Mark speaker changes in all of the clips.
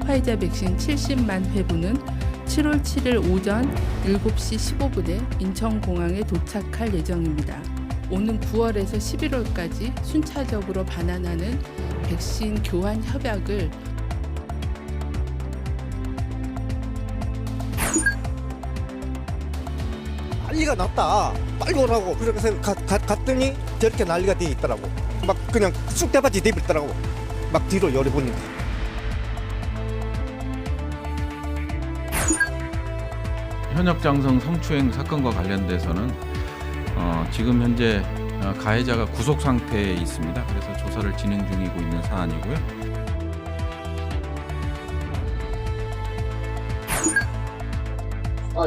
Speaker 1: 화이자 백신 70만 회분은 7월 7일 오전 7시 15분에 인천공항에 도착할 예정입니다. 오는 9월에서 11월까지 순차적으로 반환하는 백신 교환 협약을
Speaker 2: 난리가 났다. 빨리 오라고. 그래서 갔더니 저렇게 난리가 돼 있더라고. 막 그냥 쑥대밭이 돼 있더라고. 막 뒤로 열어보니까.
Speaker 3: 현역장성 성추행 사건과 관련돼서는 지금 현재 가해자가 구속 상태에 있습니다. 그래서 조사를 진행 중이고 있는 사안이고요.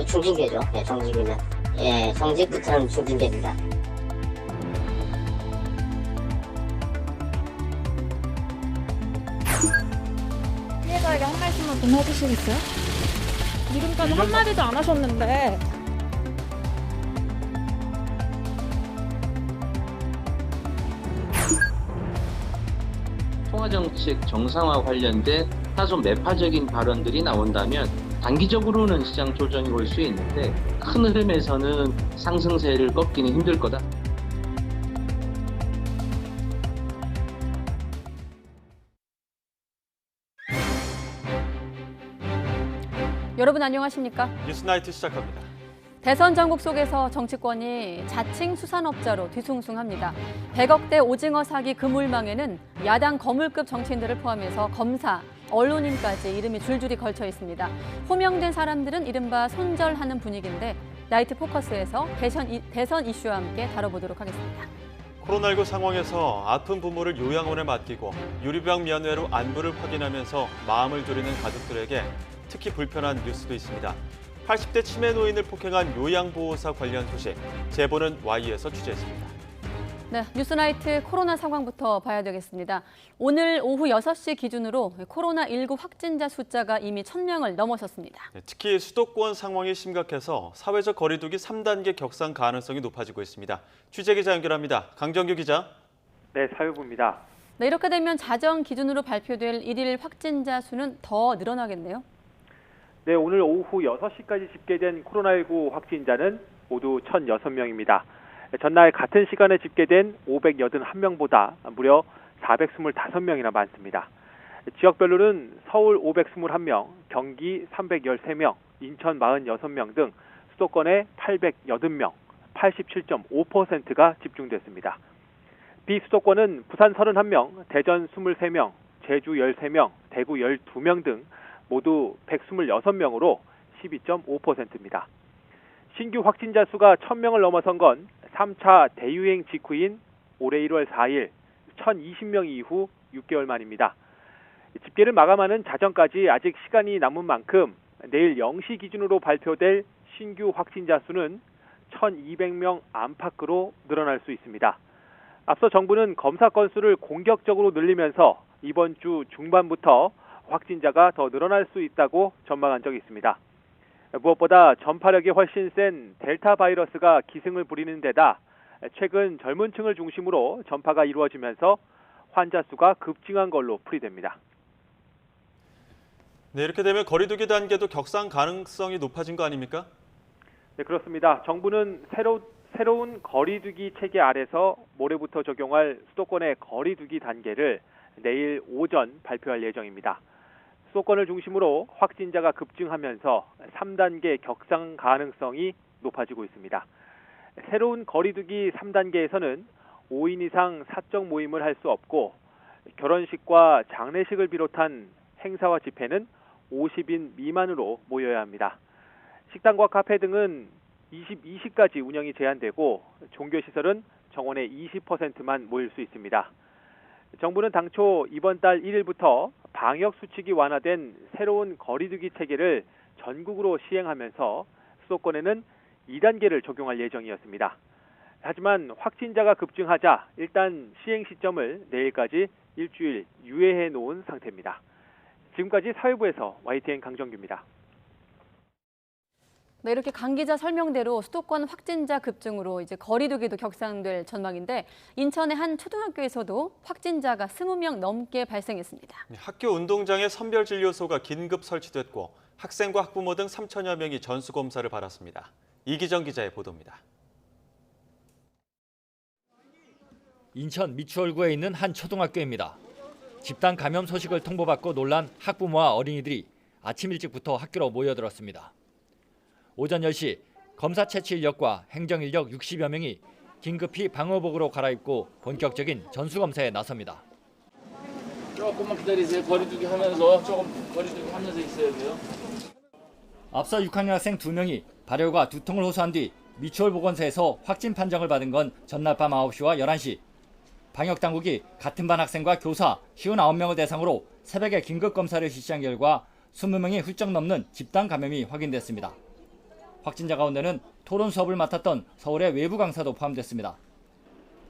Speaker 4: 중징계죠. 네, 정직이면. 예, 정직부터는 중징계입니다.
Speaker 5: 피해자에게 한 말씀만 좀 해주시겠어요? 지금까지 한마디도 안 하셨는데.
Speaker 6: 통화정책 정상화 관련된 다소 매파적인 발언들이 나온다면 단기적으로는 시장 조정이 올 수 있는데 큰 흐름에서는 상승세를 꺾기는 힘들 거다.
Speaker 7: 여러분 안녕하십니까?
Speaker 8: 뉴스나이트 시작합니다.
Speaker 7: 대선 전국 속에서 정치권이 자칭 수산업자로 뒤숭숭합니다. 100억대 오징어 사기 그물망에는 야당 거물급 정치인들을 포함해서 검사, 언론인까지 이름이 줄줄이 걸쳐 있습니다. 호명된 사람들은 이른바 손절하는 분위기인데 나이트 포커스에서 대선 이슈와 함께 다뤄보도록 하겠습니다.
Speaker 8: 코로나19 상황에서 아픈 부모를 요양원에 맡기고 유리병 면회로 안부를 확인하면서 마음을 졸이는 가족들에게 특히 불편한 뉴스도 있습니다. 80대 치매 노인을 폭행한 요양보호사 관련 소식, 제보는 Y에서 취재했습니다.
Speaker 7: 네, 뉴스나이트 코로나 상황부터 봐야 되겠습니다. 오늘 오후 6시 기준으로 코로나19 확진자 숫자가 이미 1,000명을 넘어섰습니다.
Speaker 8: 특히 수도권 상황이 심각해서 사회적 거리두기 3단계 격상 가능성이 높아지고 있습니다. 취재기자 연결합니다. 강정규 기자.
Speaker 9: 네, 사유부입니다.
Speaker 7: 네, 이렇게 되면 자정 기준으로 발표될 일일 확진자 수는 더 늘어나겠네요.
Speaker 9: 네, 오늘 오후 6시까지 집계된 코로나19 확진자는 모두 1,006명입니다. 전날 같은 시간에 집계된 581명보다 무려 425명이나 많습니다. 지역별로는 서울 521명, 경기 313명, 인천 46명 등 수도권에 880명, 87.5%가 집중됐습니다. 비수도권은 부산 31명, 대전 23명, 제주 13명, 대구 12명 등 모두 126명으로 12.5%입니다. 신규 확진자 수가 1,000명을 넘어선 건 3차 대유행 직후인 올해 1월 4일 1,020명 이후 6개월 만입니다. 집계를 마감하는 자정까지 아직 시간이 남은 만큼 내일 0시 기준으로 발표될 신규 확진자 수는 1,200명 안팎으로 늘어날 수 있습니다. 앞서 정부는 검사 건수를 공격적으로 늘리면서 이번 주 중반부터 확진자가 더 늘어날 수 있다고 전망한 적이 있습니다. 무엇보다 전파력이 훨씬 센 델타 바이러스가 기승을 부리는 데다 최근 젊은 층을 중심으로 전파가 이루어지면서 환자 수가 급증한 걸로 풀이됩니다.
Speaker 8: 네, 이렇게 되면 거리두기 단계도 격상 가능성이 높아진 거 아닙니까?
Speaker 9: 네, 그렇습니다. 정부는 새로운 거리두기 체계 아래서 모레부터 적용할 수도권의 거리두기 단계를 내일 오전 발표할 예정입니다. 수도권을 중심으로 확진자가 급증하면서 3단계 격상 가능성이 높아지고 있습니다. 새로운 거리두기 3단계에서는 5인 이상 사적 모임을 할 수 없고 결혼식과 장례식을 비롯한 행사와 집회는 50인 미만으로 모여야 합니다. 식당과 카페 등은 22시까지 운영이 제한되고 종교시설은 정원의 20%만 모일 수 있습니다. 정부는 당초 이번 달 1일부터 방역 수칙이 완화된 새로운 거리두기 체계를 전국으로 시행하면서 수도권에는 2단계를 적용할 예정이었습니다. 하지만 확진자가 급증하자 일단 시행 시점을 내일까지 일주일 유예해 놓은 상태입니다. 지금까지 사회부에서 YTN 강정규입니다.
Speaker 7: 네, 이렇게 강 기자 설명대로 수도권 확진자 급증으로 이제 거리두기도 격상될 전망인데 인천의 한 초등학교에서도 확진자가 20명 넘게 발생했습니다.
Speaker 8: 학교 운동장에 선별진료소가 긴급 설치됐고 학생과 학부모 등 3천여 명이 전수검사를 받았습니다. 이기정 기자의 보도입니다.
Speaker 10: 인천 미추홀구에 있는 한 초등학교입니다. 집단 감염 소식을 통보받고 놀란 학부모와 어린이들이 아침 일찍부터 학교로 모여들었습니다. 오전 10시 검사 채취 인력과 행정 인력 60여 명이 긴급히 방호복으로 갈아입고 본격적인 전수검사에 나섭니다.
Speaker 11: 조금만 기다리세요. 거리두기 하면서 조금 거리두기 하면서 있어야 돼요.
Speaker 10: 앞서 6학년 학생 2명이 발열과 두통을 호소한 뒤 미추홀 보건소에서 확진 판정을 받은 건 전날 밤 9시와 11시. 방역당국이 같은 반 학생과 교사 59명을 대상으로 새벽에 긴급검사를 실시한 결과 20명이 훌쩍 넘는 집단 감염이 확인됐습니다. 확진자 가운데는 토론 수업을 맡았던 서울의 외부 강사도 포함됐습니다.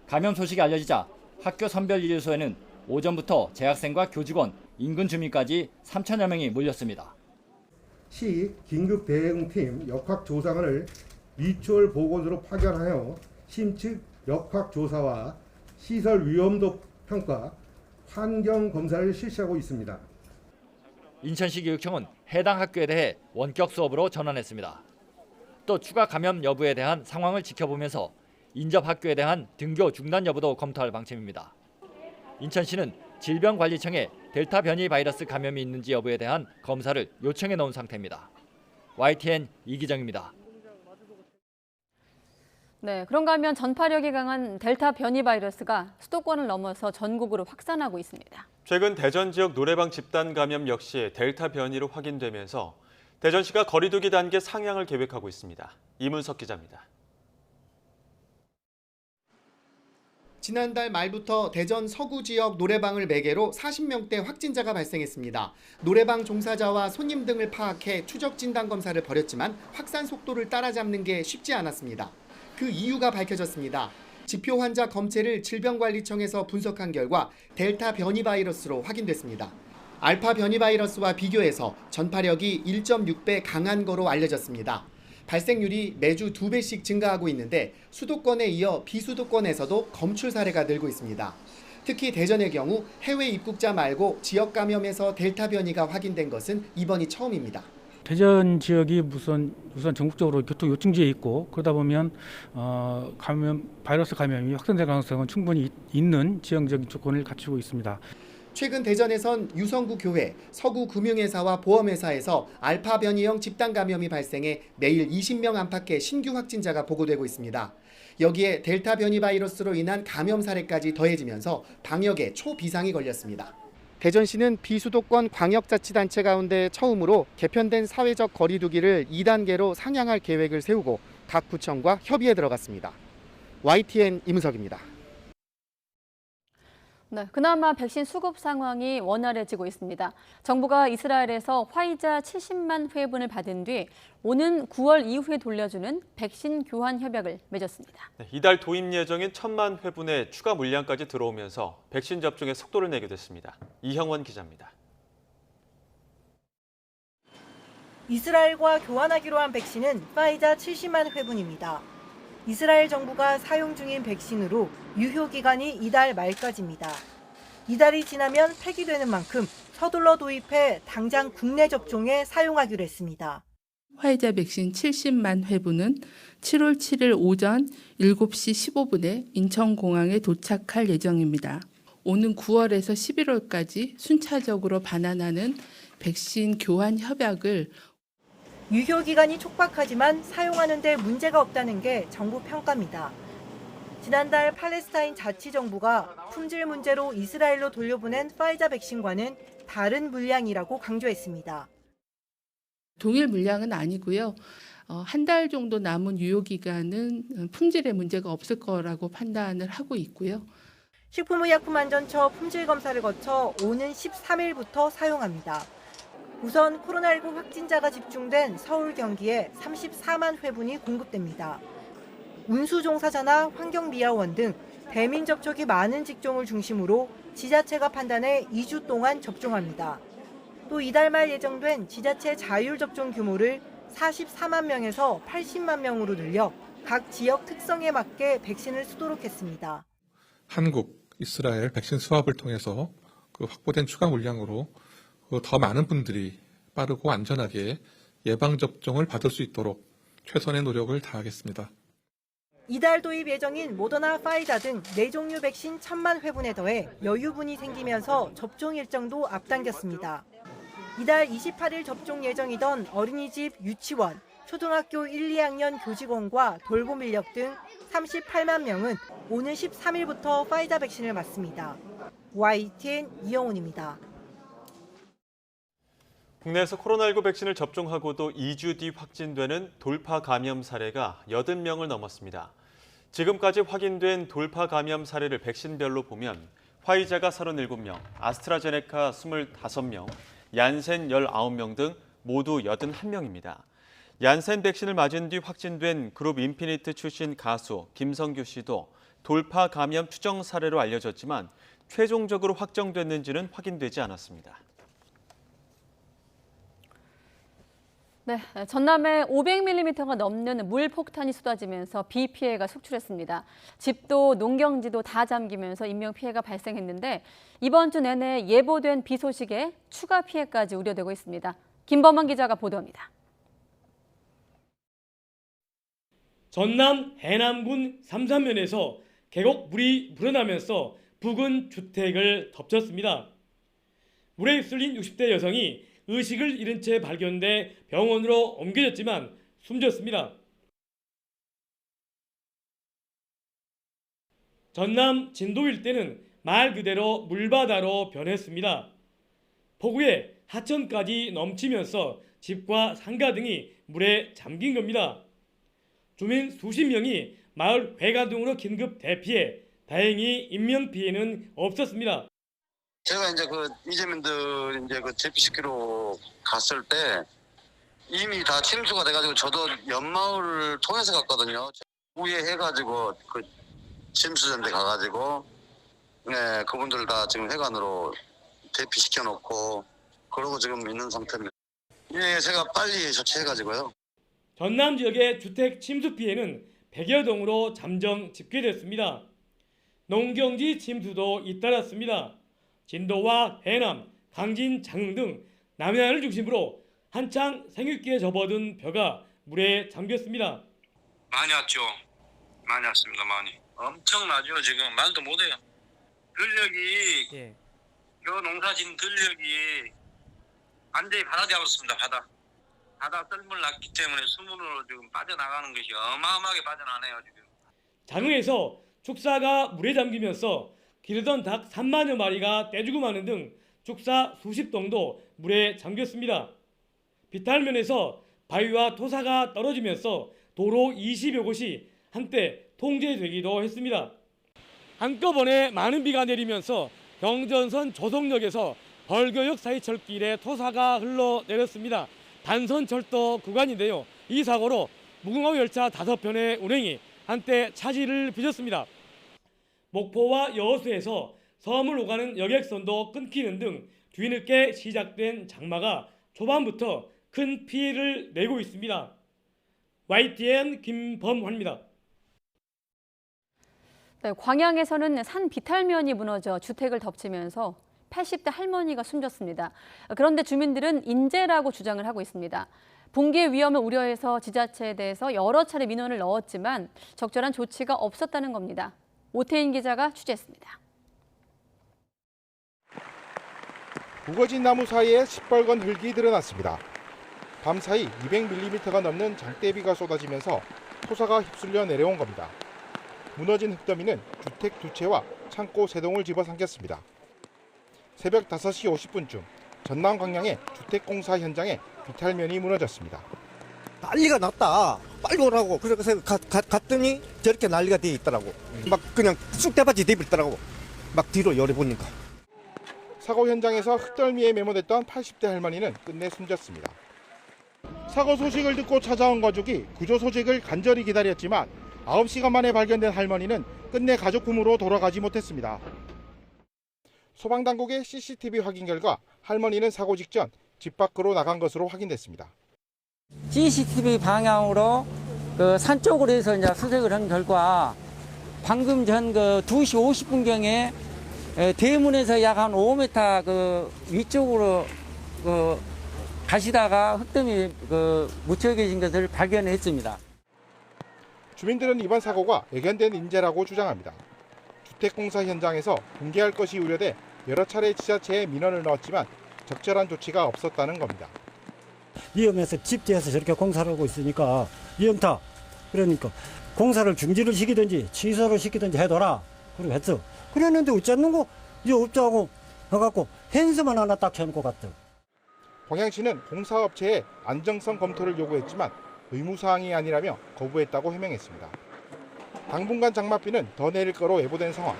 Speaker 10: 감염 소식이 알려지자 학교 선별진료소에는 오전부터 재학생과 교직원, 인근 주민까지 3천여 명이 몰렸습니다.
Speaker 12: 시 긴급 대응팀 역학조사관을 미추홀 보건소로 파견하여 심측 역학조사와 시설 위험도 평가, 환경 검사를 실시하고 있습니다.
Speaker 10: 인천시 교육청은 해당 학교에 대해 원격 수업으로 전환했습니다. 또 추가 감염 여부에 대한 상황을 지켜보면서 인접 학교에 대한 등교 중단 여부도 검토할 방침입니다. 인천시는 질병관리청에 델타 변이 바이러스 감염이 있는지 여부에 대한 검사를 요청해 놓은 상태입니다. YTN 이기정입니다.
Speaker 7: 네, 그런가 하면 전파력이 강한 델타 변이 바이러스가 수도권을 넘어서 전국으로 확산하고 있습니다.
Speaker 8: 최근 대전 지역 노래방 집단 감염 역시 델타 변이로 확인되면서 대전시가 거리두기 단계 상향을 계획하고 있습니다. 이문석 기자입니다.
Speaker 13: 지난달 말부터 대전 서구 지역 노래방을 매개로 40명대 확진자가 발생했습니다. 노래방 종사자와 손님 등을 파악해 추적 진단 검사를 벌였지만 확산 속도를 따라잡는 게 쉽지 않았습니다. 그 이유가 밝혀졌습니다. 지표 환자 검체를 질병관리청에서 분석한 결과 델타 변이 바이러스로 확인됐습니다. 알파 변이 바이러스와 비교해서 전파력이 1.6배 강한 거로 알려졌습니다. 발생률이 매주 2배씩 증가하고 있는데 수도권에 이어 비수도권에서도 검출 사례가 늘고 있습니다. 특히 대전의 경우 해외 입국자 말고 지역 감염에서 델타 변이가 확인된 것은 이번이 처음입니다.
Speaker 14: 대전 지역이 우선 전국적으로 교통 요충지에 있고 그러다 보면 바이러스 감염이 확산될 가능성은 충분히 있는 지형적인 조건을 갖추고 있습니다.
Speaker 13: 최근 대전에선 유성구 교회, 서구 금융회사와 보험회사에서 알파 변이형 집단 감염이 발생해 매일 20명 안팎의 신규 확진자가 보고되고 있습니다. 여기에 델타 변이 바이러스로 인한 감염 사례까지 더해지면서 방역에 초비상이 걸렸습니다. 대전시는 비수도권 광역자치단체 가운데 처음으로 개편된 사회적 거리두기를 2단계로 상향할 계획을 세우고 각 구청과 협의에 들어갔습니다. YTN 이문석입니다.
Speaker 7: 네, 그나마 백신 수급 상황이 원활해지고 있습니다. 정부가 이스라엘에서 화이자 70만 회분을 받은 뒤 오는 9월 이후에 돌려주는 백신 교환 협약을 맺었습니다.
Speaker 8: 이달 도입 예정인 1,000만 회분의 추가 물량까지 들어오면서 백신 접종에 속도를 내게 됐습니다. 이형원 기자입니다.
Speaker 15: 이스라엘과 교환하기로 한 백신은 화이자 70만 회분입니다. 이스라엘 정부가 사용 중인 백신으로 유효 기간이 이달 말까지입니다. 이달이 지나면 폐기되는 만큼 서둘러 도입해 당장 국내 접종에 사용하기로 했습니다.
Speaker 1: 화이자 백신 70만 회분은 7월 7일 오전 7시 15분에 인천공항에 도착할 예정입니다. 오는 9월에서 11월까지 순차적으로 반환하는 백신 교환 협약을
Speaker 15: 유효 기간이 촉박하지만 사용하는 데 문제가 없다는 게 정부 평가입니다. 지난달 팔레스타인 자치정부가 품질 문제로 이스라엘로 돌려보낸 화이자 백신과는 다른 물량이라고 강조했습니다.
Speaker 1: 동일 물량은 아니고요. 한 달 정도 남은 유효 기간은 품질에 문제가 없을 거라고 판단을 하고 있고요.
Speaker 15: 식품의약품안전처 품질 검사를 거쳐 오는 13일부터 사용합니다. 우선 코로나19 확진자가 집중된 서울, 경기에 34만 회분이 공급됩니다. 운수 종사자나 환경미화원 등 대민 접촉이 많은 직종을 중심으로 지자체가 판단해 2주 동안 접종합니다. 또 이달 말 예정된 지자체 자율 접종 규모를 44만 명에서 80만 명으로 늘려 각 지역 특성에 맞게 백신을 쏘도록 했습니다.
Speaker 16: 한국, 이스라엘 백신 수합을 통해서 그 확보된 추가 물량으로 더 많은 분들이 빠르고 안전하게 예방접종을 받을 수 있도록 최선의 노력을 다하겠습니다.
Speaker 15: 이달 도입 예정인 모더나, 파이자 등 4종류 백신 1,000만 회분에 더해 여유분이 생기면서 접종 일정도 앞당겼습니다. 이달 28일 접종 예정이던 어린이집, 유치원, 초등학교 1, 2학년 교직원과 돌봄 인력 등 38만 명은 오는 13일부터 파이자 백신을 맞습니다. YTN 이영훈입니다.
Speaker 8: 국내에서 코로나19 백신을 접종하고도 2주 뒤 확진되는 돌파 감염 사례가 80명을 넘었습니다. 지금까지 확인된 돌파 감염 사례를 백신별로 보면 화이자가 37명, 아스트라제네카 25명, 얀센 19명 등 모두 81명입니다. 얀센 백신을 맞은 뒤 확진된 그룹 인피니트 출신 가수 김성규 씨도 돌파 감염 추정 사례로 알려졌지만 최종적으로 확정됐는지는 확인되지 않았습니다.
Speaker 7: 네, 전남에 500mm가 넘는 물폭탄이 쏟아지면서 비 피해가 속출했습니다. 집도 농경지도 다 잠기면서 인명피해가 발생했는데 이번 주 내내 예보된 비 소식에 추가 피해까지 우려되고 있습니다. 김범환 기자가 보도합니다.
Speaker 17: 전남 해남군 삼산면에서 계곡물이 불어나면서 부근 주택을 덮쳤습니다. 물에 휩쓸린 60대 여성이 의식을 잃은 채 발견돼 병원으로 옮겨졌지만 숨졌습니다. 전남 진도 일대는 말 그대로 물바다로 변했습니다. 폭우에 하천까지 넘치면서 집과 상가 등이 물에 잠긴 겁니다. 주민 수십 명이 마을 회관동으로 긴급 대피해 다행히 인명피해는 없었습니다.
Speaker 18: 제가 이제 그 이재민들 이제 그 대피시키러 갔을 때 이미 다 침수가 돼가지고 저도 옆마을을 통해서 갔거든요. 우회 해가지고 그 침수전대 가가지고 네 그분들 다 지금 회관으로 대피시켜 놓고 그러고 지금 있는 상태입니다. 예, 제가 빨리 조치해가지고요.
Speaker 17: 전남 지역의 주택 침수 피해는 100여 동으로 잠정 집계됐습니다. 농경지 침수도 잇따랐습니다. 진도와 해남, 강진, 장흥 등 남해안을 중심으로 한창 생육기에 접어든 벼가 물에 잠겼습니다.
Speaker 19: 많이 왔죠. 많이 왔습니다. 많이. 엄청나죠. 지금 말도 못해요. 들녘이 벼 농사진 들녘이 완전히 바다 되었습니다. 바다 썰물 났기 때문에 수문으로 지금 빠져나가는 것이 어마어마하게 빠져나네요. 지금.
Speaker 17: 장흥에서 축사가 물에 잠기면서 기르던 닭 3만여 마리가 떼죽음 마는 등 축사 수십 동도 물에 잠겼습니다. 비탈면에서 바위와 토사가 떨어지면서 도로 20여 곳이 한때 통제되기도 했습니다. 한꺼번에 많은 비가 내리면서 경전선 조성역에서 벌교역 사이철길에 토사가 흘러내렸습니다. 단선철도 구간인데요. 이 사고로 무궁화 열차 5편의 운행이 한때 차질을 빚었습니다. 목포와 여수에서 섬을 오가는 여객선도 끊기는 등 뒤늦게 시작된 장마가 초반부터 큰 피해를 내고 있습니다. YTN 김범환입니다.
Speaker 7: 네, 광양에서는 산 비탈면이 무너져 주택을 덮치면서 80대 할머니가 숨졌습니다. 그런데 주민들은 인재라고 주장을 하고 있습니다. 붕괴 위험을 우려해서 지자체에 대해서 여러 차례 민원을 넣었지만 적절한 조치가 없었다는 겁니다. 오태인 기자가 취재했습니다.
Speaker 20: 우거진 나무 사이에 시뻘건 흙이 드러났습니다. 밤사이 200mm가 넘는 장대비가 쏟아지면서 토사가 휩쓸려 내려온 겁니다. 무너진 흙더미는 주택 2채와 창고 3동을 집어삼켰습니다. 새벽 5시 50분쯤 전남 광양의 주택공사 현장에 비탈면이 무너졌습니다.
Speaker 2: 난리가 났다. 빨리 오라고. 그래서 갔더니 저렇게 난리가 돼 있더라고. 막 그냥 쑥대밭이 돼 있더라고. 막 뒤로 열어보니까.
Speaker 20: 사고 현장에서 흙덜미에 메모됐던 80대 할머니는 끝내 숨졌습니다. 사고 소식을 듣고 찾아온 가족이 구조 소식을 간절히 기다렸지만 9시간 만에 발견된 할머니는 끝내 가족 품으로 돌아가지 못했습니다. 소방당국의 CCTV 확인 결과 할머니는 사고 직전 집 밖으로 나간 것으로 확인됐습니다.
Speaker 21: CCTV 방향으로 그 산 쪽으로 해서 이제 수색을 한 결과 방금 전 그 2시 50분경에 대문에서 약 한 5m 그 위쪽으로 그 가시다가 흙더미 그 묻혀 계신 것을 발견했습니다.
Speaker 20: 주민들은 이번 사고가 예견된 인재라고 주장합니다. 주택공사 현장에서 붕괴할 것이 우려돼 여러 차례 지자체에 민원을 넣었지만 적절한 조치가 없었다는 겁니다.
Speaker 22: 위험해서 집지에서 저렇게 공사를 하고 있으니까 위험타. 그러니까 공사를 중지를 시키든지 취소를 시키든지 해둬라. 그리고 했어. 그랬는데 어쩌는고 이제 없자고 해갖고 핸스만 하나 딱 쳐놓고 갔더.
Speaker 20: 광양시는 공사업체에 안정성 검토를 요구했지만 의무사항이 아니라며 거부했다고 해명했습니다. 당분간 장맛비는 더 내릴 거로 예보된 상황.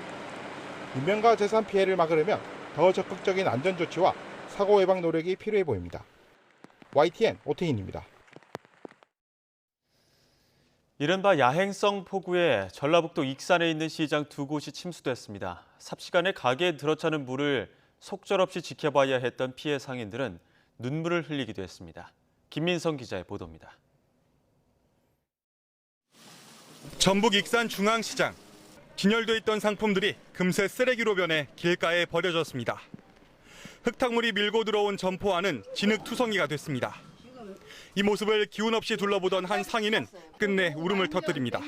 Speaker 20: 인명과 재산 피해를 막으려면 더 적극적인 안전조치와 사고 예방 노력이 필요해 보입니다. YTN 오태인입니다.
Speaker 8: 이른바 야행성 폭우에 전라북도 익산에 있는 시장 2곳이 침수됐습니다. 삽시간에 가게에 들어차는 물을 속절없이 지켜봐야 했던 피해 상인들은 눈물을 흘리기도 했습니다. 김민성 기자의 보도입니다.
Speaker 23: 전북 익산 중앙시장. 진열돼 있던 상품들이 금세 쓰레기로 변해 길가에 버려졌습니다. 흙탕물이 밀고 들어온 점포 안은 진흙투성이가 됐습니다. 이 모습을 기운 없이 둘러보던 한 상인은 끝내 울음을 터뜨립니다.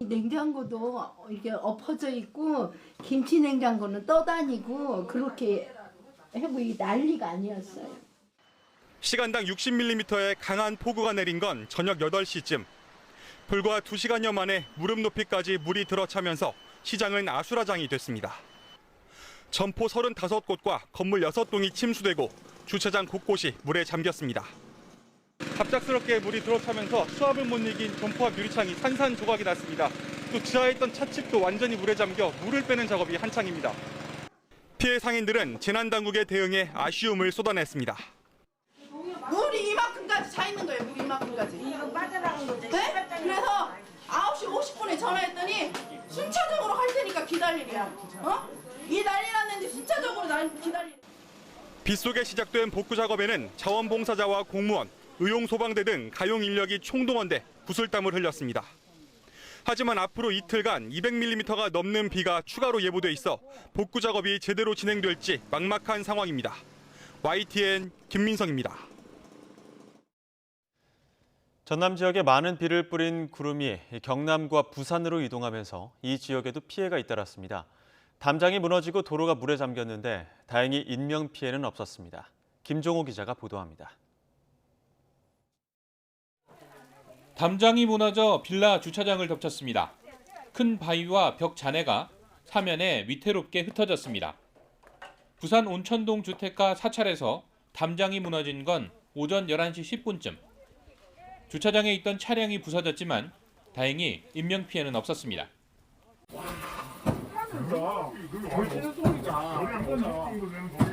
Speaker 24: 냉장고도 이렇게 엎어져 있고 김치 냉장고는 떠다니고 그렇게 해보이 난리가 아니었어요.
Speaker 23: 시간당 60mm의 강한 폭우가 내린 건 저녁 8시쯤. 불과 2시간여 만에 무릎 높이까지 물이 들어차면서 시장은 아수라장이 됐습니다. 점포 35곳과 건물 6동이 침수되고 주차장 곳곳이 물에 잠겼습니다. 갑작스럽게 물이 들어차면서 수압을 못 이긴 점포와 유리창이 산산조각이 났습니다. 또 지하에 있던 찻집도 완전히 물에 잠겨 물을 빼는 작업이 한창입니다. 피해 상인들은 재난당국의 대응에 아쉬움을 쏟아냈습니다.
Speaker 25: 물이 이만큼까지 차 있는 거예요. 물이 이만큼까지. 이거 빠져나간 거죠. 네? 그래서 9시 50분에 전화했더니 순차적으로 할 테니까 기다리래요. 어? 이 난리 났는데 순차적으로 기다리.
Speaker 23: 빗속에 시작된 복구 작업에는 자원봉사자와 공무원, 의용소방대 등 가용 인력이 총동원돼 구슬땀을 흘렸습니다. 하지만 앞으로 이틀간 200mm가 넘는 비가 추가로 예보돼 있어 복구 작업이 제대로 진행될지 막막한 상황입니다. YTN 김민성입니다.
Speaker 8: 전남 지역에 많은 비를 뿌린 구름이 경남과 부산으로 이동하면서 이 지역에도 피해가 잇따랐습니다. 담장이 무너지고 도로가 물에 잠겼는데 다행히 인명피해는 없었습니다. 김종호 기자가 보도합니다.
Speaker 26: 담장이 무너져 빌라 주차장을 덮쳤습니다. 큰 바위와 벽 잔해가 사면에 위태롭게 흩어졌습니다. 부산 온천동 주택가 사찰에서 담장이 무너진 건 오전 11시 10분쯤. 주차장에 있던 차량이 부서졌지만 다행히 인명피해는 없었습니다.
Speaker 27: 걸치는 소리가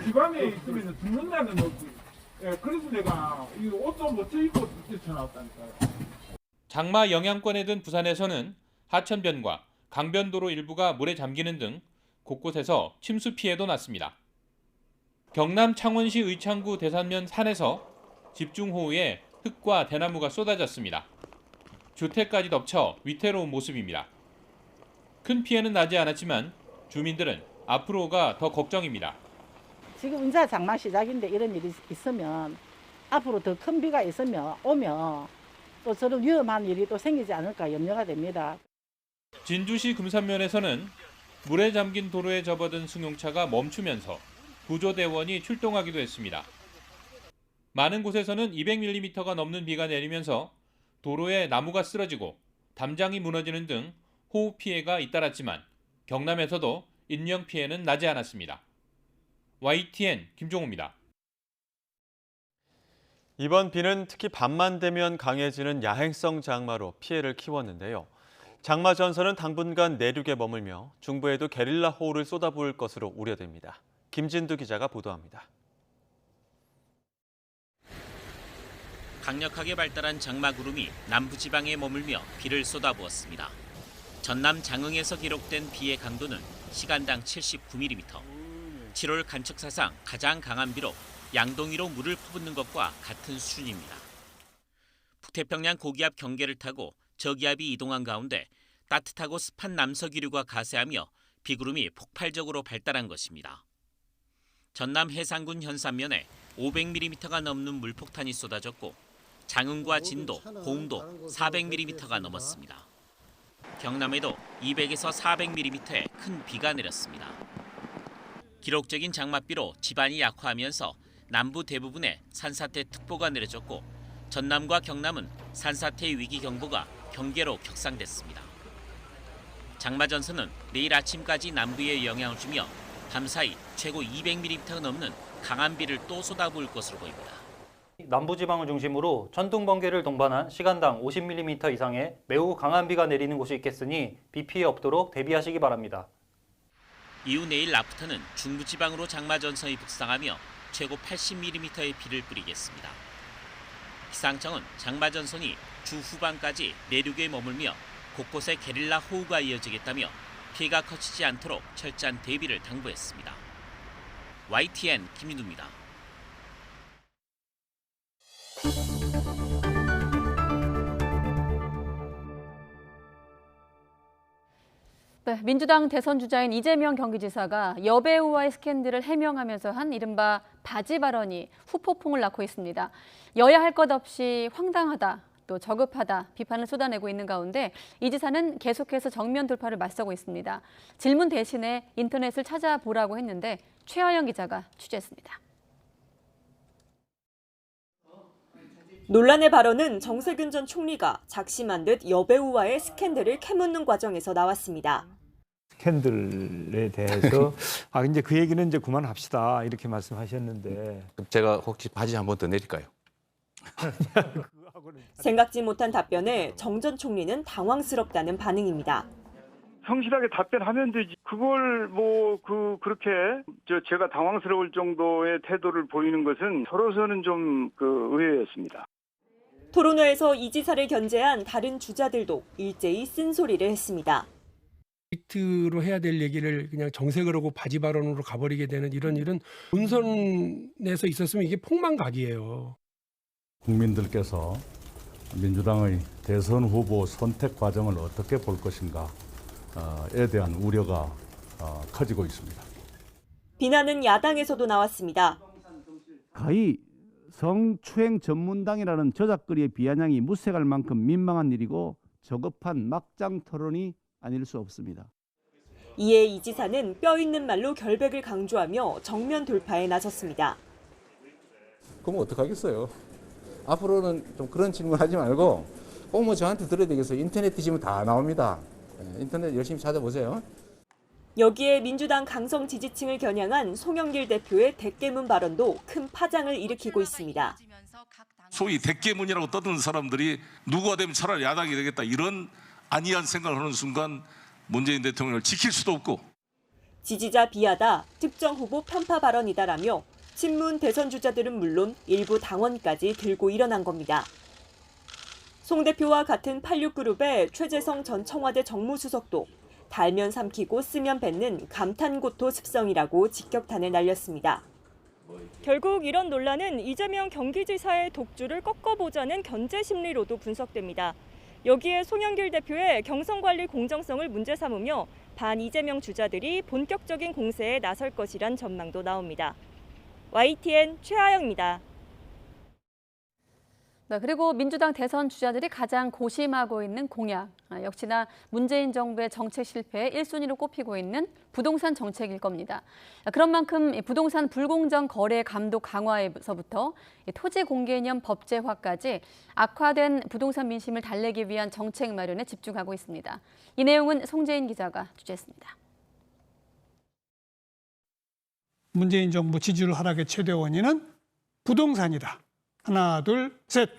Speaker 27: 집안에 있으면 죽는다는 거지. 그래서 내가 이 옷도 못 입고 뛰쳐나왔다니까요.
Speaker 26: 장마 영향권에 든 부산에서는 하천변과 강변도로 일부가 물에 잠기는 등 곳곳에서 침수 피해도 났습니다. 경남 창원시 의창구 대산면 산에서 집중호우에 흙과 대나무가 쏟아졌습니다. 주택까지 덮쳐 위태로운 모습입니다. 큰 피해는 나지 않았지만 주민들은 앞으로가 더 걱정입니다.
Speaker 28: 지금 이제 장마 시작인데 이런 일이 있으면 앞으로 더 큰 비가 오면 또 저런 위험한 일이 또 생기지 않을까 염려가 됩니다.
Speaker 26: 진주시 금산면에서는 물에 잠긴 도로에 접어든 승용차가 멈추면서 구조대원이 출동하기도 했습니다. 많은 곳에서는 200mm가 넘는 비가 내리면서 도로에 나무가 쓰러지고 담장이 무너지는 등 호우 피해가 잇따랐지만 경남에서도 인명 피해는 나지 않았습니다. YTN 김종호입니다.
Speaker 8: 이번 비는 특히 밤만 되면 강해지는 야행성 장마로 피해를 키웠는데요. 장마 전선은 당분간 내륙에 머물며 중부에도 게릴라 호우를 쏟아부을 것으로 우려됩니다. 김진두 기자가 보도합니다.
Speaker 29: 강력하게 발달한 장마구름이 남부지방에 머물며 비를 쏟아부었습니다. 전남 장흥에서 기록된 비의 강도는 시간당 79mm, 7월 관측사상 가장 강한 비로 양동이로 물을 퍼붓는 것과 같은 수준입니다. 북태평양 고기압 경계를 타고 저기압이 이동한 가운데 따뜻하고 습한 남서기류가 가세하며 비구름이 폭발적으로 발달한 것입니다. 전남 해상군 현산면에 500mm가 넘는 물폭탄이 쏟아졌고 장흥과 진도, 고흥도 400mm가 넘었습니다. 경남에도 200에서 400mm의 큰 비가 내렸습니다. 기록적인 장맛비로 지반이 약화하면서 남부 대부분에 산사태 특보가 내려졌고 전남과 경남은 산사태 위기 경보가 경계로 격상됐습니다. 장마전선은 내일 아침까지 남부에 영향을 주며 밤사이 최고 200mm가 넘는 강한 비를 또 쏟아부을 것으로 보입니다.
Speaker 3: 남부지방을 중심으로 전동 번개를 동반한 시간당 50mm 이상의 매우 강한 비가 내리는 곳이 있겠으니 비 피해 없도록 대비하시기 바랍니다.
Speaker 29: 이후 내일 낮부터는 중부지방으로 장마전선이 북상하며 최고 80mm의 비를 뿌리겠습니다. 기상청은 장마전선이 주 후반까지 내륙에 머물며 곳곳에 게릴라 호우가 이어지겠다며 피해가 커지지 않도록 철저한 대비를 당부했습니다. YTN 김윤우입니다.
Speaker 7: 네, 민주당 대선 주자인 이재명 경기지사가 여배우와의 스캔들을 해명하면서 한 이른바 바지 발언이 후폭풍을 낳고 있습니다. 여야 할 것 없이 황당하다, 또 저급하다 비판을 쏟아내고 있는 가운데 이 지사는 계속해서 정면 돌파를 맞서고 있습니다. 질문 대신에 인터넷을 찾아보라고 했는데 최하영 기자가 취재했습니다.
Speaker 4: 논란의 발언은 정세균 전 총리가 작심한 듯 여배우와의 스캔들을 캐묻는 과정에서 나왔습니다.
Speaker 5: 스캔들에 대해서 이제 그 얘기는 이제 그만합시다 이렇게 말씀하셨는데
Speaker 6: 제가 혹시 바지 한 번 더 내릴까요?
Speaker 4: 생각지 못한 답변에 정 전 총리는 당황스럽다는 반응입니다.
Speaker 9: 성실하게 답변하면 되지. 그걸 그렇게 제가 당황스러울 정도의 태도를 보이는 것은 저로서는 좀 의외였습니다.
Speaker 4: 토론회에서 이 지사를 견제한 다른 주자들도 일제히 쓴소리를 했습니다.
Speaker 10: 로 해야 될 얘기를 그냥 정색을 하고 바지 발언으로 가버리게 되는 이런 일은 본선에서 있었으면 이게 폭망각이에요.
Speaker 11: 국민들께서 민주당의 대선 후보 선택 과정을 어떻게 볼 것인가에 대한 우려가 커지고 있습니다.
Speaker 4: 비난은 야당에서도 나왔습니다.
Speaker 12: 가히 성추행 전문당이라는 저작거리의 비아냥이 무색할 만큼 민망한 일이고 저급한 막장 토론이 아닐 수 없습니다.
Speaker 4: 이에 이 지사는 뼈 있는 말로 결백을 강조하며 정면 돌파에 나섰습니다.
Speaker 6: 그럼 어떡하겠어요? 앞으로는 좀 그런 질문 하지 말고 꼭 저한테 들어야 되겠어요. 인터넷 뒤지면 다 나옵니다. 인터넷 열심히 찾아보세요.
Speaker 4: 여기에 민주당 강성 지지층을 겨냥한 송영길 대표의 대깨문 발언도 큰 파장을 일으키고 있습니다.
Speaker 14: 소위 대깨문이라고 떠드는 사람들이 누구가 되면 차라리 야당이 되겠다 이런 안이한 생각을 하는 순간 문재인 대통령을 지킬 수도 없고
Speaker 4: 지지자 비하다, 특정 후보 편파 발언이다라며 친문 대선 주자들은 물론 일부 당원까지 들고 일어난 겁니다. 송 대표와 같은 86그룹의 최재성 전 청와대 정무수석도 달면 삼키고 쓰면 뱉는 감탄고토 습성이라고 직격탄을 날렸습니다. 결국 이런 논란은 이재명 경기지사의 독주를 꺾어보자는 견제 심리로도 분석됩니다. 여기에 송영길 대표의 경선관리 공정성을 문제 삼으며 반 이재명 주자들이 본격적인 공세에 나설 것이란 전망도 나옵니다. YTN 최하영입니다.
Speaker 7: 네, 그리고 민주당 대선 주자들이 가장 고심하고 있는 공약, 역시나 문재인 정부의 정책 실패에 1순위로 꼽히고 있는 부동산 정책일 겁니다. 그런 만큼 부동산 불공정 거래 감독 강화에서부터 토지 공개념 법제화까지 악화된 부동산 민심을 달래기 위한 정책 마련에 집중하고 있습니다. 이 내용은 송재인 기자가 취재했습니다.
Speaker 30: 문재인 정부 지지율 하락의 최대 원인은 부동산이다. 하나, 둘, 셋.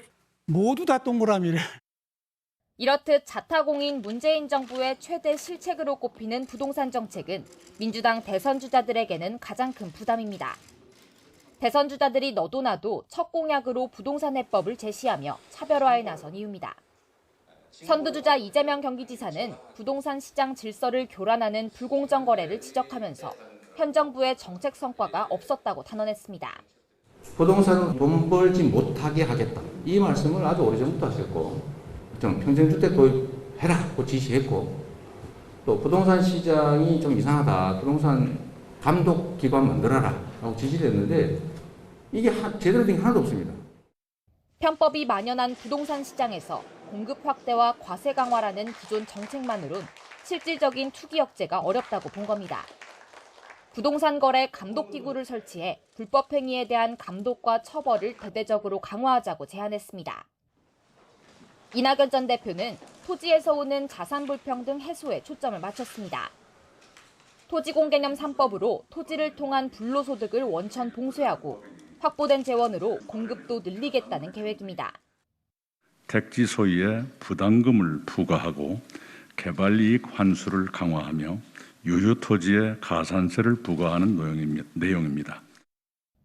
Speaker 30: 모두 다 동그라미를.
Speaker 31: 이렇듯 자타공인 문재인 정부의 최대 실책으로 꼽히는 부동산 정책은 민주당 대선 주자들에게는 가장 큰 부담입니다. 대선 주자들이 너도 나도 첫 공약으로 부동산 해법을 제시하며 차별화에 나선 이유입니다. 선두주자 이재명 경기지사는 부동산 시장 질서를 교란하는 불공정 거래를 지적하면서 현 정부의 정책 성과가 없었다고 탄원했습니다.
Speaker 6: 부동산은 돈 벌지 못하게 하겠다. 이 말씀을 아주 오래전부터 하셨고 좀 평생주택 도입해라고 지시했고 또 부동산 시장이 좀 이상하다. 부동산 감독기관 만들어라 라고 지시를 했는데 이게 제대로 된 게 하나도 없습니다.
Speaker 31: 편법이 만연한 부동산 시장에서 공급 확대와 과세 강화라는 기존 정책만으론 실질적인 투기 억제가 어렵다고 본 겁니다. 부동산 거래 감독기구를 설치해 불법 행위에 대한 감독과 처벌을 대대적으로 강화하자고 제안했습니다. 이낙연 전 대표는 토지에서 오는 자산 불평등 해소에 초점을 맞췄습니다. 토지공개념 3법으로 토지를 통한 불로소득을 원천 봉쇄하고 확보된 재원으로 공급도 늘리겠다는 계획입니다.
Speaker 11: 택지 소유에 부담금을 부과하고 개발이익 환수를 강화하며 유휴 토지에 가산세를 부과하는 내용입니다.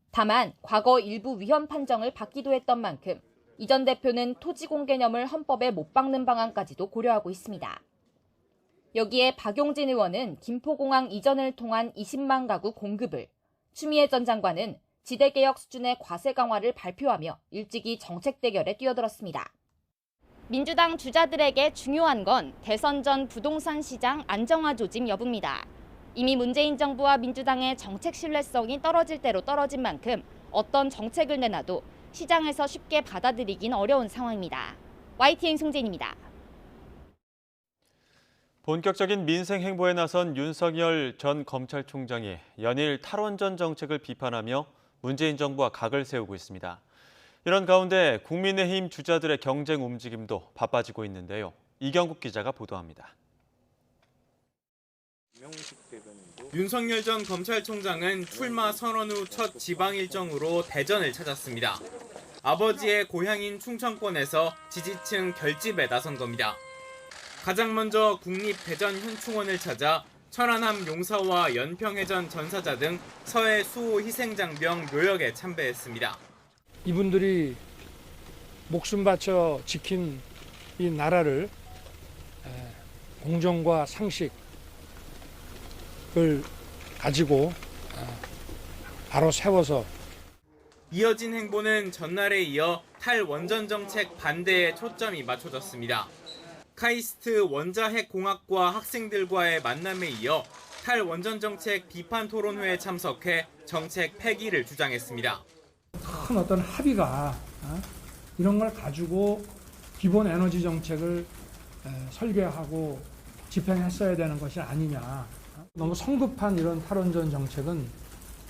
Speaker 31: 다만 과거 일부 위헌 판정을 받기도 했던 만큼 이 전 대표는 토지 공개념을 헌법에 못 박는 방안까지도 고려하고 있습니다. 여기에 박용진 의원은 김포공항 이전을 통한 20만 가구 공급을, 추미애 전 장관은 지대개혁 수준의 과세 강화를 발표하며 일찍이 정책 대결에 뛰어들었습니다. 민주당 주자들에게 중요한 건 대선 전 부동산 시장 안정화 조짐 여부입니다. 이미 문재인 정부와 민주당의 정책 신뢰성이 떨어질 대로 떨어진 만큼 어떤 정책을 내놔도 시장에서 쉽게 받아들이긴 어려운 상황입니다. YTN 송재인입니다.
Speaker 8: 본격적인 민생 행보에 나선 윤석열 전 검찰총장이 연일 탈원전 정책을 비판하며 문재인 정부와 각을 세우고 있습니다. 이런 가운데 국민의힘 주자들의 경쟁 움직임도 바빠지고 있는데요. 이경국 기자가 보도합니다.
Speaker 1: 윤석열 전 검찰총장은 출마 선언 후 첫 지방 일정으로 대전을 찾았습니다. 아버지의 고향인 충청권에서 지지층 결집에 나선 겁니다. 가장 먼저 국립대전 현충원을 찾아 천안함 용사와 연평해전 전사자 등 서해 수호 희생장병 묘역에 참배했습니다.
Speaker 30: 이분들이 목숨 바쳐 지킨 이 나라를 공정과 상식을 가지고 바로 세워서
Speaker 1: 이어진 행보는 전날에 이어 탈원전 정책 반대에 초점이 맞춰졌습니다. 카이스트 원자핵공학과 학생들과의 만남에 이어 탈원전 정책 비판 토론회에 참석해 정책 폐기를 주장했습니다.
Speaker 30: 큰 어떤 합의가 이런 걸 가지고 기본 에너지 정책을 설계하고 집행했어야 되는 것이 아니냐. 너무 성급한 이런 탈원전 정책은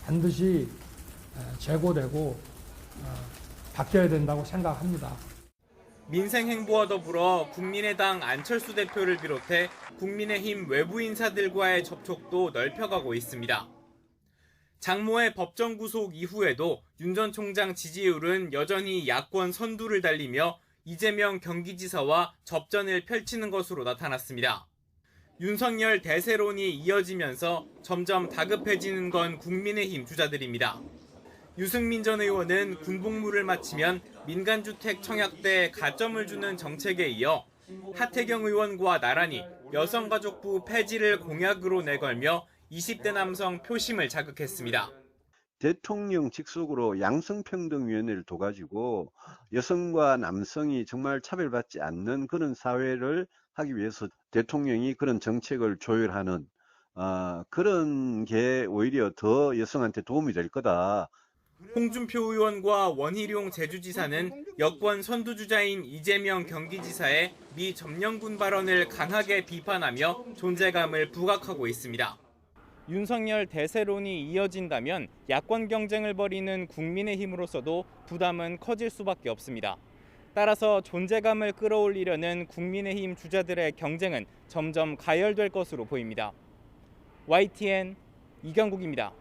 Speaker 30: 반드시 재고되고 바뀌어야 된다고 생각합니다.
Speaker 1: 민생 행보와 더불어 국민의당 안철수 대표를 비롯해 국민의힘 외부 인사들과의 접촉도 넓혀가고 있습니다. 장모의 법정 구속 이후에도 윤 전 총장 지지율은 여전히 야권 선두를 달리며 이재명 경기지사와 접전을 펼치는 것으로 나타났습니다. 윤석열 대세론이 이어지면서 점점 다급해지는 건 국민의힘 주자들입니다. 유승민 전 의원은 군복무를 마치면 민간주택 청약대에 가점을 주는 정책에 이어 하태경 의원과 나란히 여성가족부 폐지를 공약으로 내걸며 20대 남성 표심을 자극했습니다.
Speaker 2: 대통령 직속으로 양성평등위원회를 둬가지고 여성과 남성이 정말 차별받지 않는 그런 사회를 하기 위해서 대통령이 그런 정책을 조율하는 그런 게 오히려 더 여성한테 도움이 될 거다.
Speaker 1: 홍준표 의원과 원희룡 제주지사는 여권 선두주자인 이재명 경기지사의 미 점령군 발언을 강하게 비판하며 존재감을 부각하고 있습니다. 윤석열 대세론이 이어진다면 야권 경쟁을 벌이는 국민의힘으로서도 부담은 커질 수밖에 없습니다. 따라서 존재감을 끌어올리려는 국민의힘 주자들의 경쟁은 점점 가열될 것으로 보입니다. YTN 이경국입니다.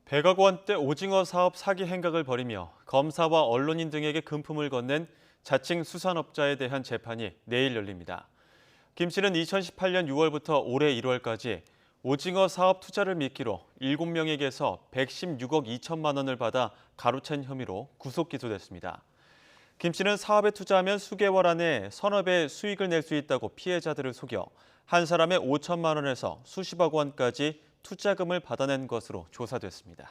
Speaker 8: 100억 원대 오징어 사업 사기 행각을 벌이며 검사와 언론인 등에게 금품을 건넨 자칭 수산업자에 대한 재판이 내일 열립니다. 김 씨는 2018년 6월부터 올해 1월까지 오징어 사업 투자를 미끼로 7명에게서 116억 2천만 원을 받아 가로챈 혐의로 구속 기소됐습니다. 김 씨는 사업에 투자하면 수개월 안에 서너 배의 수익을 낼 수 있다고 피해자들을 속여 한 사람의 5천만 원에서 수십억 원까지 투자금을 받아낸 것으로 조사됐습니다.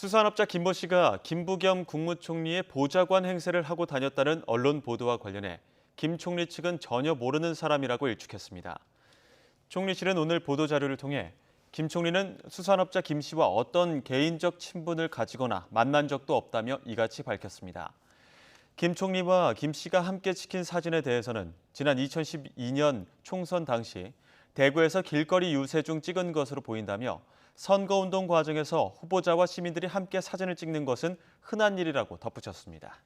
Speaker 8: 수산업자 김모 씨가 김부겸 국무총리의 보좌관 행세를 하고 다녔다는 언론 보도와 관련해 김 총리 측은 전혀 모르는 사람이라고 일축했습니다. 총리실은 오늘 보도자료를 통해 김 총리는 수산업자 김 씨와 어떤 개인적 친분을 가지거나 만난 적도 없다며 이같이 밝혔습니다. 김 총리와 김 씨가 함께 찍힌 사진에 대해서는 지난 2012년 총선 당시 대구에서 길거리 유세 중 찍은 것으로 보인다며 선거운동 과정에서 후보자와 시민들이 함께 사진을 찍는 것은 흔한 일이라고 덧붙였습니다.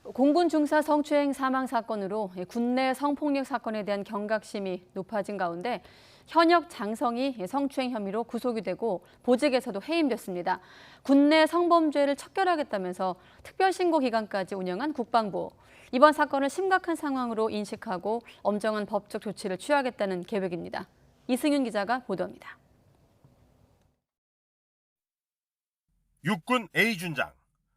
Speaker 7: 공군 중사 성추행 사망 사건으로 군내 성폭력 사건에 대한 경각심이 높아진 가운데 현역 장성이 성추행 혐의로 구속이 되고 보직에서도 해임됐습니다. 군내 성범죄를 척결하겠다면서 특별신고 기관까지 운영한 국방부. 이번 사건을 심각한 상황으로 인식하고 엄정한 법적 조치를 취하겠다는 계획입니다. 이승윤 기자가 보도합니다.
Speaker 13: 육군 A준장.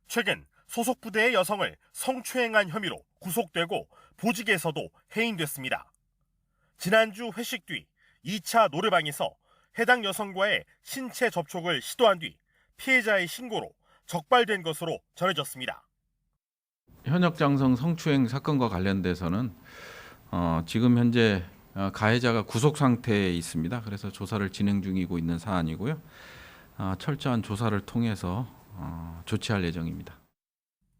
Speaker 13: 최근 소속 부대의 여성을 성추행한 혐의로 구속되고 보직에서도 해임됐습니다. 지난주 회식 뒤 2차 노래방에서 해당 여성과의 신체 접촉을 시도한 뒤 피해자의 신고로 적발된 것으로 전해졌습니다.
Speaker 15: 현역 장성 성추행 사건과 관련돼서는 지금 현재 가해자가 구속 상태에 있습니다. 그래서 조사를 진행 중이고 있는 사안이고요. 철저한 조사를 통해서 조치할 예정입니다.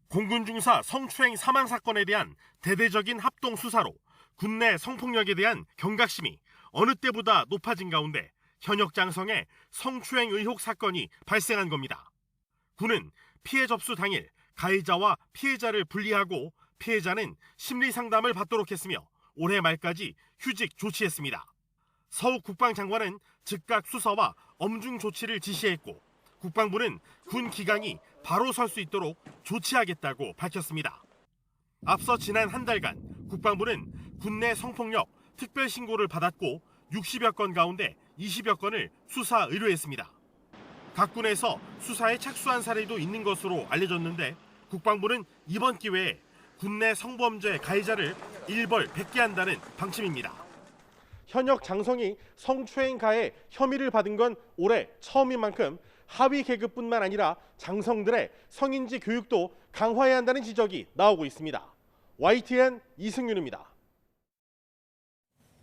Speaker 13: 공군 중사 성추행 사망 사건에 대한 대대적인 합동 수사로 군내 성폭력에 대한 경각심이 어느 때보다 높아진 가운데 현역 장성의 성추행 의혹 사건이 발생한 겁니다. 군은 피해 접수 당일 가해자와 피해자를 분리하고 피해자는 심리 상담을 받도록 했으며 올해 말까지 휴직 조치했습니다. 서욱 국방장관은 즉각 수사와 엄중 조치를 지시했고 국방부는 군 기강이 바로 설 수 있도록 조치하겠다고 밝혔습니다. 앞서 지난 한 달간 국방부는 군내 성폭력 특별 신고를 받았고 60여 건 가운데 20여 건을 수사 의뢰했습니다. 각 군에서 수사에 착수한 사례도 있는 것으로 알려졌는데 국방부는 이번 기회에 군내 성범죄 가해자를 일벌 100개 한다는 방침입니다. 현역 장성이 성추행 가해 혐의를 받은 건 올해 처음인 만큼 하위 계급뿐만 아니라 장성들의 성인지 교육도 강화해야 한다는 지적이 나오고 있습니다. YTN 이승윤입니다.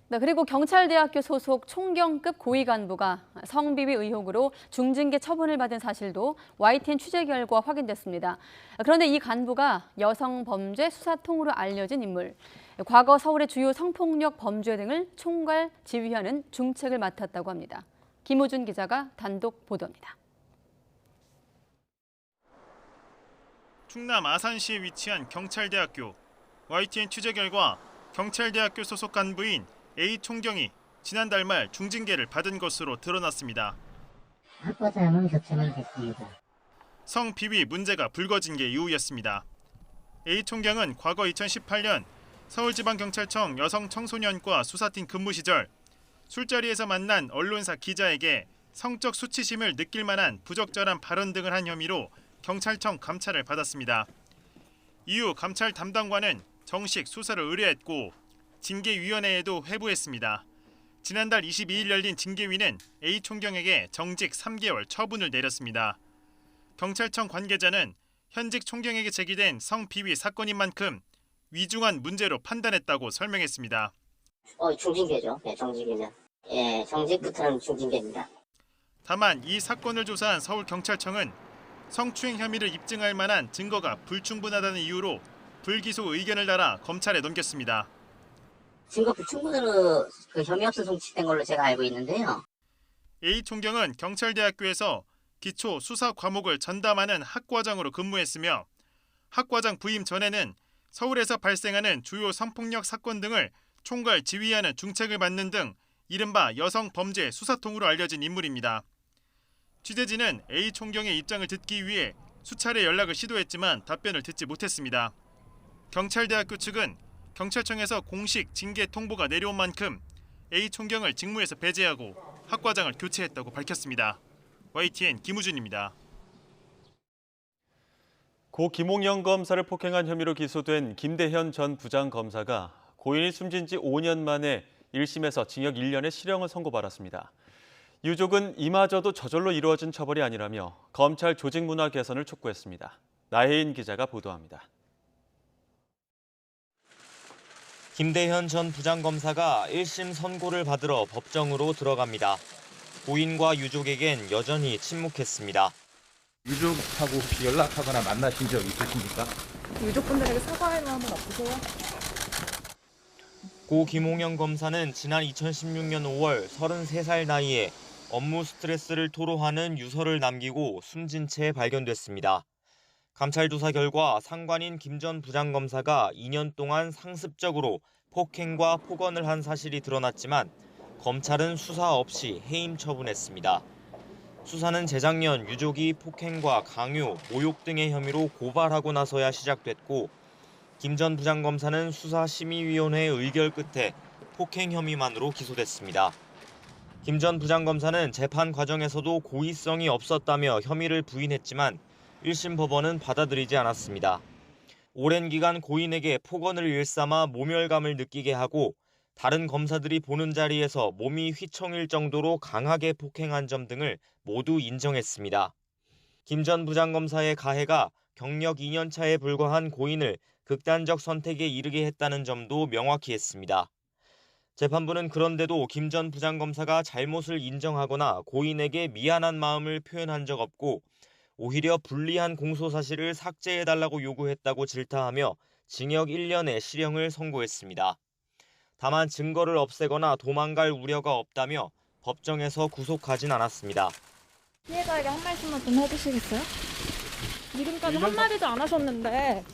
Speaker 7: 네, 그리고 경찰대학교 소속 총경급 고위 간부가 성비위 의혹으로 중징계 처분을 받은 사실도 YTN 취재 결과 확인됐습니다. 그런데 이 간부가 여성범죄 수사통으로 알려진 인물, 과거 서울의 주요 성폭력 범죄 등을 총괄 지휘하는 중책을 맡았다고 합니다. 김호준 기자가 단독 보도합니다.
Speaker 16: 충남 아산시에 위치한 경찰대학교. YTN 취재 결과 경찰대학교 소속 간부인 A 총경이 지난달 말 중징계를 받은 것으로 드러났습니다.
Speaker 17: 학과장은 협찬을 했습니다.
Speaker 16: 성비위 문제가 불거진 게 이유였습니다. A 총경은 과거 2018년 서울지방경찰청 여성청소년과 수사팀 근무 시절 술자리에서 만난 언론사 기자에게 성적 수치심을 느낄 만한 부적절한 발언 등을 한 혐의로 경찰청 감찰을 받았습니다. 이후 감찰 담당관은 정식 수사를 의뢰했고 징계위원회에도 회부했습니다. 지난달 22일 열린 징계위는 A 총경에게 정직 3개월 처분을 내렸습니다. 경찰청 관계자는 현직 총경에게 제기된 성비위 사건인 만큼 위중한 문제로 판단했다고 설명했습니다.
Speaker 17: 중징계죠. 네, 정직이면. 예, 정직부터는 중징계입니다.
Speaker 16: 다만 이 사건을 조사한 서울경찰청은 성추행 혐의를 입증할 만한 증거가 불충분하다는 이유로 불기소 의견을 달아 검찰에 넘겼습니다.
Speaker 17: 증거 불충분으로 혐의 없어 송치된 걸로 제가 알고 있는데요.
Speaker 16: A 총경은 경찰대학교에서 기초 수사 과목을 전담하는 학과장으로 근무했으며 학과장 부임 전에는 서울에서 발생하는 주요 성폭력 사건 등을 총괄 지휘하는 중책을 맡는 등 이른바 여성범죄 수사통으로 알려진 인물입니다. 취재진은 A 총경의 입장을 듣기 위해 수차례 연락을 시도했지만 답변을 듣지 못했습니다. 경찰대학교 측은 경찰청에서 공식 징계 통보가 내려온 만큼 A 총경을 직무에서 배제하고 학과장을 교체했다고 밝혔습니다. YTN 김우준입니다.
Speaker 8: 고 김홍영 검사를 폭행한 혐의로 기소된 김대현 전 부장검사가 고인이 숨진 지 5년 만에 1심에서 징역 1년의 실형을 선고받았습니다. 유족은 이마저도 저절로 이루어진 처벌이 아니라며 검찰 조직 문화 개선을 촉구했습니다. 나혜인 기자가 보도합니다.
Speaker 18: 김대현 전 부장검사가 1심 선고를 받으러 법정으로 들어갑니다. 고인과 유족에겐 여전히 침묵했습니다.
Speaker 19: 유족하고 혹시 연락하거나 만나신 적 있으십니까?
Speaker 20: 유족분들에게 사과할 마음은 없으세요?
Speaker 18: 고 김홍영 검사는 지난 2016년 5월 33살 나이에 업무 스트레스를 토로하는 유서를 남기고 숨진 채 발견됐습니다. 감찰 조사 결과 상관인 김 전 부장검사가 2년 동안 상습적으로 폭행과 폭언을 한 사실이 드러났지만 검찰은 수사 없이 해임 처분했습니다. 수사는 재작년 유족이 폭행과 강요, 모욕 등의 혐의로 고발하고 나서야 시작됐고 김 전 부장검사는 수사심의위원회 의결 끝에 폭행 혐의만으로 기소됐습니다. 김 전 부장검사는 재판 과정에서도 고의성이 없었다며 혐의를 부인했지만 1심 법원은 받아들이지 않았습니다. 오랜 기간 고인에게 폭언을 일삼아 모멸감을 느끼게 하고 다른 검사들이 보는 자리에서 몸이 휘청일 정도로 강하게 폭행한 점 등을 모두 인정했습니다. 김 전 부장검사의 가해가 경력 2년 차에 불과한 고인을 극단적 선택에 이르게 했다는 점도 명확히 했습니다. 재판부는 그런데도 김 전 부장검사가 잘못을 인정하거나 고인에게 미안한 마음을 표현한 적 없고 오히려 불리한 공소사실을 삭제해달라고 요구했다고 질타하며 징역 1년의 실형을 선고했습니다. 다만 증거를 없애거나 도망갈 우려가 없다며 법정에서 구속하진 않았습니다.
Speaker 20: 피해자에게 한 말씀만 좀 해주시겠어요? 지금까지 한마디도 안 하셨는데.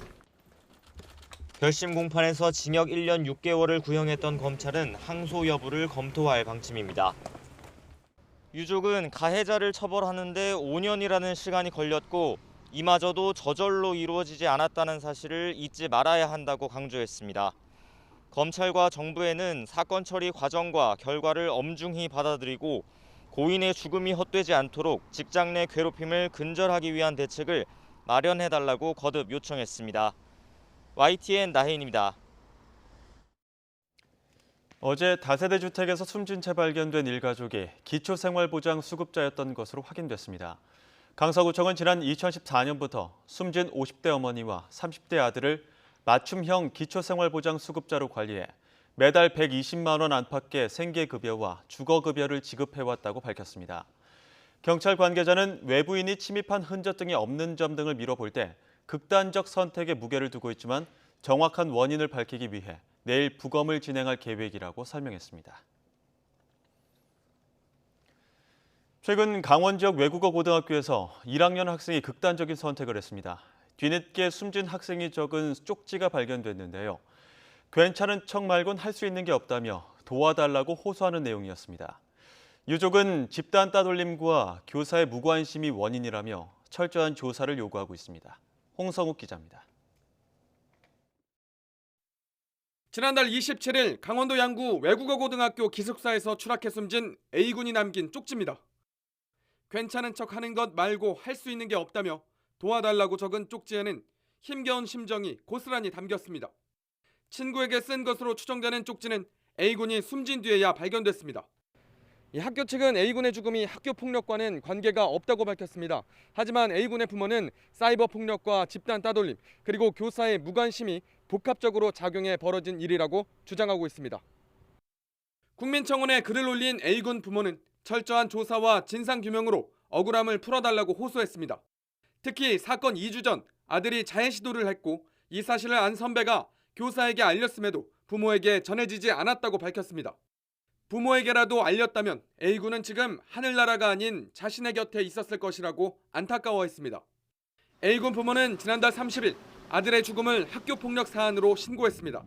Speaker 18: 별심 공판에서 징역 1년 6개월을 구형했던 검찰은 항소 여부를 검토할 방침입니다. 유족은 가해자를 처벌하는데 5년이라는 시간이 걸렸고 이마저도 저절로 이루어지지 않았다는 사실을 잊지 말아야 한다고 강조했습니다. 검찰과 정부에는 사건 처리 과정과 결과를 엄중히 받아들이고 고인의 죽음이 헛되지 않도록 직장 내 괴롭힘을 근절하기 위한 대책을 마련해달라고 거듭 요청했습니다. YTN 나혜인입니다.
Speaker 8: 어제 다세대 주택에서 숨진 채 발견된 일가족이 기초생활보장 수급자였던 것으로 확인됐습니다. 강서구청은 지난 2014년부터 숨진 50대 어머니와 30대 아들을 맞춤형 기초생활보장 수급자로 관리해 매달 120만 원 안팎의 생계급여와 주거급여를 지급해왔다고 밝혔습니다. 경찰 관계자는 외부인이 침입한 흔적 등이 없는 점 등을 미뤄볼 때 극단적 선택에 무게를 두고 있지만 정확한 원인을 밝히기 위해 내일 부검을 진행할 계획이라고 설명했습니다. 최근 강원 지역 외국어 고등학교에서 1학년 학생이 극단적인 선택을 했습니다. 뒤늦게 숨진 학생이 적은 쪽지가 발견됐는데요. 괜찮은 척 말곤 할 수 있는 게 없다며 도와달라고 호소하는 내용이었습니다. 유족은 집단 따돌림과 교사의 무관심이 원인이라며 철저한 조사를 요구하고 있습니다. 홍성욱 기자입니다.
Speaker 21: 지난달 27일 강원도 양구 외국어고등학교 기숙사에서 추락해 숨진 A군이 남긴 쪽지입니다. 괜찮은 척하는 것 말고 할 수 있는 게 없다며 도와달라고 적은 쪽지에는 힘겨운 심정이 고스란히 담겼습니다. 친구에게 쓴 것으로 추정되는 쪽지는 A군이 숨진 뒤에야 발견됐습니다. 이 학교 측은 A군의 죽음이 학교 폭력과는 관계가 없다고 밝혔습니다. 하지만 A군의 부모는 사이버 폭력과 집단 따돌림 그리고 교사의 무관심이 복합적으로 작용해 벌어진 일이라고 주장하고 있습니다. 국민청원에 글을 올린 A군 부모는 철저한 조사와 진상규명으로 억울함을 풀어달라고 호소했습니다. 특히 사건 2주 전 아들이 자해 시도를 했고 이 사실을 안 선배가 교사에게 알렸음에도 부모에게 전해지지 않았다고 밝혔습니다. 부모에게라도 알렸다면 A군은 지금 하늘나라가 아닌 자신의 곁에 있었을 것이라고 안타까워했습니다. A군 부모는 지난달 30일 아들의 죽음을 학교폭력 사안으로 신고했습니다.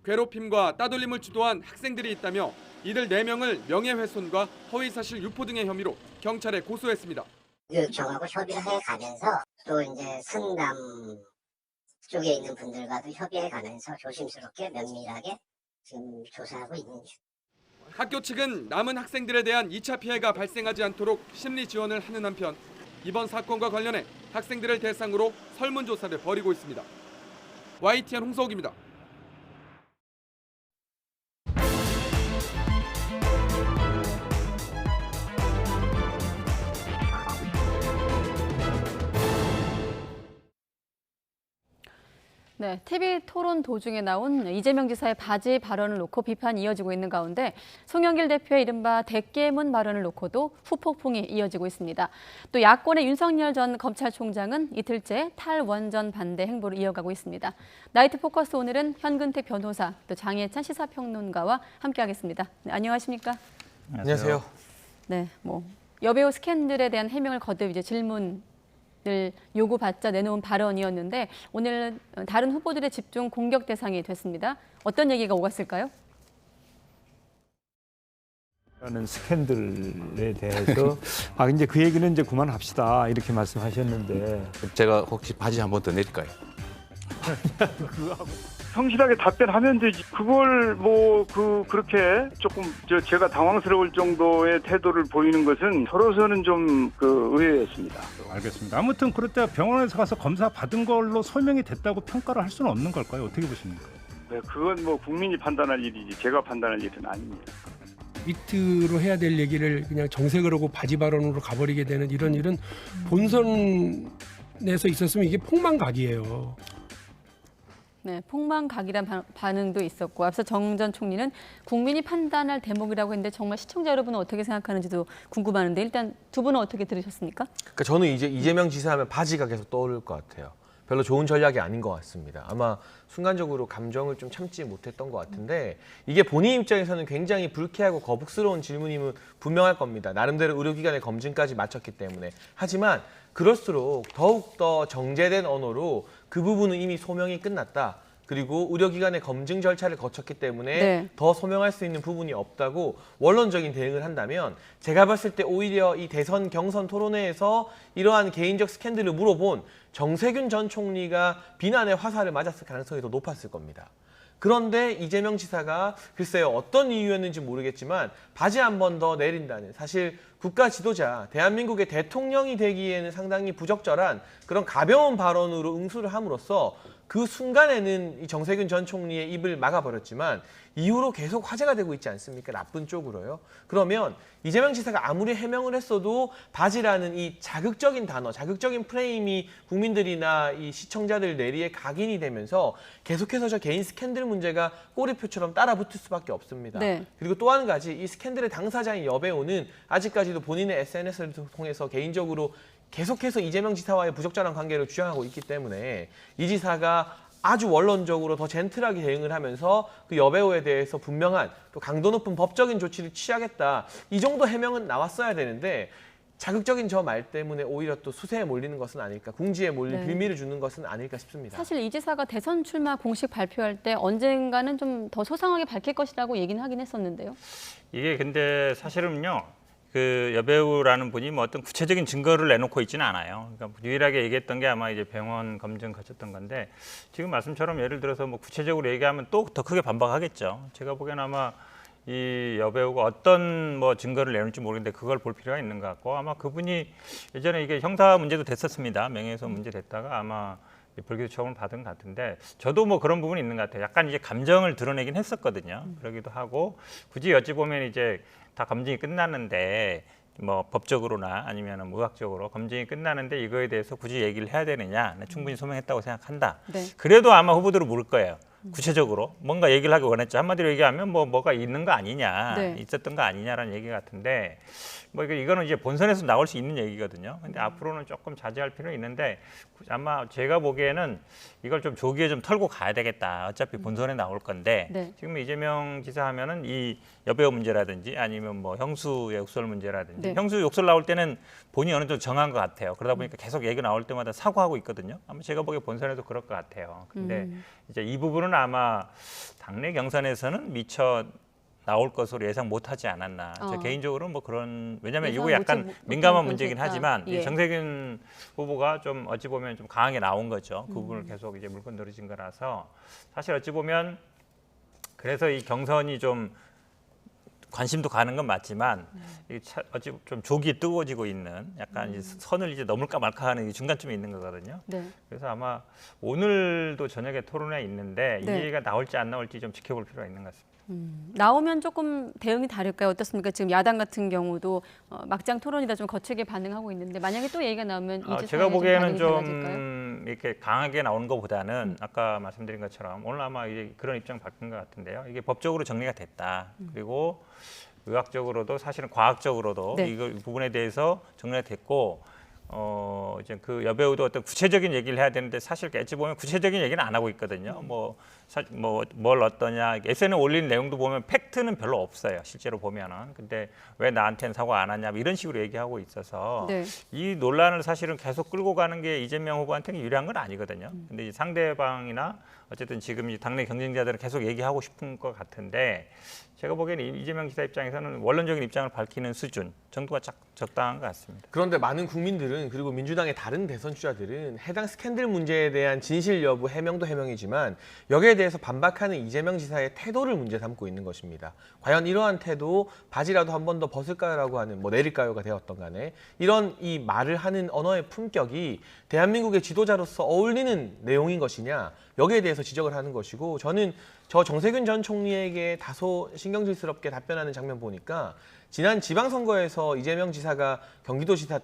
Speaker 21: 괴롭힘과 따돌림을 주도한 학생들이 있다며 이들 4명을 명예훼손과 허위사실 유포 등의 혐의로 경찰에 고소했습니다.
Speaker 17: 교육청하고 협의를 해가면서 또 이제 성남 쪽에 있는 분들과도 협의해가면서 조심스럽게 면밀하게 지금 조사하고 있는 중.
Speaker 21: 학교 측은 남은 학생들에 대한 2차 피해가 발생하지 않도록 심리 지원을 하는 한편 이번 사건과 관련해 학생들을 대상으로 설문조사를 벌이고 있습니다. YTN 홍석입니다.
Speaker 7: 네, TV 토론 도중에 나온 이재명 지사의 바지 발언을 놓고 비판이 이어지고 있는 가운데 송영길 대표의 이른바 대깨문 발언을 놓고도 후폭풍이 이어지고 있습니다. 또 야권의 윤석열 전 검찰총장은 이틀째 탈원전 반대 행보를 이어가고 있습니다. 나이트 포커스 오늘은 현근택 변호사, 또 장혜찬 시사평론가와 함께하겠습니다. 네, 안녕하십니까?
Speaker 3: 안녕하세요.
Speaker 7: 네, 여배우 스캔들에 대한 해명을 거듭 이제 질문을 요구받자 내놓은 발언이었는데 오늘 다른 후보들의 집중 공격 대상이 됐습니다. 어떤 얘기가 오갔을까요?
Speaker 5: 라는 스캔들에 대해서 이제 그 얘기는 이제 그만합시다 이렇게 말씀하셨는데
Speaker 19: 제가 혹시 바지 한 번 더 내릴까요?
Speaker 9: 성실하게 답변하면 되지. 그걸 그렇게 조금 제가 당황스러울 정도의 태도를 보이는 것은 저로서는 좀 의외였습니다.
Speaker 22: 알겠습니다. 아무튼 그럴 때 병원에서 가서 검사 받은 걸로 소명이 됐다고 평가를 할 수는 없는 걸까요? 어떻게 보십니까?
Speaker 9: 네, 그건 국민이 판단할 일이지 제가 판단할 일은 아닙니다.
Speaker 10: 밑으로 해야 될 얘기를 그냥 정색을 하고 바지 발언으로 가버리게 되는 이런 본선에서 있었으면 이게 폭망각이에요.
Speaker 7: 네, 폭망각이란 반응도 있었고 앞서 정 전 총리는 국민이 판단할 대목이라고 했는데 정말 시청자 여러분은 어떻게 생각하는지도 궁금한데 일단 두 분은 어떻게 들으셨습니까?
Speaker 3: 그러니까 저는 이제 이재명 지사 하면 바지가 계속 떠오를 것 같아요. 별로 좋은 전략이 아닌 것 같습니다. 아마 순간적으로 감정을 좀 참지 못했던 것 같은데 이게 본인 입장에서는 굉장히 불쾌하고 거북스러운 질문임은 분명할 겁니다. 나름대로 의료기관의 검증까지 마쳤기 때문에. 하지만 그럴수록 더욱더 정제된 언어로 그 부분은 이미 소명이 끝났다. 그리고 의료기관의 검증 절차를 거쳤기 때문에 더 소명할 수 있는 부분이 없다고 원론적인 대응을 한다면 제가 봤을 때 오히려 이 대선 경선 토론회에서 이러한 개인적 스캔들을 물어본 정세균 전 총리가 비난의 화살을 맞았을 가능성이 더 높았을 겁니다. 그런데 이재명 지사가 글쎄요 어떤 이유였는지 모르겠지만 바지 한 번 더 내린다는 사실 국가 지도자, 대한민국의 대통령이 되기에는 상당히 부적절한 그런 가벼운 발언으로 응수를 함으로써 그 순간에는 이 정세균 전 총리의 입을 막아버렸지만 이후로 계속 화제가 되고 있지 않습니까? 나쁜 쪽으로요. 그러면 이재명 지사가 아무리 해명을 했어도 바지라는 이 자극적인 단어, 자극적인 프레임이 국민들이나 이 시청자들 내리에 각인이 되면서 계속해서 저 개인 스캔들 문제가 꼬리표처럼 따라붙을 수밖에 없습니다.
Speaker 7: 네.
Speaker 3: 그리고 또 한 가지 이 스캔들의 당사자인 여배우는 아직까지도 본인의 SNS를 통해서 개인적으로 계속해서 이재명 지사와의 부적절한 관계를 주장하고 있기 때문에 이 지사가 아주 원론적으로 더 젠틀하게 대응을 하면서 그 여배우에 대해서 분명한 또 강도 높은 법적인 조치를 취하겠다. 이 정도 해명은 나왔어야 되는데 자극적인 저 말 때문에 오히려 또 수세에 몰리는 것은 아닐까, 궁지에 몰린 빌미를 주는 것은 아닐까 싶습니다.
Speaker 7: 사실 이 지사가 대선 출마 공식 발표할 때 언젠가는 좀 더 소상하게 밝힐 것이라고 얘기는 하긴 했었는데요.
Speaker 23: 이게 근데 사실은요. 그 여배우라는 분이 뭐 어떤 구체적인 증거를 내놓고 있지는 않아요. 그러니까 유일하게 얘기했던 게 아마 이제 병원 검증 거쳤던 건데 지금 말씀처럼 예를 들어서 뭐 구체적으로 얘기하면 또 더 크게 반박하겠죠. 제가 보기에는 아마 이 여배우가 어떤 뭐 증거를 내놓을지 모르겠는데 그걸 볼 필요가 있는 것 같고 아마 그분이 예전에 이게 형사 문제도 됐었습니다. 명예훼손 문제 됐다가 아마 불기소 처분을 받은 것 같은데 저도 뭐 그런 부분이 있는 것 같아요. 약간 이제 감정을 드러내긴 했었거든요. 그러기도 하고 굳이 어찌 보면 이제 다 검증이 끝났는데 뭐 법적으로나 아니면 의학적으로 검증이 끝나는데 이거에 대해서 굳이 얘기를 해야 되느냐 충분히 소명했다고 생각한다.
Speaker 7: 네.
Speaker 23: 그래도 아마 후보들은 물을 거예요. 구체적으로 뭔가 얘기를 하기 원했죠. 한마디로 얘기하면 뭐가 있는 거 아니냐, 있었던 거 아니냐라는 얘기 같은데 뭐 이거는 이제 본선에서 나올 수 있는 얘기거든요. 근데 앞으로는 조금 자제할 필요는 있는데 아마 제가 보기에는 이걸 좀 조기에 좀 털고 가야 되겠다. 어차피 본선에 나올 건데 지금 이재명 지사 하면은 이 여배우 문제라든지 아니면 뭐 형수 욕설 문제라든지 형수 욕설 나올 때는 본인이 어느 정도 정한 것 같아요. 그러다 보니까 계속 얘기 나올 때마다 사과하고 있거든요. 아마 제가 보기에 본선에도 그럴 것 같아요. 근데 이제 이 부분은 아마 당내 경선에서는 미처 나올 것으로 예상 못하지 않았나. 저 개인적으로는 뭐 그런 왜냐하면 이거 약간 민감한 문제긴 하지만 정세균 후보가 좀 어찌 보면 좀 강하게 나온 거죠. 그 부분을 계속 이제 물건 늘어진 거라서 사실 어찌 보면 그래서 이 경선이 좀 관심도 가는 건 맞지만 어찌 좀 조기에 뜨거워지고 있는 약간 이제 선을 이제 넘을까 말까 하는 이 중간쯤에 있는 거거든요. 그래서 아마 오늘도 저녁에 토론회 있는데 이 얘기가 나올지 안 나올지 좀 지켜볼 필요가 있는 것 같습니다.
Speaker 7: 나오면 조금 대응이 다를까요? 어떻습니까? 지금 야당 같은 경우도 막장 토론이다 좀 거칠게 반응하고 있는데 만약에 또 얘기가 나오면 이
Speaker 23: 제가 보기에는 좀 좀 이렇게 강하게 나오는 것보다는 아까 말씀드린 것처럼 오늘 아마 이제 그런 입장 바뀐 것 같은데요. 이게 법적으로 정리가 됐다. 그리고 의학적으로도 사실은 과학적으로도
Speaker 7: 네.
Speaker 23: 이 부분에 대해서 정리가 됐고 이제 그 여배우도 어떤 구체적인 얘기를 해야 되는데 사실 어찌 보면 구체적인 얘기는 안 하고 있거든요. 뭘 어떠냐 SNS에 올린 내용도 보면 팩트는 별로 없어요. 실제로 보면은. 근데 왜 나한테는 사고 안 하냐 이런 식으로 얘기하고 있어서
Speaker 7: 네.
Speaker 23: 이 논란을 사실은 계속 끌고 가는 게 이재명 후보한테는 유리한 건 아니거든요. 근데 이제 상대방이나 어쨌든 지금 이 당내 경쟁자들은 계속 얘기하고 싶은 것 같은데 제가 보기에는 이재명 지사 입장에서는 원론적인 입장을 밝히는 수준 정도가 적당한 것 같습니다.
Speaker 3: 그런데 많은 국민들은 그리고 민주당의 다른 대선 주자들은 해당 스캔들 문제에 대한 진실 여부 해명도 해명이지만 여기에 대해서 반박하는 이재명 지사의 태도를 문제 삼고 있는 것입니다. 과연 이러한 태도 바지라도 한 번 더 벗을까요라고 하는 내릴까요가 되었던 간에 이런 이 말을 하는 언어의 품격이 대한민국의 지도자로서 어울리는 내용인 것이냐 여기에 대해서 지적을 하는 것이고 저는 정세균 전 총리에게 다소 신경질스럽게 답변하는 장면 보니까 지난 지방선거에서 이재명 지사가 경기도지사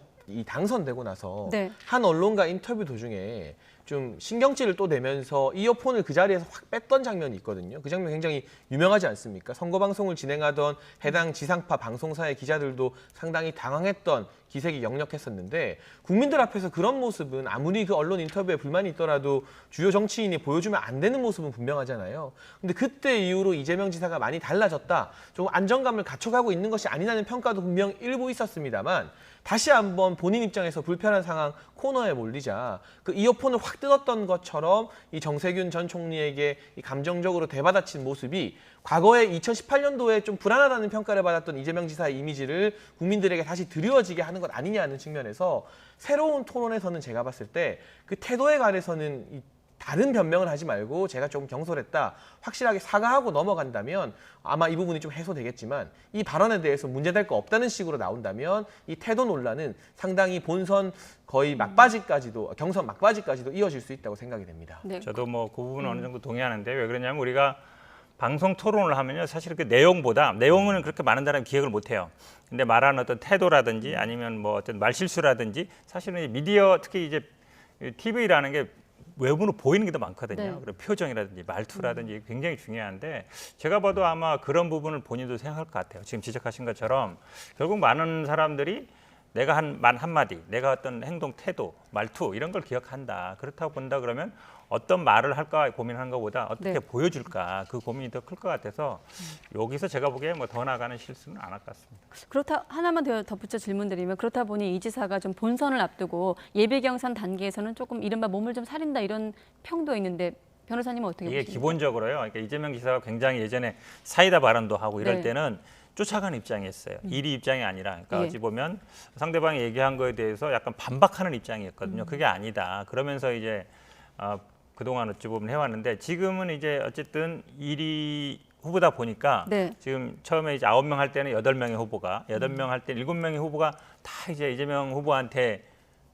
Speaker 3: 당선되고 나서
Speaker 7: 네.
Speaker 3: 한 언론과 인터뷰 도중에 좀 신경질을 또 내면서 이어폰을 그 자리에서 확 뺐던 장면이 있거든요. 그 장면 굉장히 유명하지 않습니까? 선거방송을 진행하던 해당 지상파 방송사의 기자들도 상당히 당황했던 기색이 역력했었는데 국민들 앞에서 그런 모습은 아무리 그 언론 인터뷰에 불만이 있더라도 주요 정치인이 보여주면 안 되는 모습은 분명하잖아요. 근데 그때 이후로 이재명 지사가 많이 달라졌다. 좀 안정감을 갖춰가고 있는 것이 아니라는 평가도 분명 일부 있었습니다만 다시 한번 본인 입장에서 불편한 상황 코너에 몰리자 그 이어폰을 확 뜯었던 것처럼 이 정세균 전 총리에게 이 감정적으로 대받아친 모습이 과거에 2018년도에 좀 불안하다는 평가를 받았던 이재명 지사의 이미지를 국민들에게 다시 드리워지게 하는 것 아니냐는 측면에서 새로운 토론에서는 제가 봤을 때 그 태도에 관해서는 다른 변명을 하지 말고 제가 조금 경솔했다. 확실하게 사과하고 넘어간다면 아마 이 부분이 좀 해소되겠지만 이 발언에 대해서 문제될 거 없다는 식으로 나온다면 이 태도 논란은 상당히 본선 거의 막바지까지도 경선 막바지까지도 이어질 수 있다고 생각이 됩니다.
Speaker 7: 네.
Speaker 23: 저도 그 부분은 어느 정도 동의하는데 왜 그러냐면 우리가 방송 토론을 하면요. 사실 그 내용은 그렇게 많은 사람이 기억을 못 해요. 근데 말하는 어떤 태도라든지 아니면 어떤 말실수라든지 사실은 미디어 특히 이제 TV라는 게 외부로 보이는 게 더 많거든요.
Speaker 7: 네.
Speaker 23: 그리고 표정이라든지 말투라든지 굉장히 중요한데 제가 봐도 아마 그런 부분을 본인도 생각할 것 같아요. 지금 지적하신 것처럼 결국 많은 사람들이 내가 한 말 한마디, 내가 어떤 행동, 태도, 말투 이런 걸 기억한다. 그렇다고 본다 그러면 어떤 말을 할까 고민하는 것보다 어떻게
Speaker 7: 네.
Speaker 23: 보여줄까 그 고민이 더 클 것 같아서 여기서 제가 보기에 더 나가는 실수는 안 할 것 같습니다.
Speaker 7: 그렇다 하나만 더 덧붙여 질문드리면 그렇다 보니 이 지사가 좀 본선을 앞두고 예비 경선 단계에서는 조금 이른바 몸을 좀 사린다 이런 평도 있는데 변호사님은 어떻게
Speaker 23: 이게
Speaker 7: 보십니까?
Speaker 23: 기본적으로요. 그러니까 이재명 지사가 굉장히 예전에 사이다 발언도 하고 이럴
Speaker 7: 네.
Speaker 23: 때는 쫓아가는 입장이었어요. 일이 입장이 아니라. 그러니까
Speaker 7: 예.
Speaker 23: 어찌 보면 상대방이 얘기한 거에 대해서 약간 반박하는 입장이었거든요. 그게 아니다. 그러면서 이제 그동안 어찌 보면 해왔는데 지금은 이제 어쨌든 1위 후보다 보니까
Speaker 7: 네.
Speaker 23: 지금 처음에 이제 9명 할 때는 8명의 후보가 8명 할 때는 7명의 후보가 다 이제 이재명 후보한테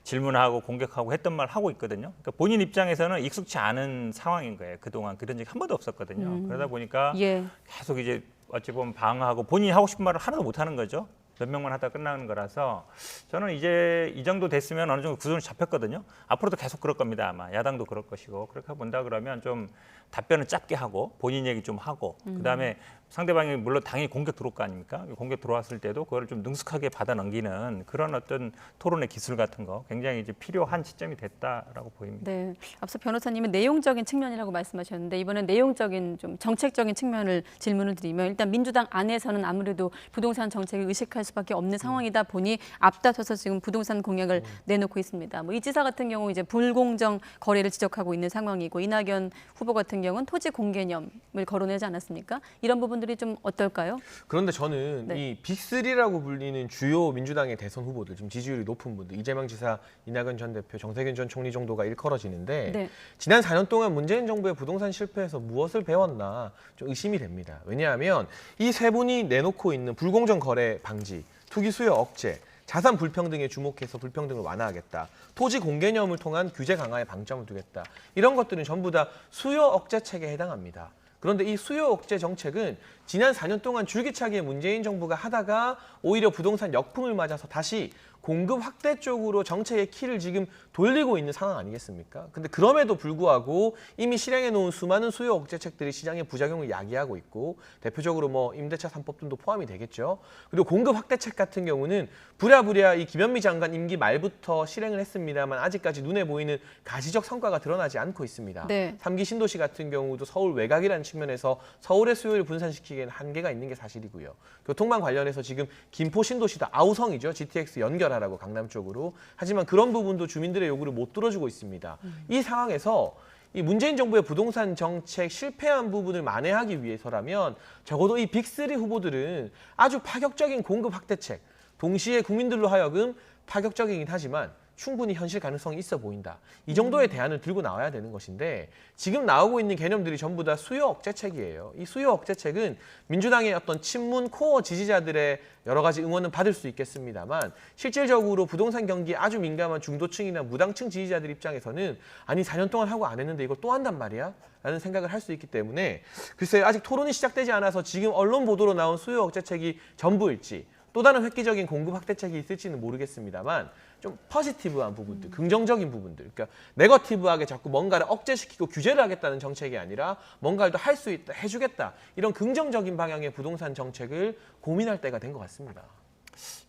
Speaker 23: 질문하고 공격하고 했던 말 하고 있거든요. 그러니까 본인 입장에서는 익숙치 않은 상황인 거예요. 그동안 그런 적이 한 번도 없었거든요. 그러다 보니까
Speaker 7: 예.
Speaker 23: 계속 이제 어찌 보면 방어하고 본인이 하고 싶은 말을 하나도 못 하는 거죠. 몇 명만 하다 끝나는 거라서 저는 이제 이 정도 됐으면 어느 정도 구조는 잡혔거든요. 앞으로도 계속 그럴 겁니다. 아마 야당도 그럴 것이고 그렇게 본다 그러면 좀 답변을 짧게 하고 본인 얘기 좀 하고 그다음에 상대방이 물론 당연히 공격 들어올 거 아닙니까? 공격 들어왔을 때도 그걸 좀 능숙하게 받아 넘기는 그런 어떤 토론의 기술 같은 거 굉장히 이제 필요한 시점이 됐다라고 보입니다.
Speaker 7: 네, 앞서 변호사님은 내용적인 측면이라고 말씀하셨는데 이번엔 내용적인 좀 정책적인 측면을 질문을 드리면 일단 민주당 안에서는 아무래도 부동산 정책을 의식할 수밖에 없는 상황이다 보니 앞다퉈서 지금 부동산 공약을 내놓고 있습니다. 이 지사 같은 경우 이제 불공정 거래를 지적하고 있는 상황이고 이낙연 후보 같은 경우는 토지 공개념을 거론하지 않았습니까? 이런 부분들이 좀 어떨까요?
Speaker 3: 그런데 저는
Speaker 7: 네.
Speaker 3: 이 빅3라고 불리는 주요 민주당의 대선 후보들, 지금 지지율이 높은 분들, 이재명 지사, 이낙연 전 대표, 정세균 전 총리 정도가 일컬어지는데
Speaker 7: 네.
Speaker 3: 지난 4년 동안 문재인 정부의 부동산 실패에서 무엇을 배웠나 좀 의심이 됩니다. 왜냐하면 이 세 분이 내놓고 있는 불공정 거래 방지, 투기 수요 억제, 자산 불평등에 주목해서 불평등을 완화하겠다. 토지 공개념을 통한 규제 강화에 방점을 두겠다. 이런 것들은 전부 다 수요 억제책에 해당합니다. 그런데 이 수요 억제 정책은 지난 4년 동안 줄기차게 문재인 정부가 하다가 오히려 부동산 역풍을 맞아서 다시 공급 확대 쪽으로 정책의 키를 지금 돌리고 있는 상황 아니겠습니까? 근데 그럼에도 불구하고 이미 실행해 놓은 수많은 수요 억제책들이 시장의 부작용을 야기하고 있고 대표적으로 뭐 임대차 3법 등도 포함이 되겠죠. 그리고 공급 확대책 같은 경우는 부랴부랴 이 김현미 장관 임기 말부터 실행을 했습니다만 아직까지 눈에 보이는 가시적 성과가 드러나지 않고 있습니다.
Speaker 7: 네.
Speaker 3: 3기 신도시 같은 경우도 서울 외곽이라는 측면에서 서울의 수요를 분산시키기에는 한계가 있는 게 사실이고요. 교통망 관련해서 지금 김포 신도시도 아우성이죠. GTX 연결하라고 강남 쪽으로. 하지만 그런 부분도 주민들의 요구를 못 들어주고 있습니다. 이 상황에서 이 문재인 정부의 부동산 정책 실패한 부분을 만회하기 위해서라면 적어도 이 빅3 후보들은 아주 파격적인 공급 확대책, 동시에 국민들로 하여금 파격적이긴 하지만 충분히 현실 가능성이 있어 보인다. 이 정도의 대안을 들고 나와야 되는 것인데 지금 나오고 있는 개념들이 전부 다 수요 억제책이에요. 이 수요 억제책은 민주당의 어떤 친문 코어 지지자들의 여러 가지 응원은 받을 수 있겠습니다만 실질적으로 부동산 경기에 아주 민감한 중도층이나 무당층 지지자들 입장에서는 아니 4년 동안 하고 안 했는데 이걸 또 한단 말이야? 라는 생각을 할 수 있기 때문에 글쎄요. 아직 토론이 시작되지 않아서 지금 언론 보도로 나온 수요 억제책이 전부일지 또 다른 획기적인 공급 확대책이 있을지는 모르겠습니다만 좀 포지티브한 부분들, 긍정적인 부분들, 그러니까 네거티브하게 자꾸 뭔가를 억제시키고 규제를 하겠다는 정책이 아니라 뭔가를 더 할 수 있다, 해주겠다 이런 긍정적인 방향의 부동산 정책을 고민할 때가 된 것 같습니다.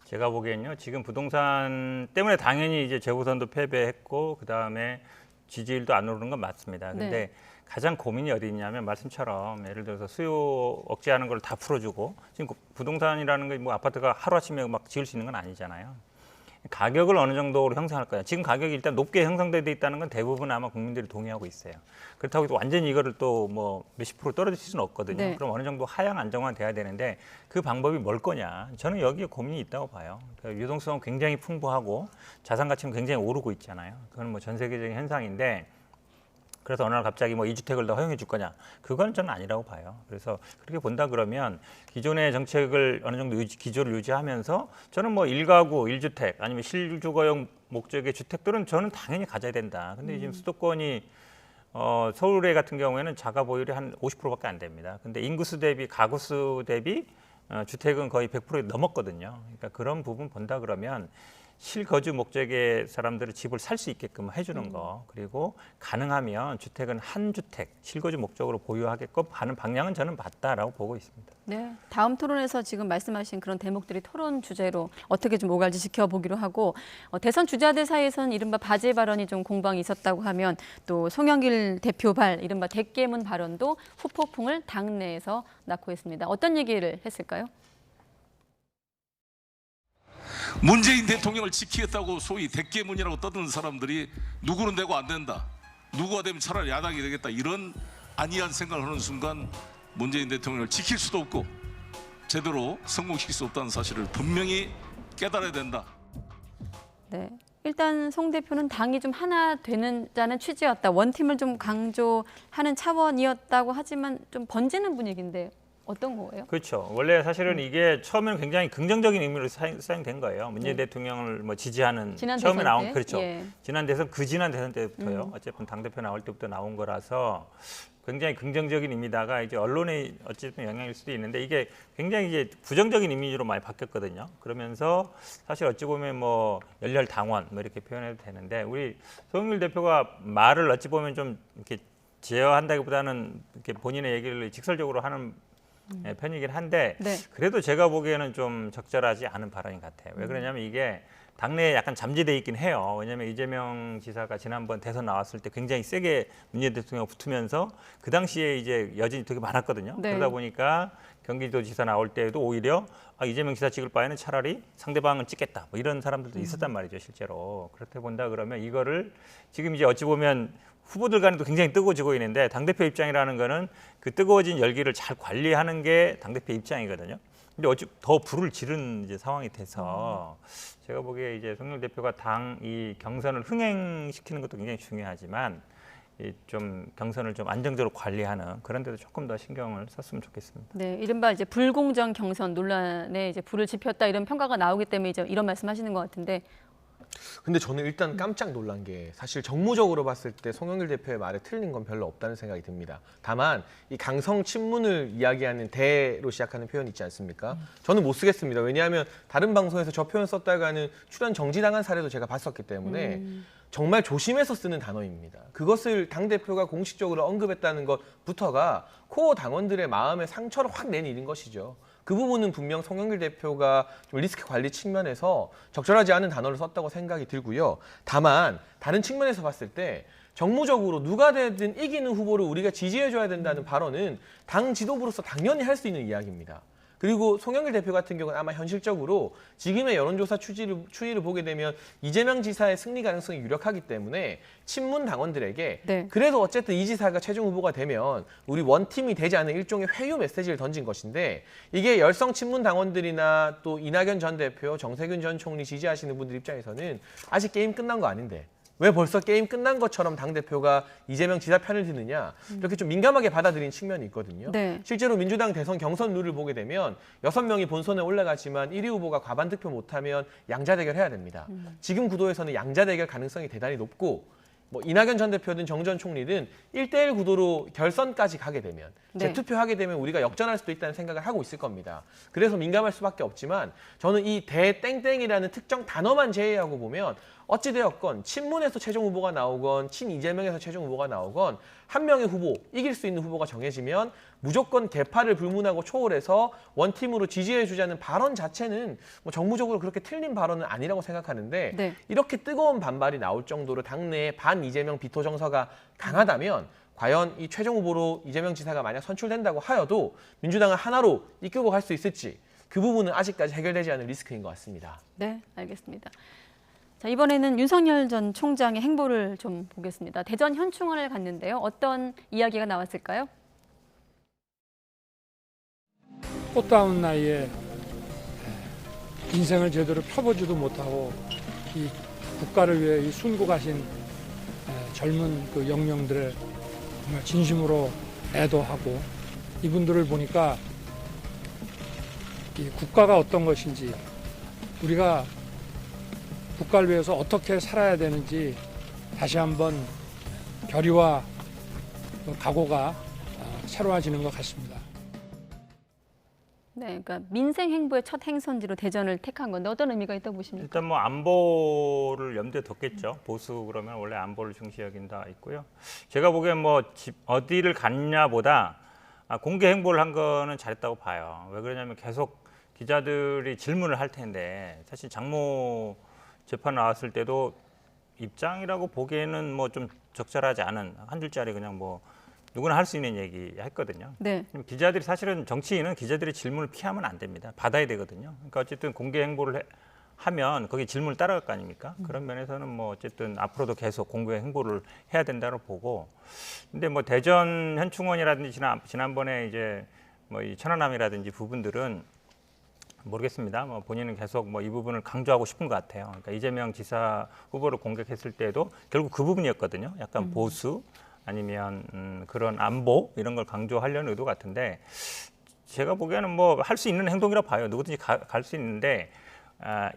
Speaker 23: 제가 보기엔요, 지금 부동산 때문에 당연히 이제 재보선도 패배했고 그 다음에 지지율도 안 오르는 건 맞습니다. 근데
Speaker 7: 네.
Speaker 23: 가장 고민이 어디 있냐면 말씀처럼 예를 들어서 수요 억제하는 걸 다 풀어주고 지금 부동산이라는 게 뭐 아파트가 하루아침에 막 지을 수 있는 건 아니잖아요. 가격을 어느 정도로 형성할 거냐. 지금 가격이 일단 높게 형성돼 있다는 건 대부분 아마 국민들이 동의하고 있어요. 그렇다고 해도 완전히 이거를 또 뭐 몇십 프로 떨어질 수는 없거든요.
Speaker 7: 네.
Speaker 23: 그럼 어느 정도 하향 안정화 돼야 되는데 그 방법이 뭘 거냐. 저는 여기에 고민이 있다고 봐요. 그러니까 유동성은 굉장히 풍부하고 자산 가치는 굉장히 오르고 있잖아요. 그건 뭐 전 세계적인 현상인데 그래서 어느 날 갑자기 뭐 2주택을 더 허용해 줄 거냐. 그건 저는 아니라고 봐요. 그래서 그렇게 본다 그러면 기존의 정책을 어느 정도 기조를 유지하면서 저는 뭐 1가구 1주택 아니면 실주거용 목적의 주택들은 저는 당연히 가져야 된다. 근데 지금 수도권이 서울에 같은 경우에는 자가 보유율이 한 50%밖에 안 됩니다. 근데 인구수 대비 가구수 대비 주택은 거의 100%에 넘었거든요. 그러니까 그런 부분 본다 그러면 실거주 목적의 사람들이 집을 살 수 있게끔 해주는 거, 그리고 가능하면 주택은 한 주택 실거주 목적으로 보유하게끔 하는 방향은 저는 맞다라고 보고 있습니다.
Speaker 7: 네, 다음 토론에서 지금 말씀하신 그런 대목들이 토론 주제로 어떻게 좀 오갈지 지켜보기로 하고 대선 주자들 사이에서는 이른바 바지 발언이 좀 공방이 있었다고 하면 또 송영길 대표 발 이른바 대깨문 발언도 후폭풍을 당내에서 낳고 있습니다. 어떤 얘기를 했을까요?
Speaker 4: 문재인 대통령을 지키겠다고 소위 대깨문이라고 떠드는 사람들이 누구는 되고 안 된다. 누구가 되면 차라리 야당이 되겠다. 이런 안이한 생각을 하는 순간 문재인 대통령을 지킬 수도 없고 제대로 성공시킬 수 없다는 사실을 분명히 깨달아야 된다.
Speaker 7: 네. 일단 송 대표는 당이 좀 하나 되는자는 취지였다. 원팀을 좀 강조하는 차원이었다고 하지만 좀 번지는 분위기인데 어떤 거예요?
Speaker 23: 그렇죠. 원래 사실은 이게 처음에는 굉장히 긍정적인 의미로 사용된 거예요. 문재인 대통령을 뭐 지지하는 처음에 나온 때? 그렇죠. 예. 지난 대선 때부터요. 어쨌든 당대표 나올 때부터 나온 거라서 굉장히 긍정적인 의미다가 이제 언론의 어쨌든 영향일 수도 있는데 이게 굉장히 이제 부정적인 이미지로 많이 바뀌었거든요. 그러면서 사실 어찌 보면 뭐 열렬 당원 뭐 이렇게 표현해도 되는데 우리 송영길 대표가 말을 어찌 보면 좀 이렇게 제어한다기보다는 이렇게 본인의 얘기를 직설적으로 하는 편이긴 한데
Speaker 7: 네.
Speaker 23: 그래도 제가 보기에는 좀 적절하지 않은 발언인 것 같아요. 왜 그러냐면 이게 당내에 약간 잠재돼 있긴 해요. 왜냐하면 이재명 지사가 지난번 대선 나왔을 때 굉장히 세게 문재인 대통령 붙으면서 그 당시에 이제 여진이 되게 많았거든요.
Speaker 7: 네.
Speaker 23: 그러다 보니까 경기도지사 나올 때에도 오히려 이재명 지사 찍을 바에는 차라리 상대방을 찍겠다. 뭐 이런 사람들도 있었단 말이죠, 실제로. 그렇게 본다 그러면 이거를 지금 이제 어찌 보면 후보들 간에도 굉장히 뜨거워지고 있는데 당대표 입장이라는 거는 그 뜨거워진 열기를 잘 관리하는 게 당대표 입장이거든요. 근데 어찌 더 불을 지른 이제 상황이 돼서 제가 보기에 이제 송영길 대표가 당 이 경선을 흥행시키는 것도 굉장히 중요하지만 좀 경선을 좀 안정적으로 관리하는 그런 데도 조금 더 신경을 썼으면 좋겠습니다.
Speaker 7: 네, 이른바 이제 불공정 경선 논란에 이제 불을 지폈다 이런 평가가 나오기 때문에 이제 이런 말씀하시는 것 같은데
Speaker 3: 근데 저는 일단 깜짝 놀란 게 사실 정무적으로 봤을 때 송영길 대표의 말에 틀린 건 별로 없다는 생각이 듭니다. 다만 이 강성 친문을 이야기하는 대로 시작하는 표현이 있지 않습니까? 저는 못 쓰겠습니다. 왜냐하면 다른 방송에서 저 표현 썼다가는 출연 정지당한 사례도 제가 봤었기 때문에 정말 조심해서 쓰는 단어입니다. 그것을 당대표가 공식적으로 언급했다는 것부터가 코어 당원들의 마음에 상처를 확 낸 일인 것이죠. 그 부분은 분명 송영길 대표가 좀 리스크 관리 측면에서 적절하지 않은 단어를 썼다고 생각이 들고요. 다만 다른 측면에서 봤을 때 정무적으로 누가 되든 이기는 후보를 우리가 지지해줘야 된다는 발언은 당 지도부로서 당연히 할 수 있는 이야기입니다. 그리고 송영길 대표 같은 경우는 아마 현실적으로 지금의 여론조사 추이를 보게 되면 이재명 지사의 승리 가능성이 유력하기 때문에 친문 당원들에게 그래도 어쨌든 이 지사가 최종 후보가 되면 우리 원팀이 되지 않은 일종의 회유 메시지를 던진 것인데 이게 열성 친문 당원들이나 또 이낙연 전 대표, 정세균 전 총리 지지하시는 분들 입장에서는 아직 게임 끝난 거 아닌데 왜 벌써 게임 끝난 것처럼 당대표가 이재명 지사 편을 드느냐 이렇게 좀 민감하게 받아들인 측면이 있거든요. 실제로 민주당 대선 경선 룰을 보게 되면 6명이 본선에 올라가지만 1위 후보가 과반 득표 못하면 양자 대결해야 됩니다. 지금 구도에서는 양자 대결 가능성이 대단히 높고 뭐 이낙연 전 대표든 정 전 총리든 1대1 구도로 결선까지 가게 되면 재투표하게 되면 우리가 역전할 수도 있다는 생각을 하고 있을 겁니다. 그래서 민감할 수밖에 없지만 저는 이 대땡땡이라는 특정 단어만 제외하고 보면 어찌되었건 친문에서 최종 후보가 나오건 친이재명에서 최종 후보가 나오건 한 명의 후보, 이길 수 있는 후보가 정해지면 무조건 개파를 불문하고 초월해서 원팀으로 지지해주자는 발언 자체는 뭐 정무적으로 그렇게 틀린 발언은 아니라고 생각하는데 이렇게 뜨거운 반발이 나올 정도로 당내에 반-이재명 비토 정서가 강하다면 과연 이 최종 후보로 이재명 지사가 만약 선출된다고 하여도 민주당을 하나로 이끌고 갈 수 있을지 그 부분은 아직까지 해결되지 않은 리스크인 것 같습니다.
Speaker 7: 네, 알겠습니다. 자, 이번에는 윤석열 전 총장의 행보를 좀 보겠습니다. 대전 현충원을 갔는데요. 어떤 이야기가 나왔을까요?
Speaker 30: 꽃다운 나이에 인생을 제대로 펴보지도 못하고 이 국가를 위해 이 순국하신 젊은 그 영령들을 정말 진심으로 애도하고 이분들을 보니까 이 국가가 어떤 것인지 우리가 국가를 위해서 어떻게 살아야 되는지 다시 한번 결의와 각오가 새로워지는 것 같습니다.
Speaker 7: 네, 그러니까 민생 행보의 첫 행선지로 대전을 택한 건데 어떤 의미가 있다고 보십니까?
Speaker 23: 일단 뭐 안보를 염두에 뒀겠죠. 보수 그러면 원래 안보를 중시 여긴다 있고요. 제가 보기엔 뭐 어디를 갔냐보다 공개 행보를 한 거는 잘했다고 봐요. 왜 그러냐면 계속 기자들이 질문을 할 텐데 사실 장모 재판 나왔을 때도 입장이라고 보기에는 뭐 좀 적절하지 않은 한 줄짜리 그냥 뭐 누구나 할 수 있는 얘기 했거든요. 기자들이 사실은 정치인은 기자들의 질문을 피하면 안 됩니다. 받아야 되거든요. 그러니까 어쨌든 공개 행보를 하면 거기 질문을 따라갈 거 아닙니까? 그런 면에서는 뭐 어쨌든 앞으로도 계속 공개 행보를 해야 된다고 보고. 근데 뭐 대전 현충원이라든지 지난번에 이제 뭐 이 천안함이라든지 부분들은 모르겠습니다. 뭐 본인은 계속 뭐 이 부분을 강조하고 싶은 것 같아요. 그러니까 이재명 지사 후보를 공격했을 때도 결국 그 부분이었거든요. 약간 보수 아니면 그런 안보 이런 걸 강조하려는 의도 같은데 제가 보기에는 뭐 할 수 있는 행동이라고 봐요. 누구든지 갈 수 있는데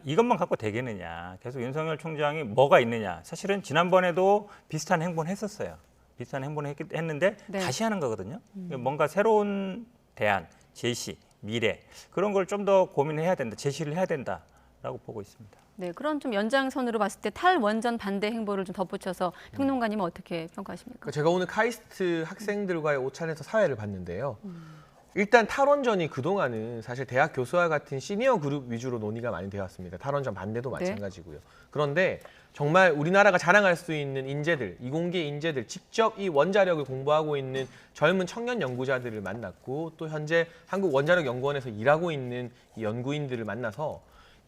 Speaker 23: 이것만 갖고 되겠느냐. 계속 윤석열 총장이 뭐가 있느냐. 사실은 지난번에도 비슷한 행보는 했었어요. 비슷한 행보는 했는데 다시 하는 거거든요. 뭔가 새로운 대안, 제시, 미래 그런 걸 좀 더 고민해야 된다, 제시를 해야 된다라고 보고 있습니다.
Speaker 7: 네, 그런 좀 연장선으로 봤을 때 탈원전 반대 행보를 좀 덧붙여서 평론가님은 어떻게 평가하십니까?
Speaker 3: 제가 오늘 카이스트 학생들과의 오찬에서 사회를 봤는데요. 일단 탈원전이 그동안은 사실 대학 교수와 같은 시니어 그룹 위주로 논의가 많이 되었습니다. 탈원전 반대도 마찬가지고요. 그런데 정말 우리나라가 자랑할 수 있는 인재들, 이공계 인재들, 직접 이 원자력을 공부하고 있는 젊은 청년 연구자들을 만났고 또 현재 한국원자력연구원에서 일하고 있는 이 연구인들을 만나서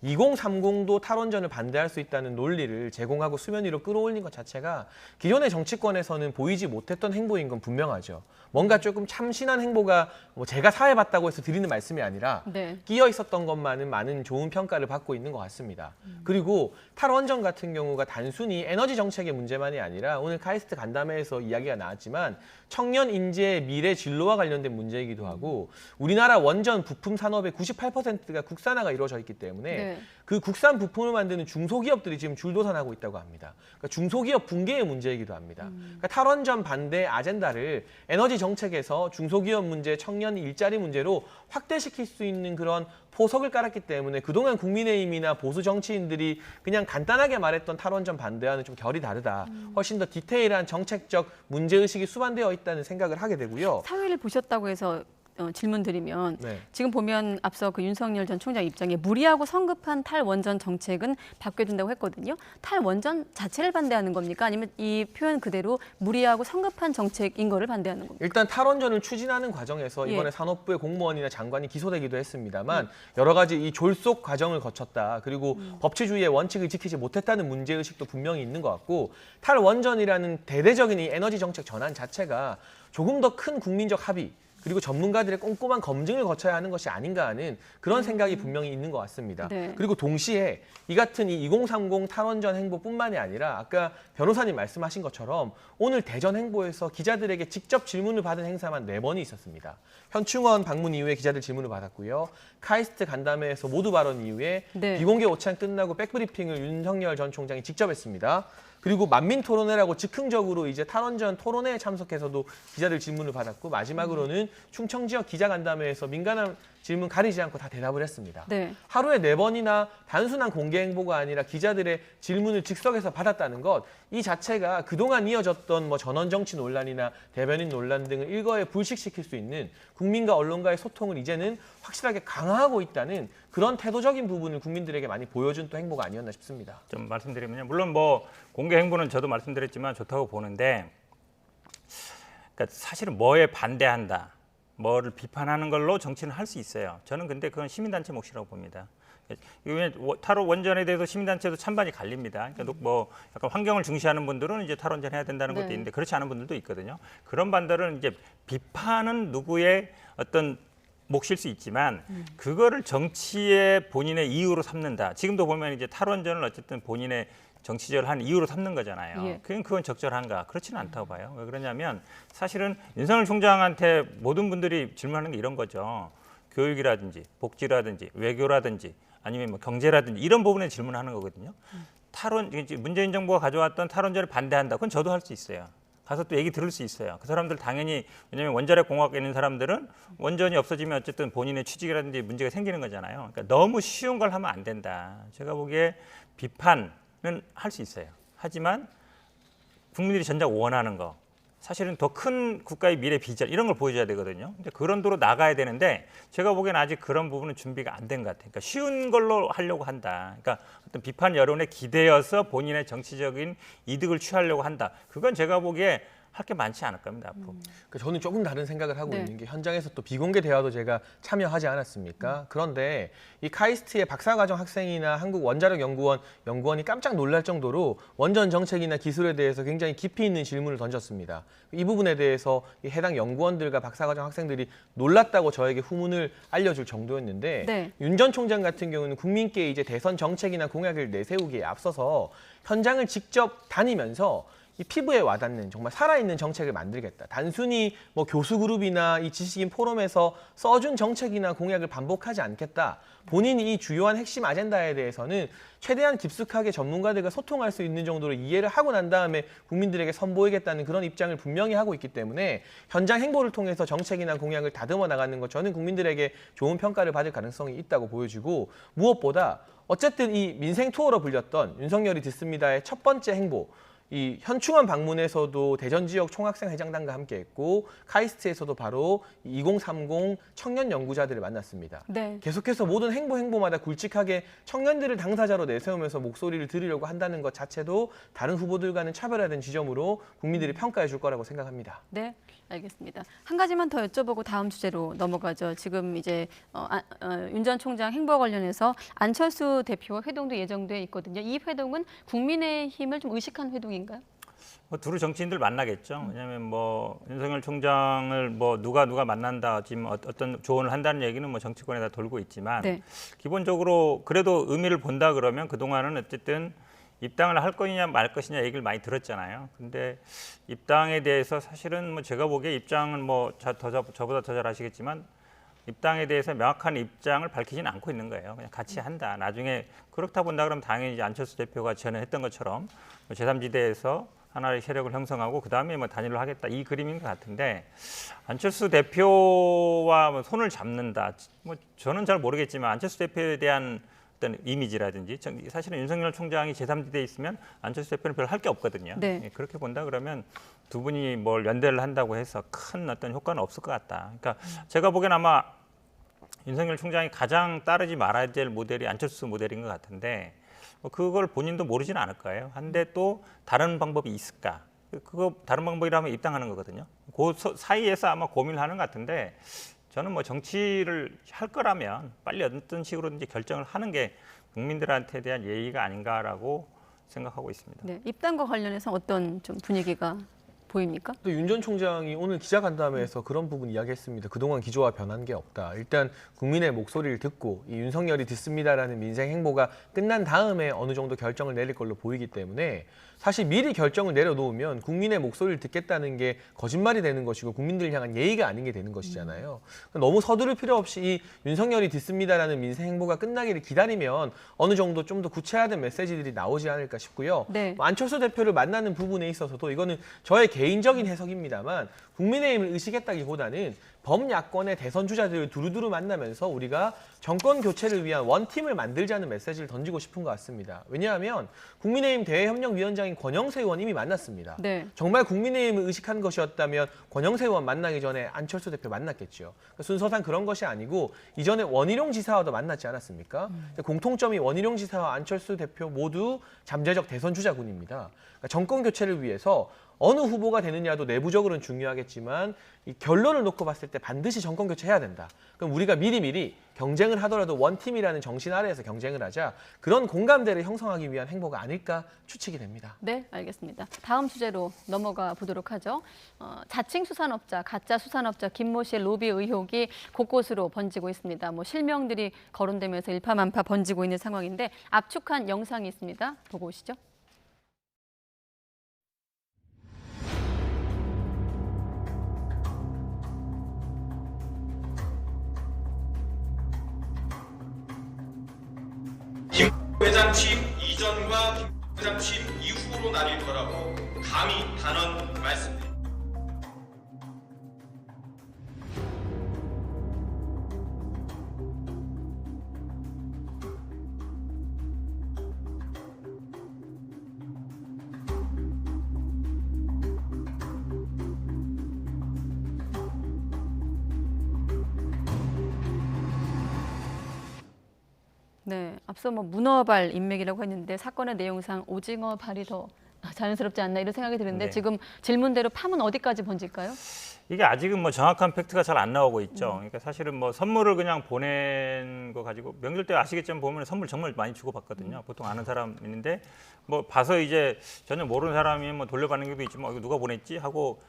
Speaker 3: 2030도 탈원전을 반대할 수 있다는 논리를 제공하고 수면 위로 끌어올린 것 자체가 기존의 정치권에서는 보이지 못했던 행보인 건 분명하죠. 뭔가 조금 참신한 행보가 뭐 제가 사회봤다고 해서 드리는 말씀이 아니라 끼어 있었던 것만은 많은 좋은 평가를 받고 있는 것 같습니다. 그리고 탈원전 같은 경우가 단순히 에너지 정책의 문제만이 아니라 오늘 카이스트 간담회에서 이야기가 나왔지만 청년 인재의 미래 진로와 관련된 문제이기도 하고 우리나라 원전 부품 산업의 98%가 국산화가 이루어져 있기 때문에
Speaker 7: 네.
Speaker 3: 그 국산 부품을 만드는 중소기업들이 지금 줄도산하고 있다고 합니다. 그러니까 중소기업 붕괴의 문제이기도 합니다. 그러니까 탈원전 반대 아젠다를 에너지 정책에서 중소기업 문제, 청년 일자리 문제로 확대시킬 수 있는 그런 포석을 깔았기 때문에 그동안 국민의힘이나 보수 정치인들이 그냥 간단하게 말했던 탈원전 반대와는 좀 결이 다르다. 훨씬 더 디테일한 정책적 문제의식이 수반되어 있다는 생각을 하게 되고요.
Speaker 7: 사회를 보셨다고 해서 질문 드리면
Speaker 3: 네.
Speaker 7: 지금 보면 앞서 그 윤석열 전 총장 입장에 무리하고 성급한 탈원전 정책은 바뀌어야 된다고 했거든요. 탈원전 자체를 반대하는 겁니까? 아니면 이 표현 그대로 무리하고 성급한 정책인 거를 반대하는 겁니까?
Speaker 3: 일단 탈원전을 추진하는 과정에서 이번에
Speaker 7: 예.
Speaker 3: 산업부의 공무원이나 장관이 기소되기도 했습니다만 여러 가지 이 졸속 과정을 거쳤다. 그리고 법치주의의 원칙을 지키지 못했다는 문제의식도 분명히 있는 것 같고 탈원전이라는 대대적인 이 에너지 정책 전환 자체가 조금 더 큰 국민적 합의 그리고 전문가들의 꼼꼼한 검증을 거쳐야 하는 것이 아닌가 하는 그런 생각이 분명히 있는 것 같습니다.
Speaker 7: 네.
Speaker 3: 그리고 동시에 이 같은 이 2030 탈원전 행보뿐만이 아니라 아까 변호사님 말씀하신 것처럼 오늘 대전 행보에서 기자들에게 직접 질문을 받은 행사만 4번이 있었습니다. 현충원 방문 이후에 기자들 질문을 받았고요. 카이스트 간담회에서 모두 발언 이후에
Speaker 7: 네.
Speaker 3: 비공개 오찬 끝나고 백브리핑을 윤석열 전 총장이 직접 했습니다. 그리고 만민 토론회라고 즉흥적으로 이제 탈원전 토론회에 참석해서도 기자들 질문을 받았고 마지막으로는 충청 지역 기자간담회에서 민감한 질문 가리지 않고 다 대답을 했습니다.
Speaker 7: 네.
Speaker 3: 하루에 4번이나 단순한 공개 행보가 아니라 기자들의 질문을 즉석에서 받았다는 것, 이 자체가 그동안 이어졌던 뭐 전원 정치 논란이나 대변인 논란 등을 일거에 불식시킬 수 있는 국민과 언론과의 소통을 이제는 확실하게 강화하고 있다는 그런 태도적인 부분을 국민들에게 많이 보여준 또 행보가 아니었나 싶습니다.
Speaker 23: 좀 말씀드리면요. 물론 뭐 공개 행보는 저도 말씀드렸지만 좋다고 보는데 그러니까 사실은 뭐에 반대한다. 뭐를 비판하는 걸로 정치는 할 수 있어요. 저는 근데 그건 시민단체 몫이라고 봅니다. 탈원전에 대해서 시민단체도 찬반이 갈립니다. 그러니까 뭐 약간 환경을 중시하는 분들은 이제 탈원전 해야 된다는 것도 있는데 그렇지 않은 분들도 있거든요. 그런 반대는 이제 비판은 누구의 어떤 몫일 수 있지만 그거를 정치의 본인의 이유로 삼는다. 지금도 보면 이제 탈원전을 어쨌든 본인의 정치적으로 한 이유로 삼는 거잖아요.
Speaker 7: 예.
Speaker 23: 그건 적절한가? 그렇지는 않다고 봐요. 왜 그러냐면 사실은 윤석열 총장한테 모든 분들이 질문하는 게 이런 거죠. 교육이라든지 복지라든지 외교라든지 아니면 뭐 경제라든지 이런 부분에 질문하는 거거든요. 문재인 정부가 가져왔던 탈원전을 반대한다. 그건 저도 할 수 있어요. 가서 또 얘기 들을 수 있어요. 그 사람들 당연히 왜냐하면 원자력 공학에 있는 사람들은 원전이 없어지면 어쨌든 본인의 취직이라든지 문제가 생기는 거잖아요. 그러니까 너무 쉬운 걸 하면 안 된다. 제가 보기에 비판은 할 수 있어요. 하지만 국민들이 전작 원하는 거 사실은 더 큰 국가의 미래 비전 이런 걸 보여줘야 되거든요. 근데 그런 도로 나가야 되는데 제가 보기에는 아직 그런 부분은 준비가 안 된 것 같아요. 그러니까 쉬운 걸로 하려고 한다. 그러니까 어떤 비판 여론에 기대어서 본인의 정치적인 이득을 취하려고 한다. 그건 제가 보기에 할 게 많지 않을 겁니다, 앞으로.
Speaker 3: 그러니까 저는 조금 다른 생각을 하고
Speaker 7: 네.
Speaker 3: 있는 게 현장에서 또 비공개 대화도 제가 참여하지 않았습니까? 그런데 이 카이스트의 박사과정 학생이나 한국원자력연구원 연구원이 깜짝 놀랄 정도로 원전 정책이나 기술에 대해서 굉장히 깊이 있는 질문을 던졌습니다. 이 부분에 대해서 이 해당 연구원들과 박사과정 학생들이 놀랐다고 저에게 후문을 알려줄 정도였는데
Speaker 7: 네.
Speaker 3: 윤 전 총장 같은 경우는 국민께 이제 대선 정책이나 공약을 내세우기에 앞서서 현장을 직접 다니면서 이 피부에 와닿는 정말 살아있는 정책을 만들겠다. 단순히 뭐 교수 그룹이나 이 지식인 포럼에서 써준 정책이나 공약을 반복하지 않겠다. 본인이 이 주요한 핵심 아젠다에 대해서는 최대한 깊숙하게 전문가들과 소통할 수 있는 정도로 이해를 하고 난 다음에 국민들에게 선보이겠다는 그런 입장을 분명히 하고 있기 때문에 현장 행보를 통해서 정책이나 공약을 다듬어 나가는 것 저는 국민들에게 좋은 평가를 받을 가능성이 있다고 보여지고 무엇보다 어쨌든 이 민생 투어로 불렸던 윤석열이 듣습니다의 첫 번째 행보 이 현충원 방문에서도 대전 지역 총학생 회장단과 함께했고 카이스트에서도 바로 2030 청년 연구자들을 만났습니다.
Speaker 7: 네.
Speaker 3: 계속해서 모든 행보마다 굵직하게 청년들을 당사자로 내세우면서 목소리를 들으려고 한다는 것 자체도 다른 후보들과는 차별화된 지점으로 국민들이 평가해 줄 거라고 생각합니다.
Speaker 7: 네, 알겠습니다. 한 가지만 더 여쭤보고 다음 주제로 넘어가죠. 지금 이제 윤 전 총장 행보와 관련해서 안철수 대표와 회동도 예정돼 있거든요. 이 회동은 국민의힘을 좀 의식한 회동인가요?
Speaker 23: 뭐 두루 정치인들 만나겠죠. 왜냐하면 뭐 윤석열 총장을 뭐 누가 만난다 지금 어떤 조언을 한다는 얘기는 뭐 정치권에 다 돌고 있지만
Speaker 7: 네.
Speaker 23: 기본적으로 그래도 의미를 본다 그러면 그동안은 어쨌든 입당을 할 거냐 말 것이냐 얘기를 많이 들었잖아요. 근데 입당에 대해서 사실은 뭐 제가 보기에 입장은 뭐 저보다 더 잘 아시겠지만 입당에 대해서 명확한 입장을 밝히지는 않고 있는 거예요. 그냥 같이 한다. 나중에 그렇다 본다 그러면 당연히 이제 안철수 대표가 전에 했던 것처럼 제3지대에서 하나의 세력을 형성하고 그다음에 뭐 단일을 하겠다 이 그림인 것 같은데 안철수 대표와 뭐 손을 잡는다. 뭐 저는 잘 모르겠지만 안철수 대표에 대한 어떤 이미지라든지 사실은 윤석열 총장이 제3지대에 있으면 안철수 대표는 별 할 게 없거든요.
Speaker 7: 네.
Speaker 23: 예, 그렇게 본다 그러면 두 분이 뭘 연대를 한다고 해서 큰 어떤 효과는 없을 것 같다. 그러니까 제가 보기엔 아마 윤석열 총장이 가장 따르지 말아야 될 모델이 안철수 모델인 것 같은데 그걸 본인도 모르지는 않을 거예요. 한데 또 다른 방법이 있을까? 그거 다른 방법이라면 입당하는 거거든요. 그 사이에서 아마 고민을 하는 것 같은데 저는 뭐 정치를 할 거라면 빨리 어떤 식으로든지 결정을 하는 게 국민들한테 대한 예의가 아닌가라고 생각하고 있습니다.
Speaker 7: 네, 입당과 관련해서 어떤 좀 분위기가 보입니까?
Speaker 3: 또 윤 전 총장이 오늘 기자간담회에서 그런 부분 이야기했습니다. 그동안 기조와 변한 게 없다. 일단 국민의 목소리를 듣고 이 윤석열이 듣습니다라는 민생 행보가 끝난 다음에 어느 정도 결정을 내릴 걸로 보이기 때문에 사실 미리 결정을 내려놓으면 국민의 목소리를 듣겠다는 게 거짓말이 되는 것이고 국민들을 향한 예의가 아닌 게 되는 것이잖아요. 너무 서두를 필요 없이 이 윤석열이 듣습니다라는 민생 행보가 끝나기를 기다리면 어느 정도 좀 더 구체화된 메시지들이 나오지 않을까 싶고요.
Speaker 7: 네.
Speaker 3: 안철수 대표를 만나는 부분에 있어서도 이거는 저의 개인적인 해석입니다만 국민의힘을 의식했다기보다는 범야권의 대선 주자들을 두루두루 만나면서 우리가 정권 교체를 위한 원팀을 만들자는 메시지를 던지고 싶은 것 같습니다. 왜냐하면 국민의힘 대외협력위원장인 권영세 의원 이미 만났습니다.
Speaker 7: 네.
Speaker 3: 정말 국민의힘을 의식한 것이었다면 권영세 의원 만나기 전에 안철수 대표 만났겠죠. 순서상 그런 것이 아니고 이전에 원희룡 지사와도 만났지 않았습니까? 공통점이 원희룡 지사와 안철수 대표 모두 잠재적 대선 주자군입니다. 그러니까 정권 교체를 위해서 어느 후보가 되느냐도 내부적으로는 중요하겠지만 이 결론을 놓고 봤을 때 반드시 정권 교체해야 된다. 그럼 우리가 미리미리 경쟁을 하더라도 원팀이라는 정신 아래에서 경쟁을 하자. 그런 공감대를 형성하기 위한 행보가 아닐까 추측이 됩니다.
Speaker 7: 네, 알겠습니다. 다음 주제로 넘어가 보도록 하죠. 자칭 수산업자, 가짜 수산업자 김모 씨의 로비 의혹이 곳곳으로 번지고 있습니다. 뭐 실명들이 거론되면서 일파만파 번지고 있는 상황인데 압축한 영상이 있습니다. 보고 오시죠.
Speaker 1: 김 회장 취임 이전과 김 회장 취임 이후로 나뉠 거라고 감히 단언 말씀드립니다.
Speaker 7: 네, 앞서 뭐 문어발 인맥이라고 했는데 사건의 내용상 오징어 발이 더 자연스럽지 않나 이런 생각이 드는데
Speaker 23: 네.
Speaker 7: 지금 질문대로 파문 어디까지 번질까요?
Speaker 23: 이게 아직은 뭐 정확한 팩트가 잘 안 나오고 있죠. 그러니까 사실은 뭐 선물을 그냥 보낸 거 가지고 명절 때 아시겠지만 보면 선물 정말 많이 주고 받거든요. 보통 아는 사람 있는데 뭐 봐서 이제 전혀 모르는 사람이 뭐 돌려받는 경우도 있지만 이거 누가 보냈지 하고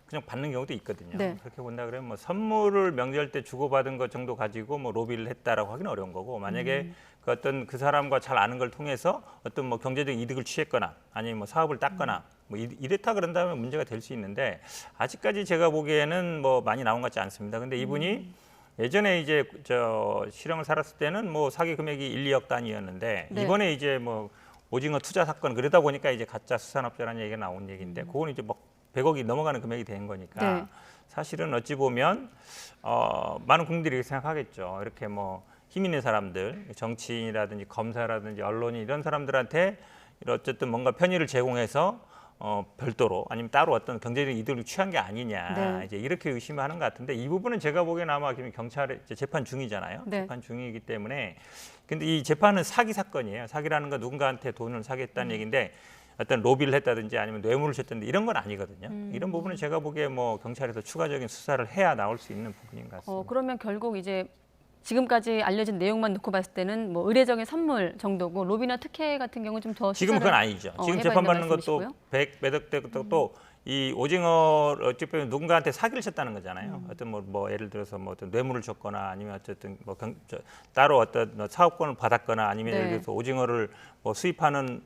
Speaker 23: 그냥 받는 경우도 있거든요.
Speaker 7: 네.
Speaker 23: 그렇게 본다 그러면 뭐 선물을 명절 때 주고받은 것 정도 가지고 뭐 로비를 했다라고 하기는 어려운 거고 만약에 그 어떤 그 사람과 잘 아는 걸 통해서 어떤 뭐 경제적 이득을 취했거나 아니면 뭐 사업을 땄거나 뭐 이랬다 그런다면 문제가 될 수 있는데 아직까지 제가 보기에는 뭐 많이 나온 것 같지 않습니다. 근데 이분이 예전에 이제 실형을 살았을 때는 뭐 사기 금액이 1, 2억 단위였는데
Speaker 7: 네.
Speaker 23: 이번에 이제 뭐 오징어 투자 사건 그러다 보니까 이제 가짜 수산업자라는 얘기가 나온 얘기인데 그거는 이제 뭐 100억이 넘어가는 금액이 된 거니까
Speaker 7: 네.
Speaker 23: 사실은 어찌 보면 많은 국민들이 생각하겠죠. 이렇게 뭐 힘 있는 사람들, 정치인이라든지 검사라든지 언론인 이런 사람들한테 어쨌든 뭔가 편의를 제공해서 별도로 아니면 따로 어떤 경제적 이득을 취한 게 아니냐
Speaker 7: 네.
Speaker 23: 이제 이렇게 의심하는 것 같은데 이 부분은 제가 보기에는 아마 경찰에 재판 중이잖아요.
Speaker 7: 네.
Speaker 23: 재판 중이기 때문에 근데 이 재판은 사기 사건이에요. 사기라는 건 누군가한테 돈을 사겠다는 얘기인데 어떤 로비를 했다든지 아니면 뇌물을 줬다든지 이런 건 아니거든요. 이런 부분은 제가 보기에 뭐 경찰에서 추가적인 수사를 해야 나올 수 있는 부분인 것 같습니다.
Speaker 7: 그러면 결국 이제 지금까지 알려진 내용만 놓고 봤을 때는 뭐 의례적인 선물 정도고 로비나 특혜 같은 경우는 좀 더
Speaker 23: 지금 그건 아니죠. 지금 재판받는 것도 100몇 억 또 이 오징어 어찌 보면 누군가한테 사기를 쳤다는 거잖아요. 어떤 뭐 예를 들어서 뭐 어떤 뇌물을 줬거나 아니면 어쨌든 뭐 따로 어떤 사업권을 받았거나 아니면
Speaker 7: 네.
Speaker 23: 예를 들어서 오징어를 뭐 수입하는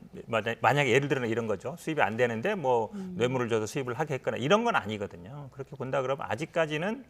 Speaker 23: 만약에 예를 들어 이런 거죠. 수입이 안 되는데 뭐 뇌물을 줘서 수입을 하게 했거나 이런 건 아니거든요. 그렇게 본다 그러면 아직까지는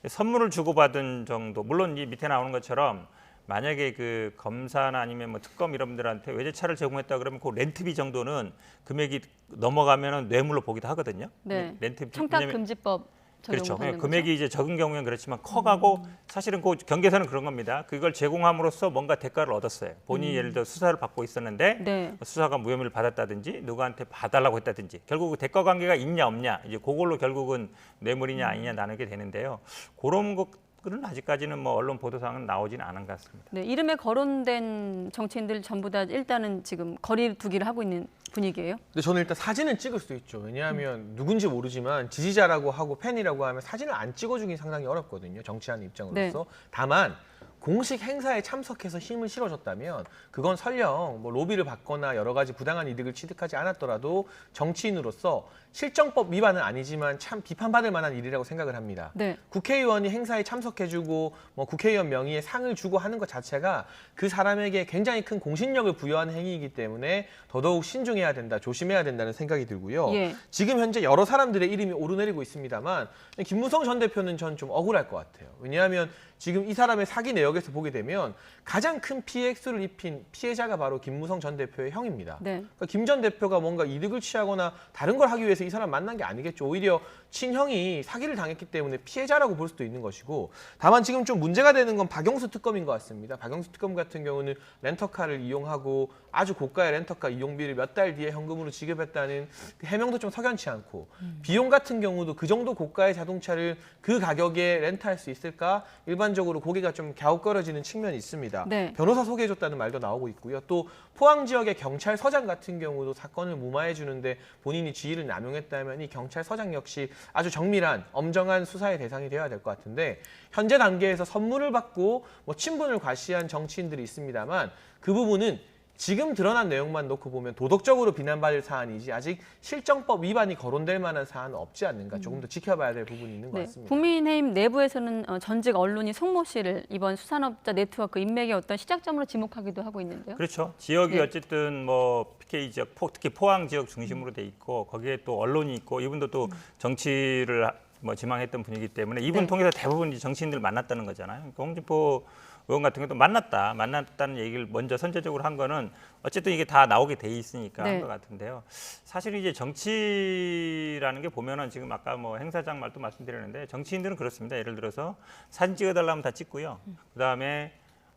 Speaker 23: 선물을 주고받은 정도. 물론 이 밑에 나오는 것처럼 만약에 그 검사나 아니면 뭐 특검 이런 분들한테 외제차를 제공했다 그러면 그 렌트비 정도는 금액이 넘어가면은 뇌물로 보기도 하거든요.
Speaker 7: 네.
Speaker 23: 렌트비
Speaker 7: 청탁금지법
Speaker 23: 그렇죠.
Speaker 7: 적용하는
Speaker 23: 금액이
Speaker 7: 거죠?
Speaker 23: 이제 적은 경우에는 그렇지만 커가고 사실은 그 경계선은 그런 겁니다. 그걸 제공함으로써 뭔가 대가를 얻었어요. 본인이 예를 들어 수사를 받고 있었는데
Speaker 7: 네.
Speaker 23: 수사가 무혐의를 받았다든지 누구한테 봐달라고 했다든지 결국 대가 관계가 있냐 없냐 이제 그걸로 결국은 뇌물이냐 아니냐 나누게 되는데요. 그런 것들은 아직까지는 뭐 언론 보도상은 나오지는 않은 것 같습니다.
Speaker 7: 네, 이름에 거론된 정치인들 전부 다 일단은 지금 거리 두기를 하고 있는 분위기예요.
Speaker 3: 근데 저는 일단 사진을 찍을 수 있죠. 왜냐하면 누군지 모르지만 지지자라고 하고 팬이라고 하면 사진을 안 찍어주긴 상당히 어렵거든요. 정치하는 입장으로서.
Speaker 7: 네.
Speaker 3: 다만 공식 행사에 참석해서 힘을 실어줬다면 그건 설령 뭐 로비를 받거나 여러 가지 부당한 이득을 취득하지 않았더라도 정치인으로서 실정법 위반은 아니지만 참 비판받을 만한 일이라고 생각을 합니다.
Speaker 7: 네.
Speaker 3: 국회의원이 행사에 참석해주고 뭐 국회의원 명의의 상을 주고 하는 것 자체가 그 사람에게 굉장히 큰 공신력을 부여하는 행위이기 때문에 더더욱 신중해야 된다, 조심해야 된다는 생각이 들고요.
Speaker 7: 예.
Speaker 3: 지금 현재 여러 사람들의 이름이 오르내리고 있습니다만 김무성 전 대표는 전 좀 억울할 것 같아요. 왜냐하면 지금 이 사람의 사기 내역에서 보게 되면 가장 큰 피해 액수를 입힌 피해자가 바로 김무성 전 대표의 형입니다.
Speaker 7: 네.
Speaker 3: 그러니까 김 전 대표가 뭔가 이득을 취하거나 다른 걸 하기 위해서 이 사람 만난 게 아니겠죠. 오히려 친형이 사기를 당했기 때문에 피해자라고 볼 수도 있는 것이고 다만 지금 좀 문제가 되는 건 박영수 특검인 것 같습니다. 박영수 특검 같은 경우는 렌터카를 이용하고 아주 고가의 렌터카 이용비를 몇 달 뒤에 현금으로 지급했다는 그 해명도 좀 석연치 않고 비용 같은 경우도 그 정도 고가의 자동차를 그 가격에 렌트할 수 있을까? 일반적으로 고개가 좀 갸웃거려지는 측면이 있습니다.
Speaker 7: 네.
Speaker 3: 변호사 소개해줬다는 말도 나오고 있고요. 또 포항 지역의 경찰서장 같은 경우도 사건을 무마해 주는데 본인이 지위를 남용했다면 이 경찰서장 역시 아주 정밀한 엄정한 수사의 대상이 되어야 될 것 같은데 현재 단계에서 선물을 받고 뭐 친분을 과시한 정치인들이 있습니다만 그 부분은 지금 드러난 내용만 놓고 보면 도덕적으로 비난받을 사안이지 아직 실정법 위반이 거론될 만한 사안은 없지 않는가 조금 더 지켜봐야 될 부분이 있는 것
Speaker 7: 네.
Speaker 3: 같습니다.
Speaker 7: 국민의힘 내부에서는 전직 언론이 송모 씨를 이번 수산업자 네트워크 인맥의 어떤 시작점으로 지목하기도 하고 있는데요.
Speaker 23: 그렇죠. 지역이
Speaker 7: 네.
Speaker 23: 어쨌든 뭐 PK 지역, 특히 포항 지역 중심으로 돼 있고 거기에 또 언론이 있고 이분도 또 정치를 뭐 지망했던 분이기 때문에 이분
Speaker 7: 네.
Speaker 23: 통해서 대부분 정치인들 만났다는 거잖아요. 그러니까 홍준표 의원 같은 경우도 만났다는 얘기를 먼저 선제적으로 한 거는 어쨌든 이게 다 나오게 돼 있으니까
Speaker 7: 네.
Speaker 23: 한 것 같은데요. 사실 이제 정치라는 게 보면은 지금 아까 뭐 행사장 말도 말씀드렸는데 정치인들은 그렇습니다. 예를 들어서 사진 찍어달라면 다 찍고요. 그다음에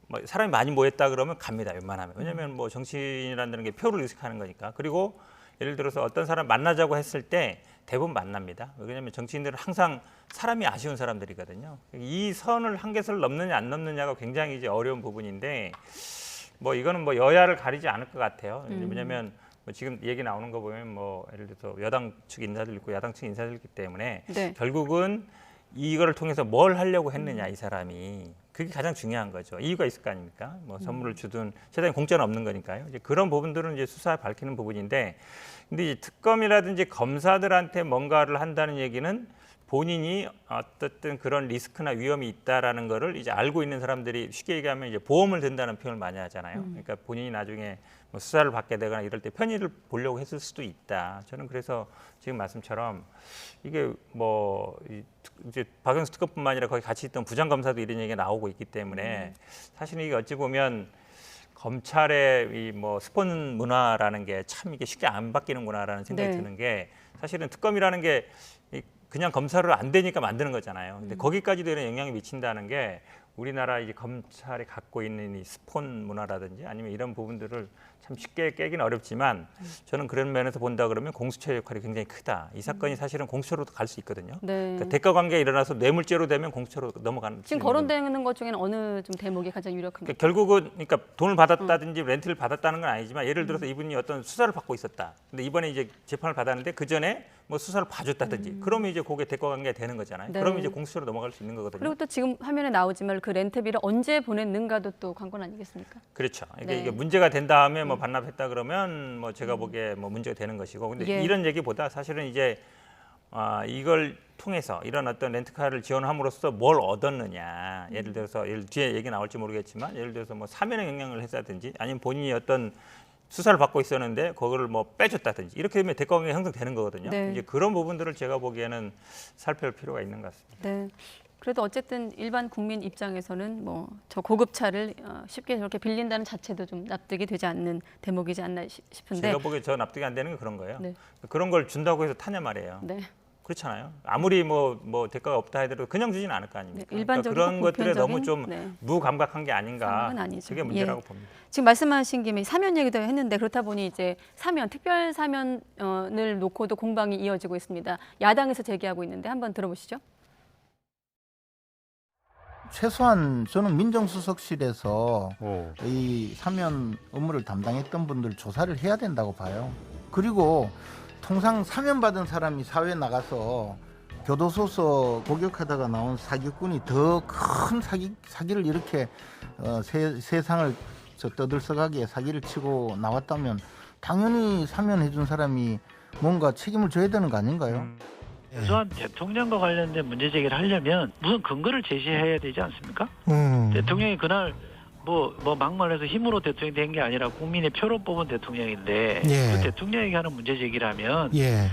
Speaker 23: 뭐 사람이 많이 모였다 그러면 갑니다. 웬만하면. 왜냐하면 뭐 정치인이라는 게 표를 의식하는 거니까. 그리고 예를 들어서 어떤 사람 만나자고 했을 때 대부분 만납니다. 왜냐하면 정치인들은 항상 사람이 아쉬운 사람들이거든요. 이 선을 한계선을 넘느냐 안 넘느냐가 굉장히 이제 어려운 부분인데 뭐 이거는 뭐 여야를 가리지 않을 것 같아요. 왜냐하면 뭐 지금 얘기 나오는 거 보면 뭐 예를 들어서 여당 측 인사들 있고 야당 측 인사들 있기 때문에
Speaker 7: 네.
Speaker 23: 결국은 이거를 통해서 뭘 하려고 했느냐 이 사람이 그게 가장 중요한 거죠. 이유가 있을 거 아닙니까? 뭐 선물을 주든 세상에 공짜는 없는 거니까요. 이제 그런 부분들은 이제 수사에 밝히는 부분인데, 근데 이제 특검이라든지 검사들한테 뭔가를 한다는 얘기는 본인이 어떻든 그런 리스크나 위험이 있다라는 거를 이제 알고 있는 사람들이 쉽게 얘기하면 이제 보험을 든다는 표현을 많이 하잖아요. 그러니까 본인이 나중에 뭐 수사를 받게 되거나 이럴 때 편의를 보려고 했을 수도 있다. 저는 그래서 지금 말씀처럼 이게 뭐 이제 박영수 특검뿐만 아니라 거기 같이 있던 부장검사도 이런 얘기가 나오고 있기 때문에 사실은 이게 어찌 보면 검찰의 이 뭐 스폰 문화라는 게 참 이게 쉽게 안 바뀌는구나라는 생각이
Speaker 7: 네.
Speaker 23: 드는 게 사실은 특검이라는 게 그냥 검사로 안 되니까 만드는 거잖아요. 근데 거기까지도 이런 영향이 미친다는 게 우리나라 이제 검찰이 갖고 있는 이 스폰 문화라든지 아니면 이런 부분들을 참 쉽게 깨기는 어렵지만 저는 그런 면에서 본다 그러면 공수처의 역할이 굉장히 크다. 이 사건이 사실은 공수처로도 갈 수 있거든요.
Speaker 7: 네.
Speaker 23: 그러니까 대가 관계가 일어나서 뇌물죄로 되면 공수처로 넘어가는.
Speaker 7: 지금 거론되는 것 중에는 어느 좀 대목이 가장 유력한가요?
Speaker 23: 그러니까 결국은 그러니까 돈을 받았다든지 렌트를 받았다는 건 아니지만 예를 들어서 이분이 어떤 수사를 받고 있었다. 근데 이번에 이제 재판을 받았는데 그 전에 뭐 수사를 봐줬다든지 그러면 이제 그게 대가 관계가 되는 거잖아요.
Speaker 7: 네.
Speaker 23: 그러면 이제 공수처로 넘어갈 수 있는 거거든요.
Speaker 7: 그리고 또 지금 화면에 나오지만 그 렌트비를 언제 보냈는가도 또 관건 아니겠습니까?
Speaker 23: 그렇죠. 그러니까
Speaker 7: 네.
Speaker 23: 이게 문제가 된 다음에 뭐 반납했다 그러면 뭐 제가 보기에 뭐 문제가 되는 것이고, 근데
Speaker 7: 예.
Speaker 23: 이런 얘기보다 사실은 이제 이걸 통해서 이런 어떤 렌트카를 지원함으로써 뭘 얻었느냐. 예를 들어서 뒤에 얘기 나올지 모르겠지만 예를 들어서 뭐 사면에 영향을 했다든지 아니면 본인이 어떤 수사를 받고 있었는데 그거를 뭐 빼줬다든지 이렇게 되면 대가 관계가 형성되는 거거든요.
Speaker 7: 네.
Speaker 23: 이제 그런 부분들을 제가 보기에는 살펴볼 필요가 있는 것 같습니다.
Speaker 7: 네. 그래도 어쨌든 일반 국민 입장에서는 뭐 저 고급차를 쉽게 저렇게 빌린다는 자체도 좀 납득이 되지 않는 대목이지 않나 싶은데.
Speaker 23: 제가 보기에 저 납득이 안 되는 게 그런 거예요.
Speaker 7: 네.
Speaker 23: 그런 걸 준다고 해서 타냐 말이에요.
Speaker 7: 네.
Speaker 23: 그렇잖아요. 아무리 뭐 대가가 없다 하더라도 그냥 주진 않을 거 아닙니까?
Speaker 7: 네, 일반적이고
Speaker 23: 그러니까 그런 것들에 너무
Speaker 7: 보편적인,
Speaker 23: 좀
Speaker 7: 네.
Speaker 23: 무감각한 게 아닌가.
Speaker 7: 상황은 아니죠.
Speaker 23: 그게 문제라고
Speaker 7: 예.
Speaker 23: 봅니다.
Speaker 7: 지금 말씀하신 김에 사면 얘기도 했는데 그렇다 보니 이제 사면, 특별 사면을 놓고도 공방이 이어지고 있습니다. 야당에서 제기하고 있는데 한번 들어보시죠.
Speaker 6: 최소한 저는 민정수석실에서 이 사면 업무를 담당했던 분들 조사를 해야 된다고 봐요. 그리고 통상 사면 받은 사람이 사회에 나가서 교도소서 복역하다가 나온 사기꾼이 더 큰 사기를 이렇게 세상을 떠들썩하게 사기를 치고 나왔다면 당연히 사면해준 사람이 뭔가 책임을 져야 되는 거 아닌가요?
Speaker 11: 최소한 대통령과 관련된 문제 제기를 하려면 무슨 근거를 제시해야 되지 않습니까? 대통령이 그날 뭐 막말해서 힘으로 대통령이 된 게 아니라 국민의 표로 뽑은 대통령인데
Speaker 6: 예.
Speaker 11: 그 대통령에게 하는 문제 제기라면
Speaker 6: 예.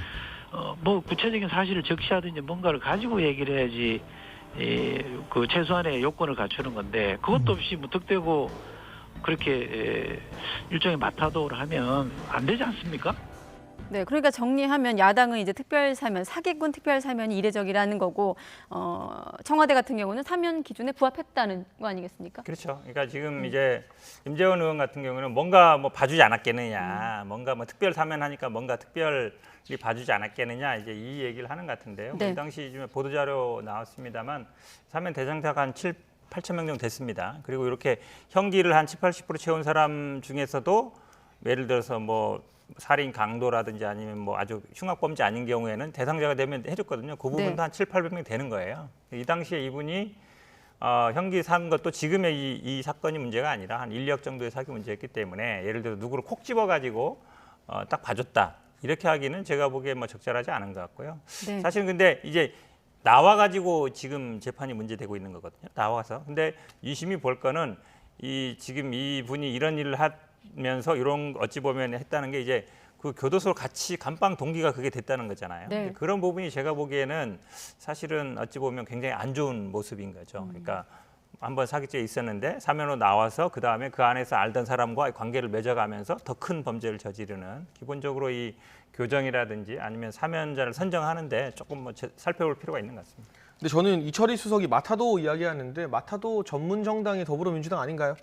Speaker 11: 뭐 구체적인 사실을 적시하든지 뭔가를 가지고 얘기를 해야지 그 최소한의 요건을 갖추는 건데 그것도 없이 무턱대고 그렇게 일종의 마타도를 하면 안 되지 않습니까?
Speaker 7: 네, 그러니까 정리하면 야당은 이제 특별 사면, 사기꾼 특별 사면이 이례적이라는 거고 청와대 같은 경우는 사면 기준에 부합했다는 거 아니겠습니까?
Speaker 23: 그렇죠. 그러니까 지금 이제 임재원 의원 같은 경우는 뭔가 뭐 봐주지 않았겠느냐, 뭔가 뭐 특별 사면하니까 뭔가 특별히 봐주지 않았겠느냐 이제 이 얘기를 하는 것 같은데요.
Speaker 7: 네.
Speaker 23: 이 당시 보도 자료 나왔습니다만 사면 대상자가 한 8천 명 정도 됐습니다. 그리고 이렇게 형기를 한 70~80% 채운 사람 중에서도 예를 들어서 뭐 살인 강도라든지 아니면 뭐 아주 흉악범죄 아닌 경우에는 대상자가 되면 해줬거든요. 그 부분도
Speaker 7: 네.
Speaker 23: 한 700~800명 되는 거예요. 이 당시에 이분이 형기 산 것도 지금의 이 사건이 문제가 아니라 한 1억 정도의 사기 문제였기 때문에 예를 들어 누구를 콕 집어가지고 딱 봐줬다. 이렇게 하기는 제가 보기에 뭐 적절하지 않은 것 같고요.
Speaker 7: 네.
Speaker 23: 사실 근데 이제 나와가지고 지금 재판이 문제되고 있는 거거든요. 나와서. 근데 유심히 볼 거는 지금 이 분이 이런 일을 하면서 이런 어찌 보면 했다는 게 이제 그 교도소를 같이 감방 동기가 그게 됐다는 거잖아요.
Speaker 7: 네.
Speaker 23: 그런 부분이 제가 보기에는 사실은 어찌 보면 굉장히 안 좋은 모습인 거죠. 그러니까 한번 사기죄 있었는데 사면으로 나와서 그 다음에 그 안에서 알던 사람과 관계를 맺어가면서 더 큰 범죄를 저지르는 기본적으로 이 교정이라든지 아니면 사면자를 선정하는데 조금 뭐 살펴볼 필요가 있는 것 같습니다.
Speaker 3: 근데 저는 이철희 수석이 마타도 이야기하는데 마타도 전문 정당이 더불어민주당 아닌가요?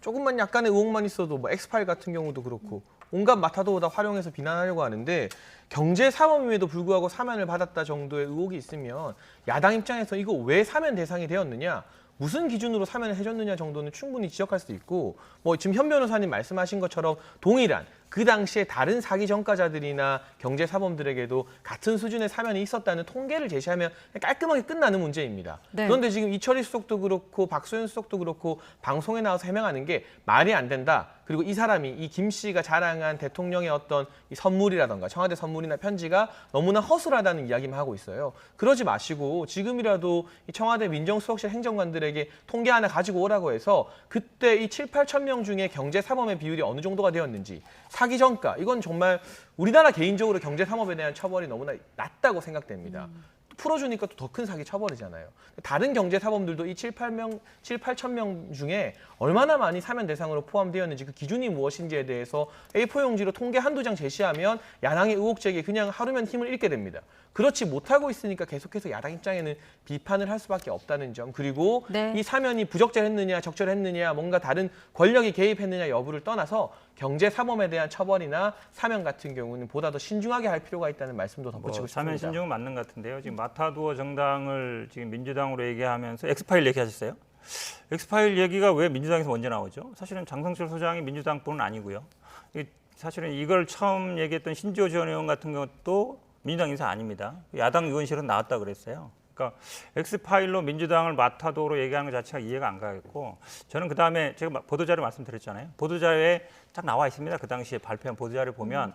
Speaker 3: 조금만 약간의 의혹만 있어도 뭐 엑스파일 같은 경우도 그렇고 온갖 마타도 다 활용해서 비난하려고 하는데 경제 사범임에도 불구하고 사면을 받았다 정도의 의혹이 있으면 야당 입장에서 이거 왜 사면 대상이 되었느냐? 무슨 기준으로 사면을 해줬느냐 정도는 충분히 지적할 수 있고 뭐 지금 현 변호사님 말씀하신 것처럼 동일한 그 당시에 다른 사기 전과자들이나 경제 사범들에게도 같은 수준의 사면이 있었다는 통계를 제시하면 깔끔하게 끝나는 문제입니다.
Speaker 7: 네.
Speaker 3: 그런데 지금 이철희 수석도 그렇고 박소연 수석도 그렇고 방송에 나와서 해명하는 게 말이 안 된다. 그리고 이 사람이 이 김 씨가 자랑한 대통령의 어떤 이 선물이라던가 청와대 선물이나 편지가 너무나 허술하다는 이야기만 하고 있어요. 그러지 마시고 지금이라도 이 청와대 민정수석실 행정관들에게 통계 하나 가지고 오라고 해서 그때 이 7~8천 명 중에 경제 사범의 비율이 어느 정도가 되었는지 사기 전가 이건 정말 우리나라 개인적으로 경제 사범에 대한 처벌이 너무나 낮다고 생각됩니다. 풀어주니까 또 더 큰 사기 처벌이잖아요. 다른 경제 사범들도 이 7~8천 명 중에 얼마나 많이 사면 대상으로 포함되었는지 그 기준이 무엇인지에 대해서 A4 용지로 통계 한두 장 제시하면 야당의 의혹 제기에 그냥 하루면 힘을 잃게 됩니다. 그렇지 못하고 있으니까 계속해서 야당 입장에는 비판을 할 수밖에 없다는 점. 그리고
Speaker 7: 네.
Speaker 3: 이 사면이 부적절했느냐 적절했느냐 뭔가 다른 권력이 개입했느냐 여부를 떠나서 경제 사범에 대한 처벌이나 사면 같은 경우는 보다 더 신중하게 할 필요가 있다는 말씀도 덧붙이고 싶습니다.
Speaker 23: 사면 신중은 맞는 것 같은데요. 지금 마타두어 정당을 지금 민주당으로 얘기하면서 엑스파일 얘기하셨어요? 엑스파일 얘기가 왜 민주당에서 먼저 나오죠? 사실은 장성철 소장이 민주당 분은 아니고요. 사실은 이걸 처음 얘기했던 신지호 전 의원 같은 것도 민주당 인사 아닙니다. 야당 의원실은 나왔다 그랬어요. 그러니까 엑스파일로 민주당을 마타도로 얘기하는 것 자체가 이해가 안 가겠고 저는 그다음에 제가 보도자료 말씀드렸잖아요. 보도자료에 딱 나와 있습니다. 그 당시에 발표한 보도자료 보면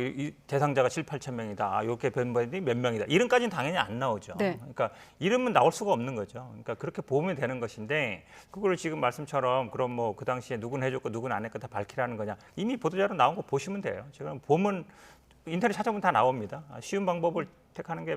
Speaker 23: 이 대상자가 7~8천 명이다. 이렇게 변번이 몇 명이다. 이름까지는 당연히 안 나오죠.
Speaker 7: 네.
Speaker 23: 그러니까 이름은 나올 수가 없는 거죠. 그러니까 그렇게 보면 되는 것인데 그걸 지금 말씀처럼 그럼 뭐 그 당시에 누구는 해줬고 누구는 안 했고 다 밝히라는 거냐. 이미 보도자료 나온 거 보시면 돼요. 지금 보면 인터넷 찾아보면 다 나옵니다. 쉬운 방법을 택하는 게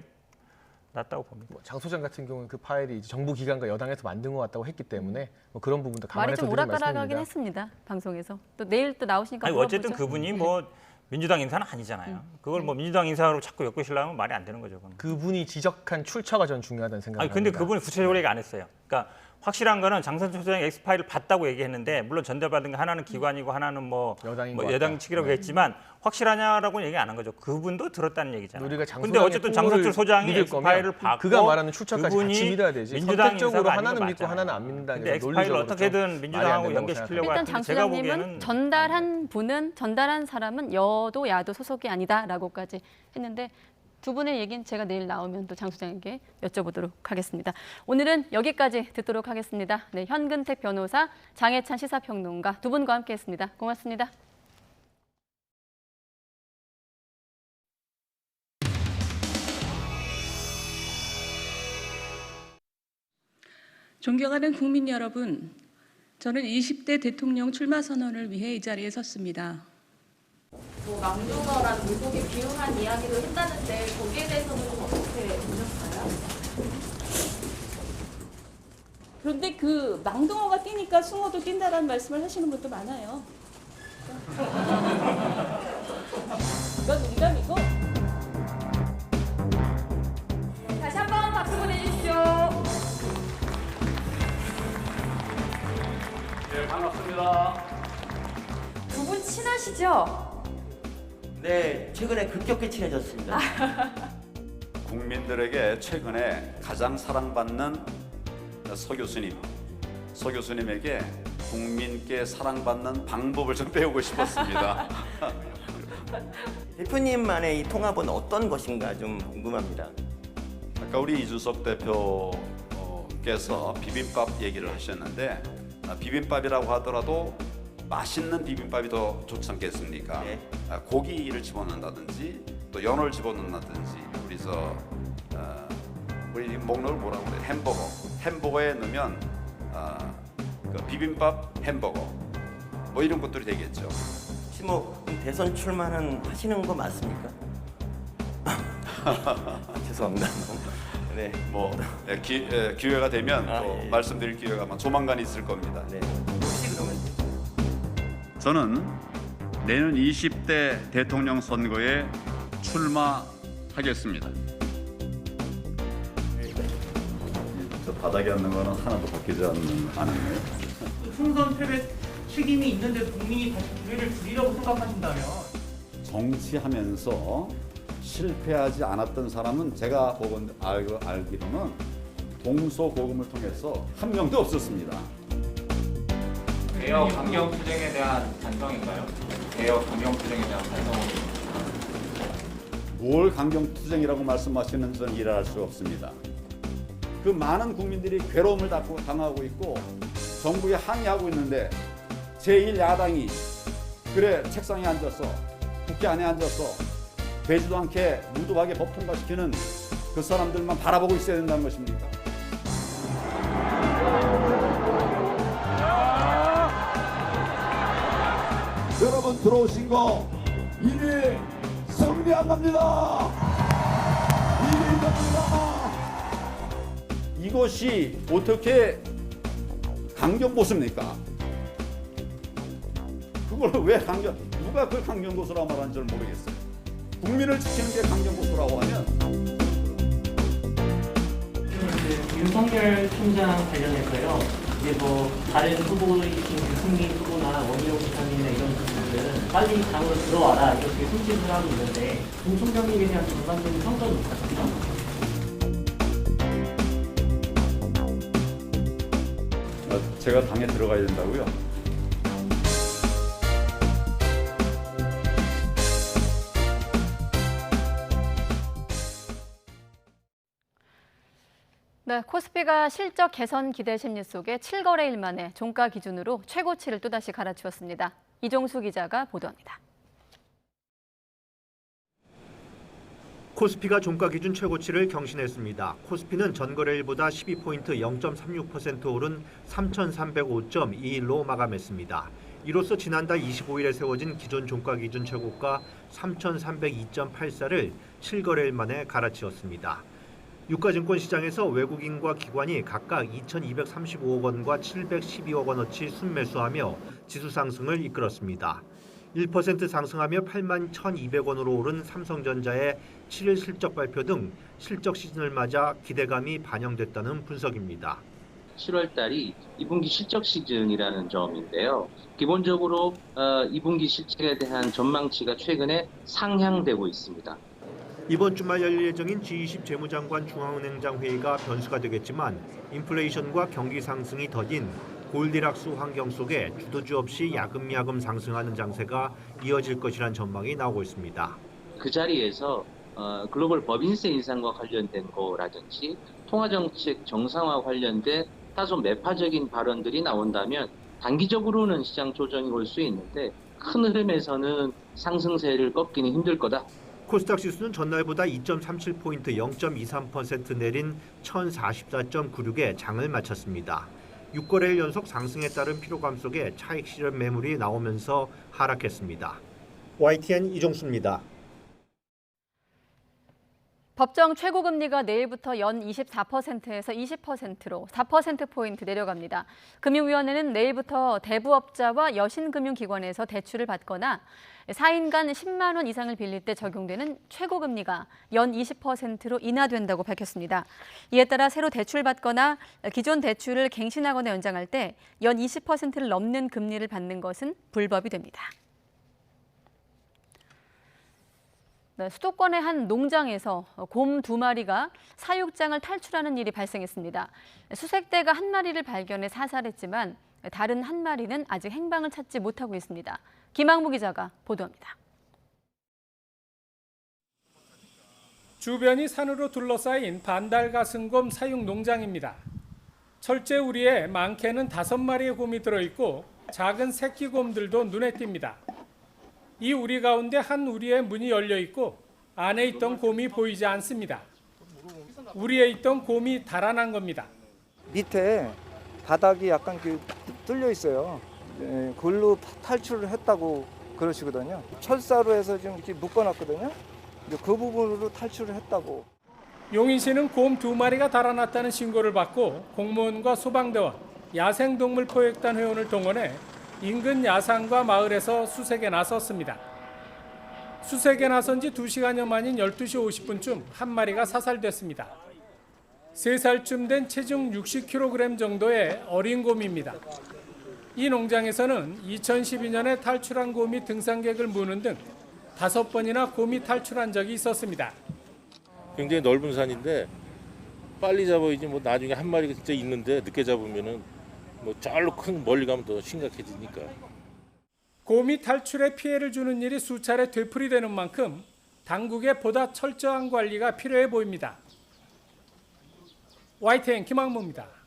Speaker 23: 낫다고 봅니다.
Speaker 3: 장 소장 같은 경우는 그 파일이 이제 정부 기관과 여당에서 만든 것 같다고 했기 때문에 뭐 그런 부분도
Speaker 7: 말이
Speaker 3: 감안해서
Speaker 7: 좀
Speaker 3: 드리는
Speaker 7: 오락가락하긴
Speaker 3: 말씀입니다.
Speaker 7: 했습니다. 방송에서. 또 내일 또 나오시니까
Speaker 23: 아니, 어쨌든
Speaker 7: 물어보죠.
Speaker 23: 그분이 뭐 민주당 인사는 아니잖아요. 그걸 뭐 민주당 인사로 자꾸 엮으시려면 말이 안 되는 거죠. 그건.
Speaker 3: 그분이 지적한 출처가 전 중요하다는 생각을
Speaker 23: 아니 근데
Speaker 3: 합니다.
Speaker 23: 그분이 구체적으로 얘기 안 했어요. 그러니까 확실한 거는 장선철 소장이 X파일을 봤다고 얘기했는데 물론 전달받은 게 하나는 기관이고 하나는 뭐 여당 측이라고 했지만 확실하냐라고는 얘기 안 한 거죠. 그분도 들었다는 얘기잖아요.
Speaker 3: 우리가 장
Speaker 23: 근데 어쨌든 장선철 소장이 X파일을 받고
Speaker 3: 그가 말하는 출처까지 같이 믿어야 되지.
Speaker 23: 민주당
Speaker 3: 선택적으로
Speaker 23: 인사가
Speaker 3: 하나는
Speaker 23: 아닌 건
Speaker 3: 믿고
Speaker 23: 맞잖아요.
Speaker 3: 하나는 안 믿는다는
Speaker 23: 근데 X파일을 어떻게든 민주당하고 연계시키려고
Speaker 7: 일단 장 소장님은 전달한 사람은 여도 야도 소속이 아니다라고까지 했는데 두 분의 얘기는 제가 내일 나오면 또 장 소장에게 여쭤보도록 하겠습니다. 오늘은 여기까지 듣도록 하겠습니다. 네, 현근택 변호사, 장혜찬 시사평론가 두 분과 함께했습니다. 고맙습니다.
Speaker 2: 존경하는 국민 여러분, 저는 20대 대통령 출마 선언을 위해 이 자리에 섰습니다.
Speaker 12: 망조거라는 물고기 비용한 이야기도 했다는데 거기에 대해서는 좀 어떻게 보셨어요?
Speaker 2: 그런데 그 망둥어가 뛰니까 숭어도 뛴다라는 말씀을 하시는 분도 많아요. 이건 농담이고.
Speaker 12: 다시 한번 박수 보내주십시오.
Speaker 14: 네, 반갑습니다.
Speaker 12: 두 분 친하시죠?
Speaker 15: 네, 최근에 급격히 친해졌습니다.
Speaker 24: 국민들에게 최근에 가장 사랑받는 서 교수님에게 국민께 사랑받는 방법을 좀 배우고 싶었습니다.
Speaker 15: 대표님만의 이 통합은 어떤 것인가 좀 궁금합니다.
Speaker 24: 아까 우리 이준석 대표께서 비빔밥 얘기를 하셨는데 비빔밥이라고 하더라도 맛있는 비빔밥이 더 좋지 않겠습니까?
Speaker 15: 네.
Speaker 24: 고기를 집어넣는다든지 또 연어를 집어넣는다든지 우리 먹는 걸 뭐라고 그래요? 햄버거에 넣으면 그 비빔밥 햄버거 뭐 이런 것들이 되겠죠.
Speaker 15: 혹시 뭐 대선 출마는 하시는 거 맞습니까? 죄송합니다. 네.
Speaker 24: 뭐 기회가 되면 또 말씀드릴 기회가 아마 조만간 있을 겁니다.
Speaker 15: 네. 혹시 그러면
Speaker 24: 저는 내년 20대 대통령 선거에 출마하겠습니다. 저 바닥에 앉는 거는 하나도 바뀌지 않네요.
Speaker 25: 총선 패배 책임이 있는데 국민이 다시 기회를 주리라고 생각하신다면
Speaker 24: 정치하면서 실패하지 않았던 사람은 제가 알기로는 동서고금을 통해서 한 명도 없었습니다.
Speaker 26: 개혁 강경 투쟁에 대한 반성인가요? 개혁 강경 투쟁에 대한 반성입니다.
Speaker 24: 뭘 강경투쟁이라고 말씀하시는지는 이해할 수 없습니다. 그 많은 국민들이 괴로움을 당하고 있고 정부에 항의하고 있는데 제1야당이 그래 책상에 앉아서 국회 안에 앉아서 되지도 않게 무도하게 법 통과시키는 그 사람들만 바라보고 있어야 된다는 것입니까?
Speaker 27: 여러분 들어오신 거 이미 승리 안 갑니다. 이미 갑니다.
Speaker 24: 이것이 어떻게 강경보수입니까? 그걸 왜 누가 그걸 강경보수라고 말하는지 모르겠어요. 국민을 지키는 게 강경보수라고 하면
Speaker 28: 윤석열 총장 관련해서요. 이제 뭐 다른 후보이신 유승민 후보나 원희룡 시장님이나 이런 분들은 빨리 당으로 들어와라 이렇게 손짓을 하고 있는데 윤 총장님에 대한 전반적인 평가는 어떠세요?
Speaker 24: 제가 당에 들어가야 된다고요?
Speaker 7: 네, 코스피가 실적 개선 기대 심리 속에 7거래일 만에 종가 기준으로 최고치를 또다시 갈아치웠습니다. 이종수 기자가 보도합니다.
Speaker 30: 코스피가 종가 기준 최고치를 경신했습니다. 코스피는 전거래일보다 12포인트 0.36% 오른 3,305.21로 마감했습니다. 이로써 지난달 25일에 세워진 기존 종가 기준 최고가 3,302.84를 7거래일 만에 갈아치웠습니다.
Speaker 5: 유가증권 시장에서 외국인과 기관이 각각 2,235억 원과 712억 원어치 순매수하며 지수 상승을 이끌었습니다. 1% 상승하며 8만 1,200원으로 오른 삼성전자의 7일 실적 발표 등 실적 시즌을 맞아 기대감이 반영됐다는 분석입니다.
Speaker 8: 7월 달이 2분기 실적 시즌이라는 점인데요. 기본적으로 2분기 실적에 대한 전망치가 최근에 상향되고 있습니다.
Speaker 5: 이번 주말 열릴 예정인 G20 재무장관 중앙은행장 회의가 변수가 되겠지만 인플레이션과 경기 상승이 더딘 골디락스 환경 속에 주도주 없이 야금야금 상승하는 장세가 이어질 것이란 전망이 나오고 있습니다.
Speaker 8: 그 자리에서 글로벌 법인세 인상과 관련된 거라든지 통화정책 정상화 관련된 다소 매파적인 발언들이 나온다면 단기적으로는 시장 조정이 올 수 있는데 큰 흐름에서는 상승세를 꺾기는 힘들 거다.
Speaker 5: 코스닥 지수는 전날보다 2.37포인트 0.23% 내린 1044.96에 장을 마쳤습니다. 6거래일 연속 상승에 따른 피로감 속에 차익 실현 매물이 나오면서 하락했습니다. YTN 이종수입니다.
Speaker 7: 법정 최고금리가 내일부터 연 24%에서 20%로 4%포인트 내려갑니다. 금융위원회는 내일부터 대부업자와 여신금융기관에서 대출을 받거나 4인간 10만 원 이상을 빌릴 때 적용되는 최고금리가 연 20%로 인하된다고 밝혔습니다. 이에 따라 새로 대출받거나 기존 대출을 갱신하거나 연장할 때 연 20%를 넘는 금리를 받는 것은 불법이 됩니다. 수도권의 한 농장에서 곰 2마리가 사육장을 탈출하는 일이 발생했습니다. 수색대가 한 마리를 발견해 사살했지만 다른 한 마리는 아직 행방을 찾지 못하고 있습니다. 김학무 기자가 보도합니다.
Speaker 30: 주변이 산으로 둘러싸인 반달가슴곰 사육 농장입니다. 철제 우리에 많게는 5마리의 곰이 들어있고 작은 새끼 곰들도 눈에 띕니다. 이 우리 가운데 한 우리의 문이 열려 있고 안에 있던 곰이 보이지 않습니다. 우리에 있던 곰이 달아난 겁니다.
Speaker 13: 밑에 바닥이 약간 뚫려 있어요. 그걸로 탈출을 했다고 그러시거든요. 철사로 해서 좀 이렇게 묶어놨거든요. 그 부분으로 탈출을 했다고.
Speaker 30: 용인시는 곰 2마리가 달아났다는 신고를 받고 공무원과 소방대원, 야생동물포획단 회원을 동원해 인근 야산과 마을에서 수색에 나섰습니다. 수색에 나선 지 2시간여 만인 12시 50분쯤 한 마리가 사살됐습니다. 3살쯤 된 체중 60kg 정도의 어린 곰입니다. 이 농장에서는 2012년에 탈출한 곰이 등산객을 무는 등 5번이나 곰이 탈출한 적이 있었습니다.
Speaker 16: 굉장히 넓은 산인데 빨리 잡아야지 뭐 나중에 한 마리가 진짜 있는데 늦게 잡으면은 뭐 잘로 큰 멀리 가면 더 심각해지니까.
Speaker 30: 곰이 탈출에 피해를 주는 일이 수차례 되풀이되는 만큼 당국의 보다 철저한 관리가 필요해 보입니다. YTN 김학무입니다.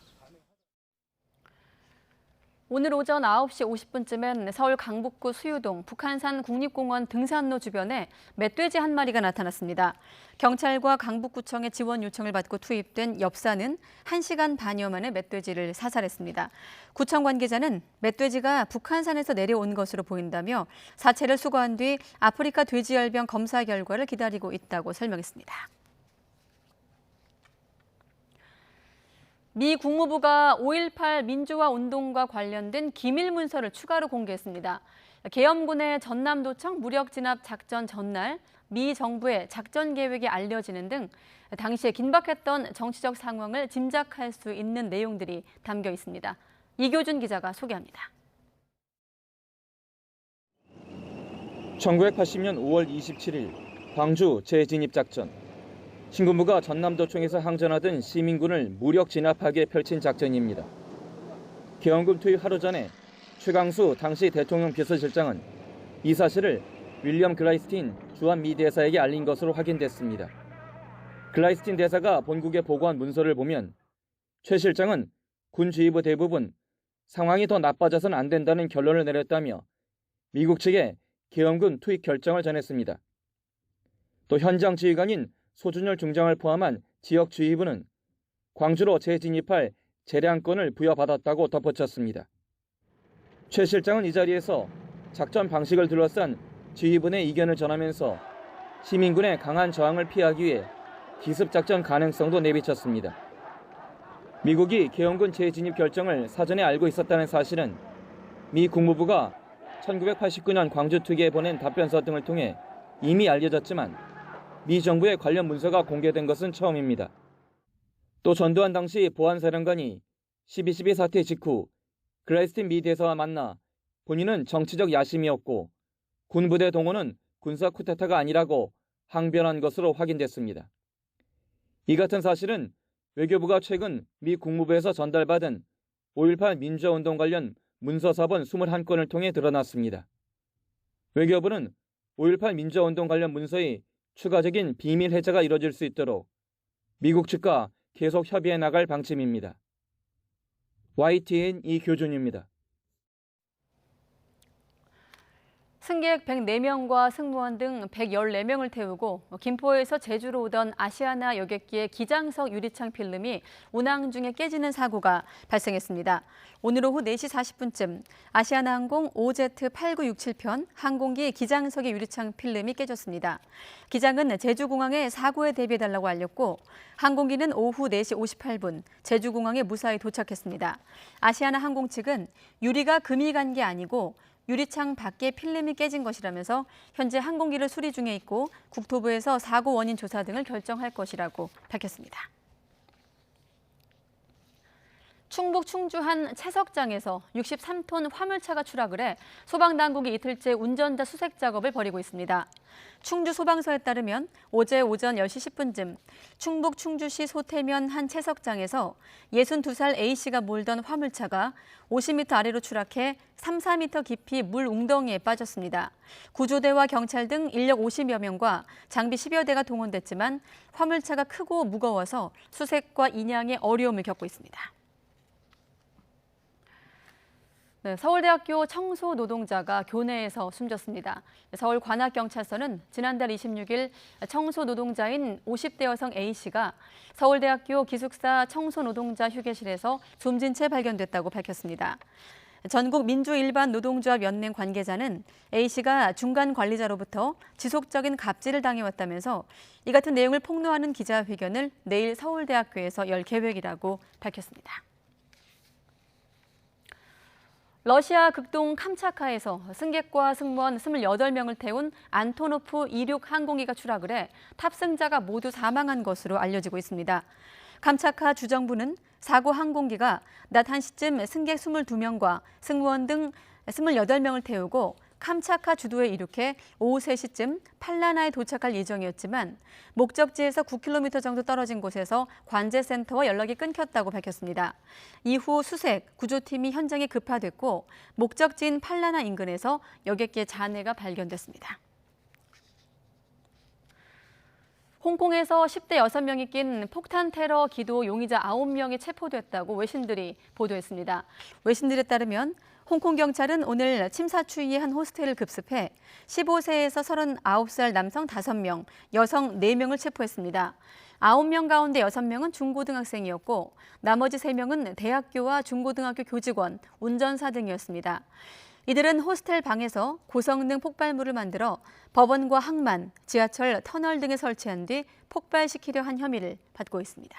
Speaker 7: 오늘 오전 9시 50분쯤엔 서울 강북구 수유동 북한산 국립공원 등산로 주변에 멧돼지 한 마리가 나타났습니다. 경찰과 강북구청의 지원 요청을 받고 투입된 엽사는 1시간 반여 만에 멧돼지를 사살했습니다. 구청 관계자는 멧돼지가 북한산에서 내려온 것으로 보인다며 사체를 수거한 뒤 아프리카 돼지열병 검사 결과를 기다리고 있다고 설명했습니다. 미 국무부가 5.18 민주화 운동과 관련된 기밀 문서를 추가로 공개했습니다. 계엄군의 전남도청 무력 진압 작전 전날 미 정부의 작전 계획이 알려지는 등 당시에 긴박했던 정치적 상황을 짐작할 수 있는 내용들이 담겨 있습니다. 이교준 기자가 소개합니다.
Speaker 17: 1980년 5월 27일 광주 재진입 작전. 신군부가 전남도청에서 항전하던 시민군을 무력 진압하기에 펼친 작전입니다. 계엄군 투입 하루 전에 최강수 당시 대통령 비서실장은 이 사실을 윌리엄 글라이스틴 주한 미 대사에게 알린 것으로 확인됐습니다. 글라이스틴 대사가 본국에 보고한 문서를 보면 최 실장은 군 지휘부 대부분 상황이 더 나빠져서는 안 된다는 결론을 내렸다며 미국 측에 계엄군 투입 결정을 전했습니다. 또 현장 지휘관인 소준열 중장을 포함한 지역 지휘부는 광주로 재진입할 재량권을 부여받았다고 덧붙였습니다. 최 실장은 이 자리에서 작전 방식을 둘러싼 지휘부 내 이견을 전하면서 시민군의 강한 저항을 피하기 위해 기습작전 가능성도 내비쳤습니다. 미국이 계엄군 재진입 결정을 사전에 알고 있었다는 사실은 미 국무부가 1989년 광주특위에 보낸 답변서 등을 통해 이미 알려졌지만 미 정부의 관련 문서가 공개된 것은 처음입니다. 또 전두환 당시 보안사령관이 12.12 사태 직후 글래스틴 미 대사와 만나 본인은 정치적 야심이었고 군부대 동원은 군사 쿠데타가 아니라고 항변한 것으로 확인됐습니다. 이 같은 사실은 외교부가 최근 미 국무부에서 전달받은 5.18 민주화운동 관련 문서사본 21건을 통해 드러났습니다. 외교부는 5.18 민주화운동 관련 문서의 추가적인 비밀 해제가 이뤄질 수 있도록 미국 측과 계속 협의해 나갈 방침입니다. YTN 이교준입니다.
Speaker 7: 승객 104명과 승무원 등 114명을 태우고 김포에서 제주로 오던 아시아나 여객기의 기장석 유리창 필름이 운항 중에 깨지는 사고가 발생했습니다. 오늘 오후 4시 40분쯤 아시아나항공 OZ8967편 항공기 기장석의 유리창 필름이 깨졌습니다. 기장은 제주공항에 사고에 대비해달라고 알렸고 항공기는 오후 4시 58분 제주공항에 무사히 도착했습니다. 아시아나항공 측은 유리가 금이 간 게 아니고 유리창 밖에 필름이 깨진 것이라면서 현재 항공기를 수리 중에 있고 국토부에서 사고 원인 조사 등을 결정할 것이라고 밝혔습니다. 충북 충주 한 채석장에서 63톤 화물차가 추락을 해 소방당국이 이틀째 운전자 수색 작업을 벌이고 있습니다. 충주 소방서에 따르면 어제 오전 10시 10분쯤 충북 충주시 소태면 한 채석장에서 62살 A씨가 몰던 화물차가 50m 아래로 추락해 3-4m 깊이 물 웅덩이에 빠졌습니다. 구조대와 경찰 등 인력 50여 명과 장비 10여 대가 동원됐지만 화물차가 크고 무거워서 수색과 인양에 어려움을 겪고 있습니다. 네, 서울대학교 청소 노동자가 교내에서 숨졌습니다. 서울관악경찰서는 지난달 26일 청소 노동자인 50대 여성 A씨가 서울대학교 기숙사 청소 노동자 휴게실에서 숨진 채 발견됐다고 밝혔습니다. 전국 민주일반노동조합 연맹 관계자는 A씨가 중간 관리자로부터 지속적인 갑질을 당해왔다면서 이 같은 내용을 폭로하는 기자회견을 내일 서울대학교에서 열 계획이라고 밝혔습니다. 러시아 극동 캄차카에서 승객과 승무원 28명을 태운 안토노프 26 항공기가 추락을 해 탑승자가 모두 사망한 것으로 알려지고 있습니다. 캄차카 주정부는 사고 항공기가 낮 1시쯤 승객 22명과 승무원 등 28명을 태우고 캄차카 주도에 이륙해 오후 3시쯤 팔라나에 도착할 예정이었지만 목적지에서 9km 정도 떨어진 곳에서 관제센터와 연락이 끊겼다고 밝혔습니다. 이후 수색, 구조팀이 현장에 급파됐고 목적지인 팔라나 인근에서 여객기의 잔해가 발견됐습니다. 홍콩에서 10대 6명이 낀 폭탄 테러 기도 용의자 9명이 체포됐다고 외신들이 보도했습니다. 외신들에 따르면 홍콩 경찰은 오늘 침사추이의 한 호스텔을 급습해 15세에서 39살 남성 5명, 여성 4명을 체포했습니다. 9명 가운데 6명은 중고등학생이었고 나머지 3명은 대학교와 중고등학교 교직원, 운전사 등이었습니다. 이들은 호스텔 방에서 고성능 폭발물을 만들어 법원과 항만, 지하철, 터널 등에 설치한 뒤 폭발시키려 한 혐의를 받고 있습니다.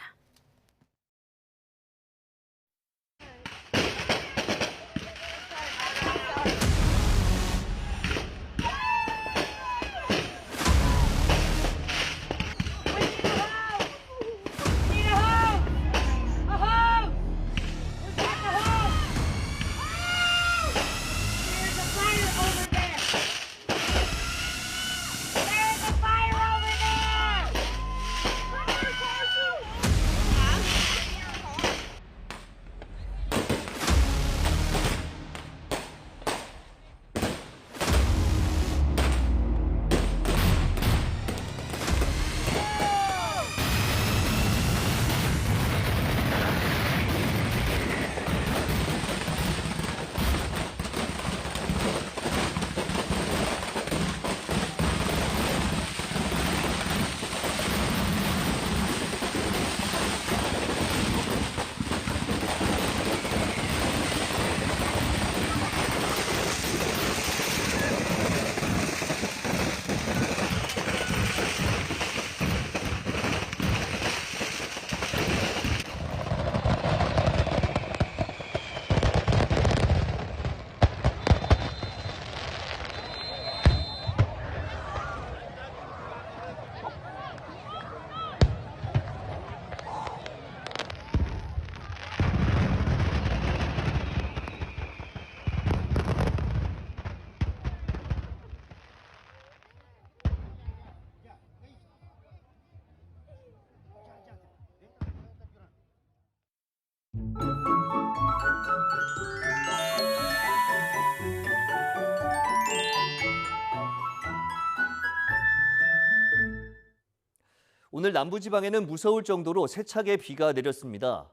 Speaker 1: 오늘 남부지방에는 무서울 정도로 세차게 비가 내렸습니다.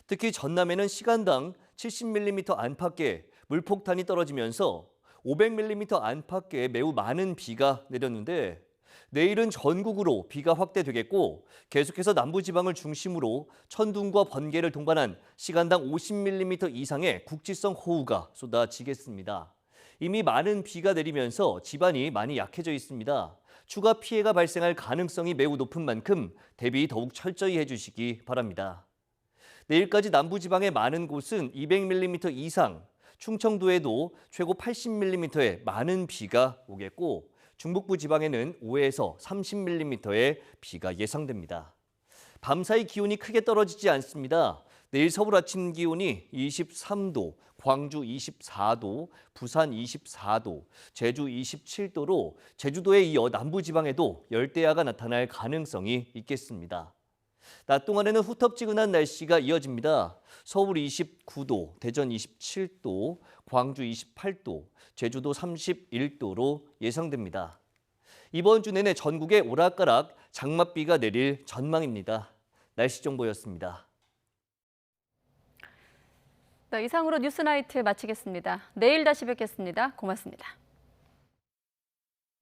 Speaker 1: 특히 전남에는 시간당 70mm 안팎의 물폭탄이 떨어지면서 500mm 안팎의 매우 많은 비가 내렸는데 내일은 전국으로 비가 확대되겠고 계속해서 남부지방을 중심으로 천둥과 번개를 동반한 시간당 50mm 이상의 국지성 호우가 쏟아지겠습니다. 이미 많은 비가 내리면서 지반이 많이 약해져 있습니다. 추가 피해가 발생할 가능성이 매우 높은 만큼 대비 더욱 철저히 해주시기 바랍니다. 내일까지 남부지방의 많은 곳은 200mm 이상, 충청도에도 최고 80mm의 많은 비가 오겠고 중북부 지방에는 5에서 30mm의 비가 예상됩니다. 밤사이 기온이 크게 떨어지지 않습니다. 내일 서울 아침 기온이 23도, 광주 24도, 부산 24도, 제주 27도로 제주도에 이어 남부지방에도 열대야가 나타날 가능성이 있겠습니다. 낮 동안에는 후텁지근한 날씨가 이어집니다. 서울 29도, 대전 27도, 광주 28도, 제주도 31도로 예상됩니다. 이번 주 내내 전국에 오락가락 장맛비가 내릴 전망입니다. 날씨 정보였습니다.
Speaker 7: 네, 이상으로 뉴스나이트 마치겠습니다. 내일 다시 뵙겠습니다. 고맙습니다.